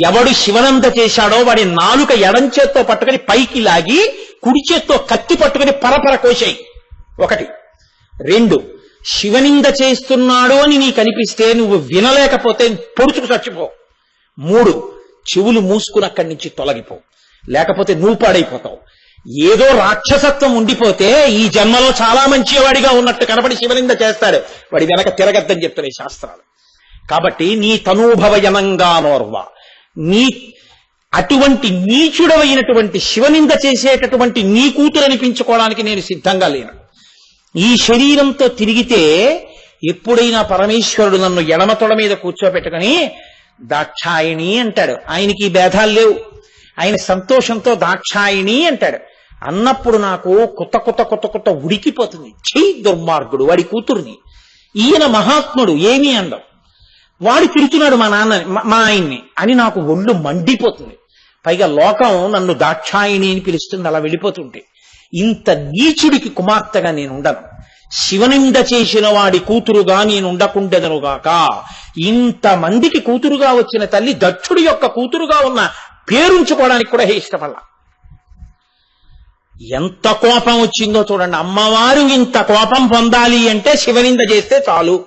ఎవడు శివనంద చేశాడో వాడి నాలుక ఎడం చేత్తో పట్టుకుని పైకి లాగి కుడి చేత్తో కత్తి పట్టుకుని పరపర కోశాయి. ఒకటి. రెండు, శివనింద చేస్తున్నాడు అని నీకు అనిపిస్తే నువ్వు వినలేకపోతే పొడుచుకు చచ్చిపో. మూడు, చెవులు మూసుకుని అక్కడి నుంచి తొలగిపో, లేకపోతే నువ్వు పాడైపోతావు. ఏదో రాక్షసత్వం ఉండిపోతే ఈ జన్మలో చాలా మంచివాడిగా ఉన్నట్టు కనబడి శివనింద చేస్తాడు, వాడి వెనక తిరగద్దని చెప్తున్నాయి శాస్త్రాలు. కాబట్టి నీ తనూభవయనంగా నోర్వ, నీ అటువంటి నీచుడవైనటువంటి శివనింద చేసేటటువంటి నీ కూతురు అనిపించుకోవడానికి నేను సిద్ధంగా లేను. ఈ శరీరంతో తిరిగితే ఎప్పుడైనా పరమేశ్వరుడు నన్ను ఎడమ తొడ మీద కూర్చోబెట్టుకుని దాక్షాయిణి అంటాడు. ఆయనకి భేదాలు లేవు, ఆయన సంతోషంతో దాక్షాయిణి అంటాడు. అన్నప్పుడు నాకు కొత్త కొత్త కొత్త కొత్త ఉడికిపోతుంది. ఛీ దుర్మార్గుడు, వాడి కూతుర్ని, ఈయన మహాత్ముడు ఏమీ అండం, వాడు తిడుతున్నాడు మా ఆయన్ని అని నాకు ఒళ్ళు మండిపోతుంది. పైగా లోకం నన్ను దాక్షాయిణి అని పిలుస్తుంది అలా వెళ్ళిపోతుంటే. ఇంత నీచుడికి కుమార్తెగా నేను ఉండను. శివనింద చేసిన వాడి కూతురుగా నేను ఉండకుండెదనుగాక. ఇంతమందికి కూతురుగా వచ్చిన తల్లి దక్షుడి యొక్క కూతురుగా ఉన్న పేరుంచుకోవడానికి కూడా ఇష్టపడాల. ఎంత కోపం వచ్చిందో చూడండి. అమ్మవారు ఇంత కోపం పొందాలి అంటే శివనింద చేస్తే చాలు.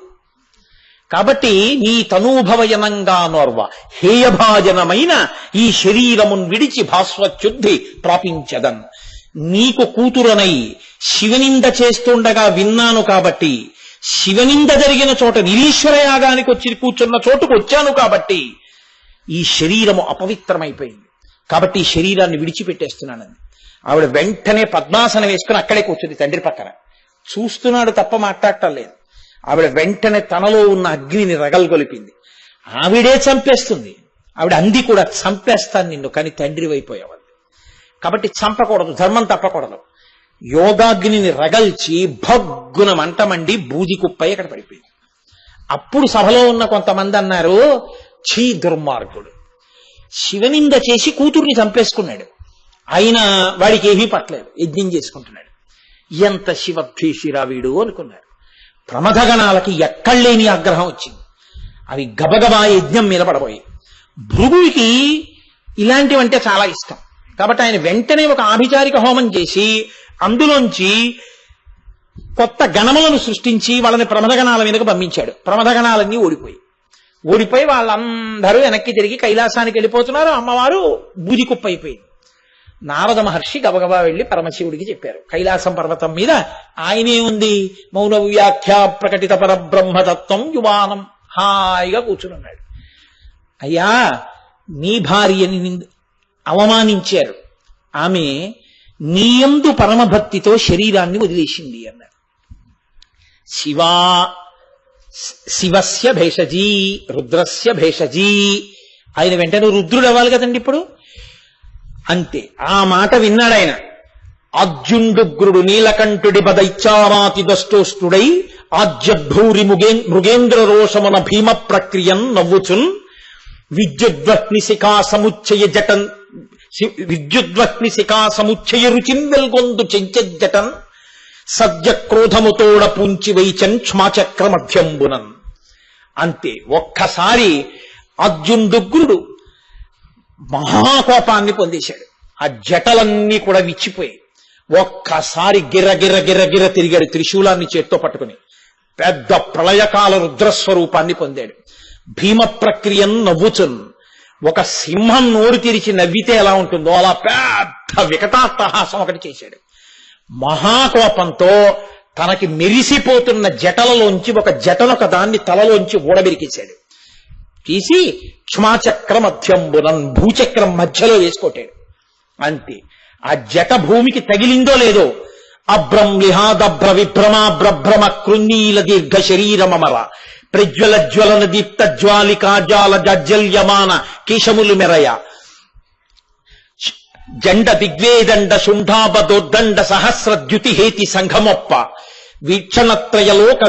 కాబట్టి నీ తనూభవయనంగా నోర్వ, హేయభాజనమైన ఈ శరీరమున్ విడిచి భాస్వచ్ఛుద్ధి ప్రాపించదన్. నీకు కూతురనై శివనింద చేస్తుండగా విన్నాను కాబట్టి, శివనింద జరిగిన చోట నిరీశ్వర యాగానికి వచ్చి కూర్చున్న చోటుకు వచ్చాను కాబట్టి ఈ శరీరము అపవిత్రమైపోయింది. కాబట్టి ఈ శరీరాన్ని విడిచిపెట్టేస్తున్నానని ఆవిడ వెంటనే పద్మాసనం వేసుకుని అక్కడే కూర్చుంది తండ్రి పక్కన. చూస్తున్నాడు తప్ప మాట్లాడటం లేదు. ఆవిడ వెంటనే తనలో ఉన్న అగ్నిని రగల్గొలిపింది. ఆవిడే చంపేస్తుంది. ఆవిడ అంది కూడా, చంపేస్తాను నిన్ను, కానీ తండ్రి అయిపోయావు. కాబట్టి చంపకూడదు, ధర్మం తప్పకూడదు. యోగాగ్నిని రగల్చి భగ్గున మంటమండి బూది కుప్పై అక్కడ పడిపోయింది. అప్పుడు సభలో ఉన్న కొంతమంది అన్నారు, ఛీ దుర్మార్గుడు, శివనింద చేసి కూతుర్ని చంపేసుకున్నాడు, అయినా వాడికి ఏమీ పట్టలేదు, యజ్ఞం చేసుకుంటున్నాడు. ఎంత శివద్వేషిరా వీడు అనుకున్నారు. ప్రమథగణాలకి ఎక్కడలేని ఆగ్రహం వచ్చింది. అవి గబగబా యజ్ఞం మీద పడబోయి. భృగుడికి ఇలాంటివంటే చాలా ఇష్టం. కాబట్టి ఆయన వెంటనే ఒక ఆభిచారిక హోమం చేసి అందులోంచి కొత్త గణములను సృష్టించి వాళ్ళని ప్రమథగణాల మీదకు పంపించాడు. ప్రమథగణాలన్నీ ఓడిపోయి వాళ్ళందరూ వెనక్కి తిరిగి కైలాసానికి వెళ్ళిపోతున్నారు. అమ్మవారు బూది కుప్ప అయిపోయింది. నారద మహర్షి గబగబా వెళ్లి పరమశివుడికి చెప్పారు. కైలాసం పర్వతం మీద ఆయనే ఉంది, మౌన వ్యాఖ్య ప్రకటిత పరబ్రహ్మతత్వం యువానం, హాయిగా కూర్చున్నాడు. అయ్యా, నీ భార్యని అవమానించారు, ఆమె నీయందు పరమభక్తితో శరీరాన్ని వదిలేసింది అన్నారు. శివస్య భేషజీ రుద్రస్య భేషజీ. ఆయన వెంటనే రుద్రుడు అవ్వాలి కదండి ఇప్పుడు. అంతే, ఆ మాట విన్నాడు ఆయన. అర్జుండుగ్రుడు నీలకంఠుడి బదైచారాతి దష్టోష్టుడై ఆజ్యభూరి మృగేంద్ర రోషమున భీమ ప్రక్రియన్ నవ్వుచున్ విద్యుద్వహ్ని శిఖా సముచ్చయ రుచిన్ వెల్గొందు చెంచజటన్ సద్య క్రోధముతోడ పూంచి వైచన్ క్షమాచక్ర మధ్యంబునన్. అంతే, ఒక్కసారి అర్జునుడుగ్రుడు మహాకోపాన్ని పొందేశాడు. ఆ జటలన్నీ కూడా విచ్చిపోయి ఒక్కసారి గిర్ర తిరిగాడు. త్రిశూలాన్ని చేత్తో పట్టుకుని పెద్ద ప్రళయకాల రుద్రస్వరూపాన్ని పొందాడు. భీమ ప్రక్రియను నవ్వుచున్, ఒక సింహం నోరు తెరిచి నవ్వితే ఎలా ఉంటుందో అలా పెద్ద వికటాట్టహాసం ఒకటి చేశాడు. మహాకోపంతో తనకి మెరిసిపోతున్న జటలలోంచి ఒక జటనొక దాన్ని తలలోంచి ఊడబెరికేశాడు. తీసి క్షమాచక్ర మధ్యంబునన్ భూచక్రం మధ్యలో వేసుకోటాడు. అంతే. ఆ జట భూమికి తగిలిందో లేదో అభ్రంలిహాదభ్ర విభ్రమాభ్రభ్రమ కృన్నీల దీర్ఘ శరీరమర ప్రజ్వల జ్వలన దీప్త జ్వాలికాజాల జజ్జల్యమాన కేశములు మెరయ జండ దిగ్వేదండ శుంఠాబదోద్దండ సహస్రద్యుతి హేతి సంఘమొప్ప వీక్షణత్రయలోక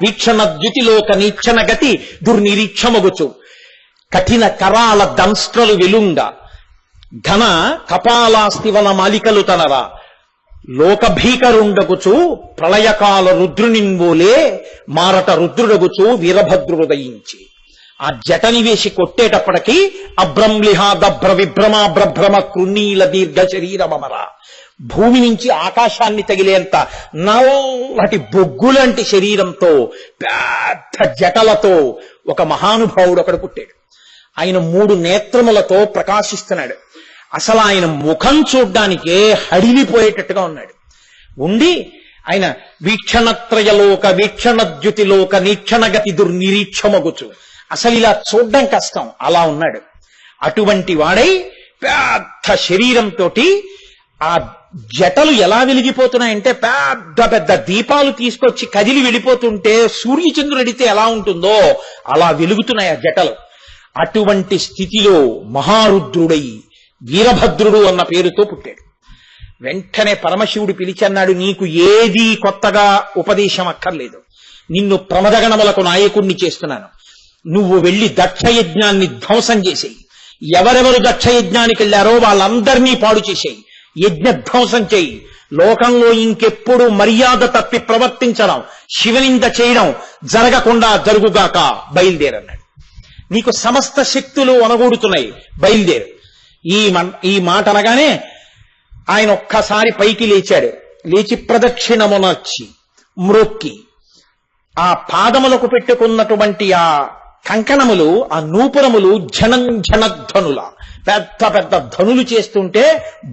వీక్షణద్యుతిలోక నీక్షణ గతి దుర్నిరీక్షమగుచు కఠిన కరాల దంస్ట్రలు వెలుండ ఘన కపాలాస్తివన మాలికలు తనరా లోకభీకరుండగుచు ప్రళయకాల రుద్రునిన్వోలే మారట రుద్రుడగుచు వీరభద్రుడయించి ఆ జటని వేసి కొట్టేటప్పటికీ అభ్రంలిహాదభ్ర విభ్రమాభ్రభ్రమ కృన్నీల దీర్ఘ శరీరమర భూమి నుంచి ఆకాశాన్ని తగిలేంత నల్లటి బొగ్గులంటి శరీరంతో పెద్ద జటలతో ఒక మహానుభావుడు అక్కడ పుట్టాడు. ఆయన 3 నేత్రములతో ప్రకాశిస్తున్నాడు. అసలు ఆయన ముఖం చూడ్డానికే హడిలిపోయేటట్టుగా ఉన్నాడు. ఉండి ఆయన వీక్షణత్రయలోక వీక్షణద్యుతిలోక నీక్షణగతి దుర్నిరీక్షమగుచు అసలు ఇలా చూడ్డం కష్టం, అలా ఉన్నాడు. అటువంటి వాడై పెద్ద శరీరంతో ఆ జటలు ఎలా వెలిగిపోతున్నాయంటే పెద్ద పెద్ద దీపాలు తీసుకొచ్చి కదిలి వెళ్ళిపోతుంటే సూర్యచంద్రుడితే ఎలా ఉంటుందో అలా వెలుగుతున్నాయి ఆ జటలు. అటువంటి స్థితిలో మహారుద్రుడై వీరభద్రుడు అన్న పేరుతో పుట్టాడు. వెంటనే పరమశివుడు పిలిచన్నాడు, నీకు ఏదీ కొత్తగా ఉపదేశం అక్కర్లేదు, నిన్ను ప్రమదగణములకు నాయకుణ్ణి చేస్తున్నాను, నువ్వు వెళ్లి దక్షయజ్ఞాన్ని ధ్వంసం చేసేయి, ఎవరెవరు దక్షయజ్ఞానికి వెళ్లారో వాళ్ళందరినీ పాడు చేసేయి, యజ్ఞ ధ్వంసం చేయి, లోకంలో ఇంకెప్పుడు మర్యాద తప్పి ప్రవర్తించడం శివనింద చేయడం జరగకుండా జరుగుగాక, బయలుదేరన్నాడు. నీకు సమస్త శక్తులు అనగూడుతున్నాయి, బయలుదేరు. ఈ మాట అనగానే ఆయన ఒక్కసారి పైకి లేచాడు. లేచి ప్రదక్షిణమునర్చి మ్రొక్కి ఆ పాదములకు పెట్టుకున్నటువంటి ఆ కంకణములు, ఆ నూపురములు ఝణధ్వనుల పెద్ద పెద్ద ధనులు చేస్తుంటే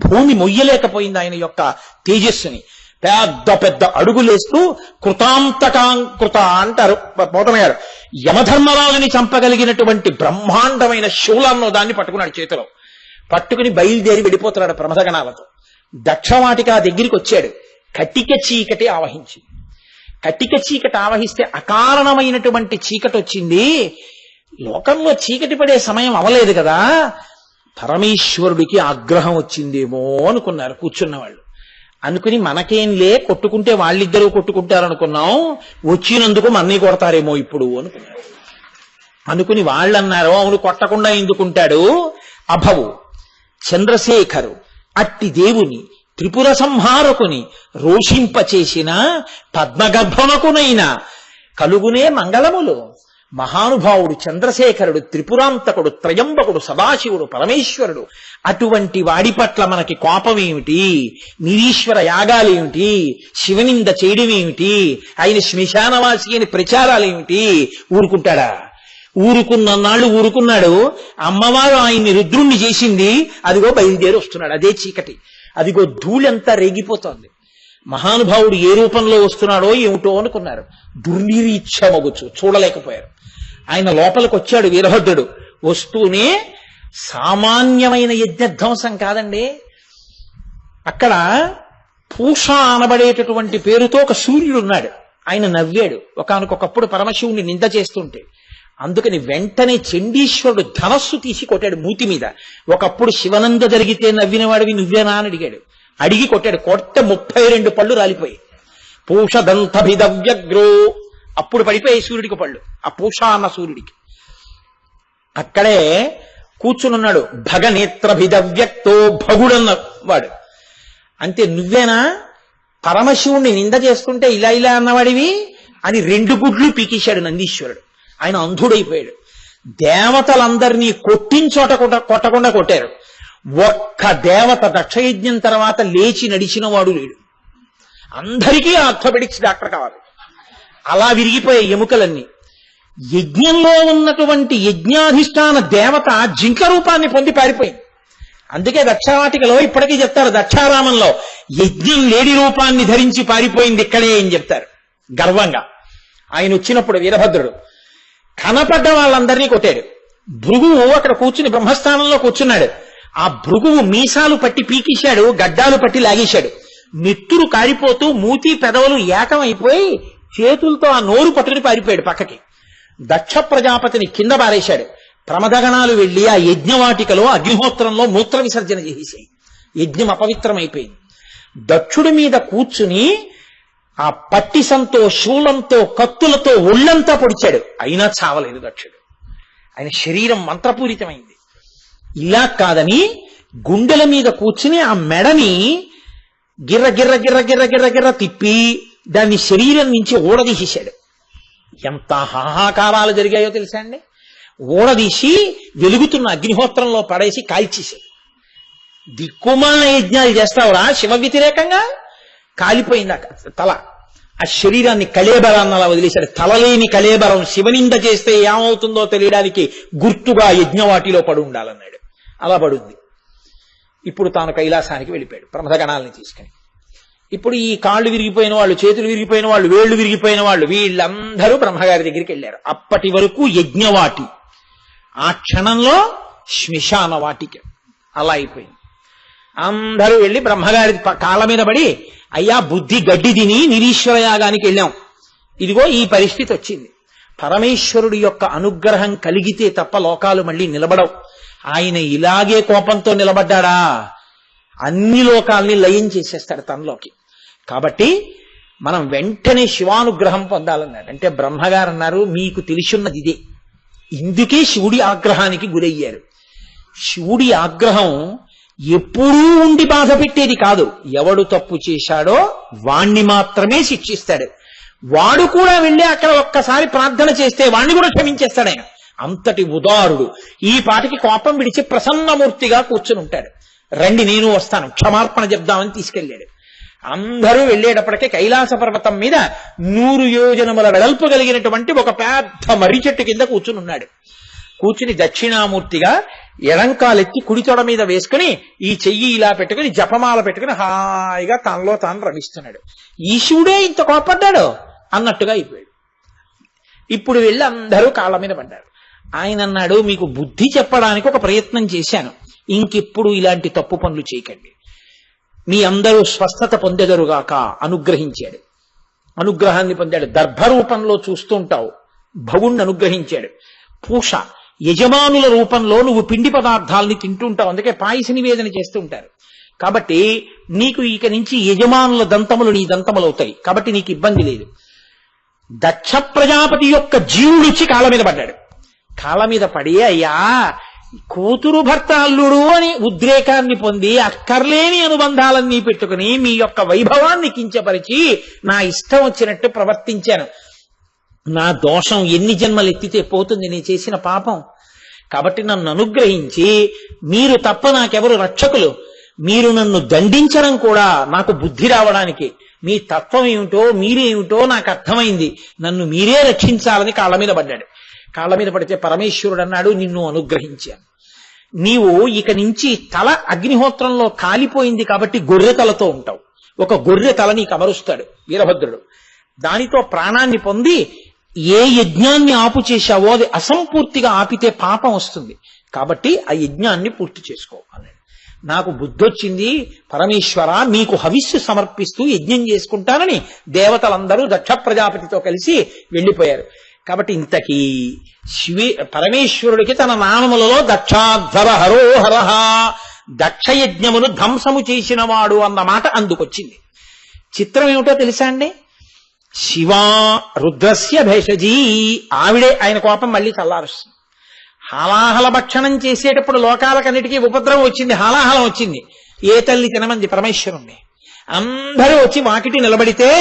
భూమి మొయ్యలేకపోయింది ఆయన యొక్క తేజస్సుని. పెద్ద పెద్ద అడుగులేస్తూ కృతాంతకాంకృత అంటారు పోతమయ్యారు. యమధర్మరాజుని చంపగలిగినటువంటి బ్రహ్మాండమైన శూలాన్నో దాన్ని పట్టుకున్నాడు చేతిలో. పట్టుకుని బయలుదేరి వెళ్ళిపోతున్నాడు ప్రమదగణాలతో. దక్షవాటిక దగ్గరికి వచ్చాడు. కటిక చీకటి ఆవహించింది. కటిక చీకటి ఆవహిస్తే అకారణమైనటువంటి చీకటి వచ్చింది. లోకంలో చీకటి పడే సమయం అవలేదు కదా, పరమేశ్వరుడికి ఆగ్రహం వచ్చిందేమో అనుకున్నారు కూర్చున్న వాళ్ళు. అనుకుని మనకేంలే, కొట్టుకుంటే వాళ్ళిద్దరూ కొట్టుకుంటారనుకున్నాం, వచ్చినందుకు మన్నీ కొడతారేమో ఇప్పుడు అనుకున్నారు. అనుకుని వాళ్ళన్నారు, అవును కొట్టకుండా ఎందుకుంటాడు, అభవు చంద్రశేఖరు అట్టి దేవుని త్రిపుర సంహారకుని రోషింపచేసిన పద్మగర్భమకునైన కలుగునే మంగళములు. మహానుభావుడు చంద్రశేఖరుడు, త్రిపురాంతకుడు, త్రయంబకుడు, సదాశివుడు, పరమేశ్వరుడు. అటువంటి వాడి పట్ల మనకి కోపం ఏమిటి, నిరీశ్వర యాగాలేమిటి, శివనింద చేయడం ఏమిటి, ఆయన శ్మశానవాసి అని ప్రచారాలేమిటి, ఊరుకుంటాడా? ఊరుకున్నాళ్ళు ఊరుకున్నాడు. అమ్మవారు ఆయన్ని రుద్రుణ్ణి చేసింది, అదిగో బయలుదేరి వస్తున్నాడు. అదే చీకటి, అదిగో ధూళంతా రేగిపోతోంది. మహానుభావుడు ఏ రూపంలో వస్తున్నాడో ఏమిటో అనుకున్నారు. దుర్నిరీక్షమగుచు చూడలేకపోయారు. ఆయన లోపలికి వచ్చాడు వీరభద్రుడు. వస్తూనే సామాన్యమైన యజ్ఞధ్వంసం కాదండి, అక్కడ పూష అనబడేటటువంటి పేరుతో ఒక సూర్యుడు ఉన్నాడు. ఆయన నవ్వాడు ఒకానొకప్పుడు పరమశివుని నింద చేస్తుంటే. అందుకని వెంటనే చండీశ్వరుడు ధనస్సు తీసి కొట్టాడు మూతి మీద. ఒకప్పుడు శివనంద జరిగితే నవ్విన వాడివి నువ్వేనా అని అడిగాడు. అడిగి కొట్టాడు. కొట్టే 32 పళ్ళు రాలిపోయి. పూషదంతభిదవ్యగ్రో, అప్పుడు పడిపోయాయి సూర్యుడికి పళ్ళు, ఆ పూష అన్న సూర్యుడికి. అక్కడే కూర్చునున్నాడు భగనేత్రభిదవ్యక్తో, భగుడన్న వాడు. అంతే, నువ్వేనా పరమశివుణ్ణి నింద చేస్తుంటే ఇలా ఇలా అన్నవాడివి అని 2 గుడ్లు పీకేశాడు నందీశ్వరుడు. ఆయన అంధుడైపోయాడు. దేవతలందరినీ కొట్టించోట కొట్టకుండా కొట్టారు. ఒక్క దేవత దక్షయజ్ఞం తర్వాత లేచి నడిచిన వాడు లేడు. అందరికీ ఆర్థోపెడిక్స్ డాక్టర్ కావాలి. అలా విరిగిపోయే ఎముకలన్నీ. యజ్ఞంలో ఉన్నటువంటి యజ్ఞాధిష్టాన దేవత జింక రూపాన్ని పొంది పారిపోయింది. అందుకే దక్షవాటికలో ఇప్పటికీ చెప్తారు, దక్షారామంలో యజ్ఞం లేడి రూపాన్ని ధరించి పారిపోయింది ఇక్కడే అని చెప్తారు గర్వంగా. ఆయన వచ్చినప్పుడు వీరభద్రుడు కనపడ్డ వాళ్ళందరినీ కొట్టాడు. భృగువు అక్కడ కూర్చుని బ్రహ్మస్థానంలో కూర్చున్నాడు. ఆ భృగువు మీసాలు పట్టి పీకేశాడు, గడ్డాలు పట్టి లాగేశాడు. నెత్తురు కారిపోతూ మూతి పెదవులు ఏకమైపోయి చేతులతో ఆ నోరు పట్టుకుని పారిపోయాడు పక్కకి. దక్ష ప్రజాపతిని కింద పారేశాడు. ప్రమదగణాలు వెళ్లి ఆ యజ్ఞవాటికలో అగ్నిహోత్రంలో మూత్ర విసర్జన చేసేసాయి. యజ్ఞం అపవిత్రమైపోయింది. దక్షుడి మీద కూర్చుని ఆ పట్టిసంతో శూలంతో కత్తులతో ఒళ్ళంతా పొడిచాడు. అయినా చావలేదు దక్షుడు. ఆయన శరీరం మంత్రపూరితమైంది. ఇలా కాదని గుండెల మీద కూర్చుని ఆ మెడని గిర్ర గిర్ర గిర్ర గిర్ర గిర్ర గిర్ర తిప్పి దాన్ని శరీరం నుంచి ఊడదీసేశాడు. ఎంత హాహాకారాలు జరిగాయో తెలుసా అండి. ఊడదీసి వెలుగుతున్న అగ్నిహోత్రంలో పడేసి కాల్చేశాడు. దిక్కుమాల యజ్ఞాలు చేస్తావురా శివ వ్యతిరేకంగా? కాలిపోయింది తల. ఆ శరీరాన్ని కళేబరాన్ని అలా వదిలేశాడు. తలలేని కళేబరం శివనింద చేస్తే ఏమవుతుందో తెలియడానికి గుర్తుగా యజ్ఞవాటిలో పడి ఉండాలన్నాడు. అలా పడుంది. ఇప్పుడు తాను కైలాసానికి వెళ్ళిపోయాడు ప్రమథగణాలని తీసుకుని. ఇప్పుడు ఈ కాళ్ళు విరిగిపోయిన వాళ్ళు, చేతులు విరిగిపోయిన వాళ్ళు, వేళ్లు విరిగిపోయిన వాళ్ళు వీళ్ళందరూ బ్రహ్మగారి దగ్గరికి వెళ్ళారు. అప్పటి వరకు యజ్ఞవాటి, ఆ క్షణంలో శ్మశాన వాటిక అలా అయిపోయింది. అందరూ వెళ్ళి బ్రహ్మగారి కాళ్ళ మీద పడి, అయ్యా బుద్ధి గడ్డి తిని నిరీశ్వర యాగానికి వెళ్ళాం, ఇదిగో ఈ పరిస్థితి వచ్చింది. పరమేశ్వరుడి యొక్క అనుగ్రహం కలిగితే తప్ప లోకాలు మళ్ళీ నిలబడవు. ఆయన ఇలాగే కోపంతో నిలబడ్డాడా అన్ని లోకాల్ని లయం చేసేస్తాడు తనలోకి. కాబట్టి మనం వెంటనే శివానుగ్రహం పొందాలన్నాడు. అంటే బ్రహ్మగారు అన్నారు, మీకు తెలిసిన్నది ఇదే, ఇందుకే శివుడి ఆగ్రహానికి గురయ్యారు. శివుడి ఆగ్రహం ఎప్పుడూ ఉండి బాధ పెట్టేది కాదు. ఎవడు తప్పు చేశాడో వాణ్ణి మాత్రమే శిక్షిస్తాడు. వాడు కూడా వెళ్ళి అక్కడ ఒక్కసారి ప్రార్థన చేస్తే వాణ్ణి కూడా క్షమించేస్తాడు ఆయన. అంతటి ఉదారుడు. ఈ పాటికి కోపం విడిచి ప్రసన్నమూర్తిగా కూర్చుని ఉంటాడు. రండి నేను వస్తాను, క్షమార్పణ చెప్దామని తీసుకెళ్లాడు. అందరూ వెళ్ళేటప్పటికే కైలాస పర్వతం మీద 100 యోజనముల వెడల్పు కలిగినటువంటి ఒక పెద్ద మర్రి చెట్టు కింద కూర్చుని ఉన్నాడు. కూర్చుని దక్షిణామూర్తిగా ఎడంకాలెత్తి కుడి తొడ మీద వేసుకుని ఈ చెయ్యి ఇలా పెట్టుకుని జపమాల పెట్టుకుని హాయిగా తనలో తాను రమిస్తున్నాడు. ఈశుడే ఇంత కోపడ్డాడు అన్నట్టుగా అయిపోయాడు. ఇప్పుడు వెళ్ళి అందరూ కాళ్ళ మీద పడ్డారు. ఆయన అన్నాడు, మీకు బుద్ధి చెప్పడానికి ఒక ప్రయత్నం చేశాను, ఇంకెప్పుడు ఇలాంటి తప్పు పనులు చేయకండి, మీ అందరూ స్వస్థత పొందెదరుగాక అనుగ్రహించాడు. అనుగ్రహాన్ని పొందాడు. దర్భరూపంలో చూస్తుంటావు, భవుణ్ణి అనుగ్రహించాడు. పూష యజమానుల రూపంలో నువ్వు పిండి పదార్థాలని తింటుంటావు, అందుకే పాయస నివేదన చేస్తూ ఉంటారు. కాబట్టి నీకు ఇక నుంచి యజమానుల దంతములు నీ దంతములు అవుతాయి, కాబట్టి నీకు ఇబ్బంది లేదు. దక్ష ప్రజాపతి యొక్క జీవుడిచ్చి కాళ్ళ మీద పడ్డాడు. కాళ్ళ మీద పడి, అయ్యా కూతురు భర్త అల్లుడు అని ఉద్రేకాన్ని పొంది అక్కర్లేని అనుబంధాలన్నీ పెట్టుకుని మీ యొక్క వైభవాన్ని కించపరిచి నా ఇష్టం వచ్చినట్టు ప్రవర్తించాను. నా దోషం ఎన్ని జన్మలు ఎత్తితే పోతుంది, నేను చేసిన పాపం. కాబట్టి నన్ను అనుగ్రహించి, మీరు తప్ప నాకెవరు రక్షకులు, మీరు నన్ను దండించడం కూడా నాకు బుద్ధి రావడానికి, మీ తత్వం ఏమిటో మీరేమిటో నాకు అర్థమైంది, నన్ను మీరే రక్షించాలని కాళ్ళ మీద పడ్డాడు. కాళ్ళ మీద పడితే పరమేశ్వరుడు అన్నాడు, నిన్ను అనుగ్రహించాను. నీవు ఇక నుంచి తల అగ్నిహోత్రంలో కాలిపోయింది కాబట్టి గొర్రె తలతో ఉంటావు. ఒక గొర్రె తల నీకు అమరుస్తాడు వీరభద్రుడు. దానితో ప్రాణాన్ని పొంది ఏ యజ్ఞాన్ని ఆపు చేశావో అది అసంపూర్తిగా ఆపితే పాపం వస్తుంది, కాబట్టి ఆ యజ్ఞాన్ని పూర్తి చేసుకో అన్నాడు. నాకు బుద్ధొచ్చింది పరమేశ్వర, మీకు హవిస్సు సమర్పిస్తూ యజ్ఞం చేసుకుంటానని దేవతలందరూ దక్ష ప్రజాపతితో కలిసి వెళ్ళిపోయారు. కాబట్టి ఇంతకీ పరమేశ్వరుడికి తన నామములలో దక్షాధ్వర హరోహరహ, దక్షయజ్ఞమును ధ్వంసము చేసినవాడు అన్న మాట అందుకొచ్చింది. చిత్రం ఏమిటో తెలుసా అండి? శివా రుద్రస్య భేషజీ, ఆవిడే ఆయన కోపం మళ్ళీ చల్లారుస్తుంది. హాలాహల భక్షణం చేసేటప్పుడు లోకాలకన్నిటికీ ఉపద్రవం వచ్చింది, హాలాహలం వచ్చింది. ఏ తల్లి తినమంది పరమేశ్వరుణ్ణి. అందరూ వచ్చి వాకిటి నిలబడితే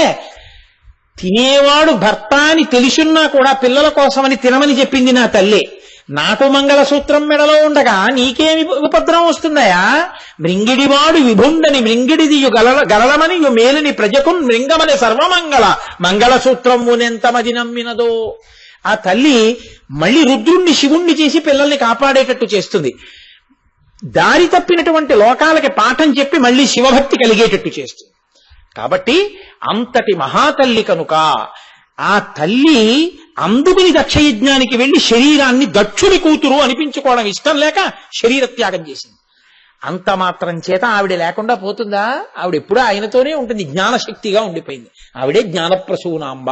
తినేవాడు భర్త అని తెలిసున్నా కూడా పిల్లల కోసమని తినమని చెప్పింది నా తల్లి. నాకు మంగళసూత్రం మెడలో ఉండగా నీకేమి ఉపద్రవం వస్తుందయా? మృంగిడివాడు విభుండని మృంగిడిదియు గలమని మేలుని ప్రజకున్ మృంగమని సర్వమంగళ మంగళసూత్రమునెంత మది నమ్మినదో. ఆ తల్లి మళ్ళీ రుద్రుణ్ణి శివుణ్ణి చేసి పిల్లల్ని కాపాడేటట్టు చేస్తుంది. దారి తప్పినటువంటి లోకాలకి పాఠం చెప్పి మళ్ళీ శివభక్తి కలిగేటట్టు చేస్తుంది. కాబట్టి అంతటి మహాతల్లి కనుక ఆ తల్లి అందుకుని దక్షయజ్ఞానికి వెళ్లి శరీరాన్ని దక్షుడి కూతురు అనిపించుకోవడం ఇష్టం లేక శరీర త్యాగం చేసింది. అంత మాత్రం చేత ఆవిడ లేకుండా పోతుందా? ఆవిడ ఎప్పుడూ ఆయనతోనే ఉంటుంది, జ్ఞానశక్తిగా ఉండిపోయింది. ఆవిడే జ్ఞానప్రసూనాంబ.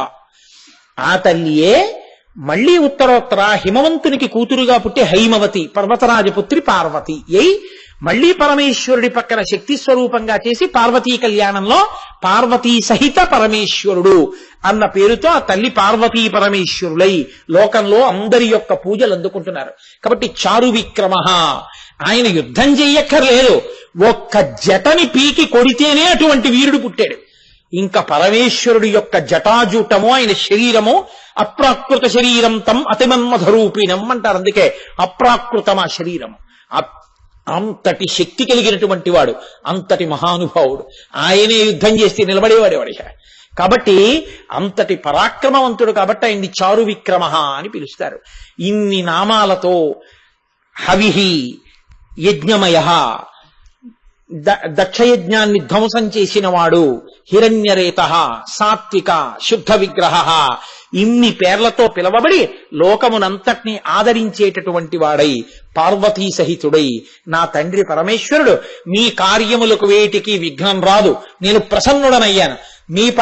ఆ తల్లియే మళ్లీ ఉత్తరోత్తర హిమవంతునికి కూతురుగా పుట్టి హైమవతి, పర్వతరాజపుత్రి పార్వతి అయి మళ్లీ పరమేశ్వరుడి పక్కన శక్తి స్వరూపంగా చేసి పార్వతీ కళ్యాణంలో పార్వతీ సహిత పరమేశ్వరుడు అన్న పేరుతో ఆ తల్లి పార్వతీ పరమేశ్వరులై లోకంలో అందరి యొక్క పూజలు అందుకుంటున్నారు. కాబట్టి చారు విక్రమ, ఆయన యుద్ధం చెయ్యక్కర్లేదు, ఒక్క జటని పీకి కొడితేనే అటువంటి వీరుడు పుట్టాడు. ఇంకా పరమేశ్వరుడు యొక్క జటాజూటము, ఆయన శరీరము అప్రాకృత శరీరం తం అతిమన్మధరూపిణం అంటారు. అందుకే అప్రాకృతమా శరీరము. అంతటి శక్తి కలిగినటువంటి వాడు, అంతటి మహానుభావుడు. ఆయనే యుద్ధం చేస్తే నిలబడేవాడేవాడిగా. కాబట్టి అంతటి పరాక్రమవంతుడు కాబట్టి ఆయన్ని చారు విక్రమ అని పిలుస్తారు. ఇన్ని నామాలతో హవిహి యజ్ఞమయ, దక్షయజ్ఞాన్ని ధ్వంసం చేసిన వాడు, హిరణ్యరేత, సాత్విక, శుద్ధ విగ్రహ, ఇన్ని పేర్లతో పిలవబడి లోకమునంతటినీ ఆదరించేటటువంటి వాడై పార్వతీ సహితుడై నా తండ్రి పరమేశ్వరుడు మీ కార్యములకు వేటికి విఘ్నం రాదు, నేను ప్రసన్నుడనయ్యాను, మీ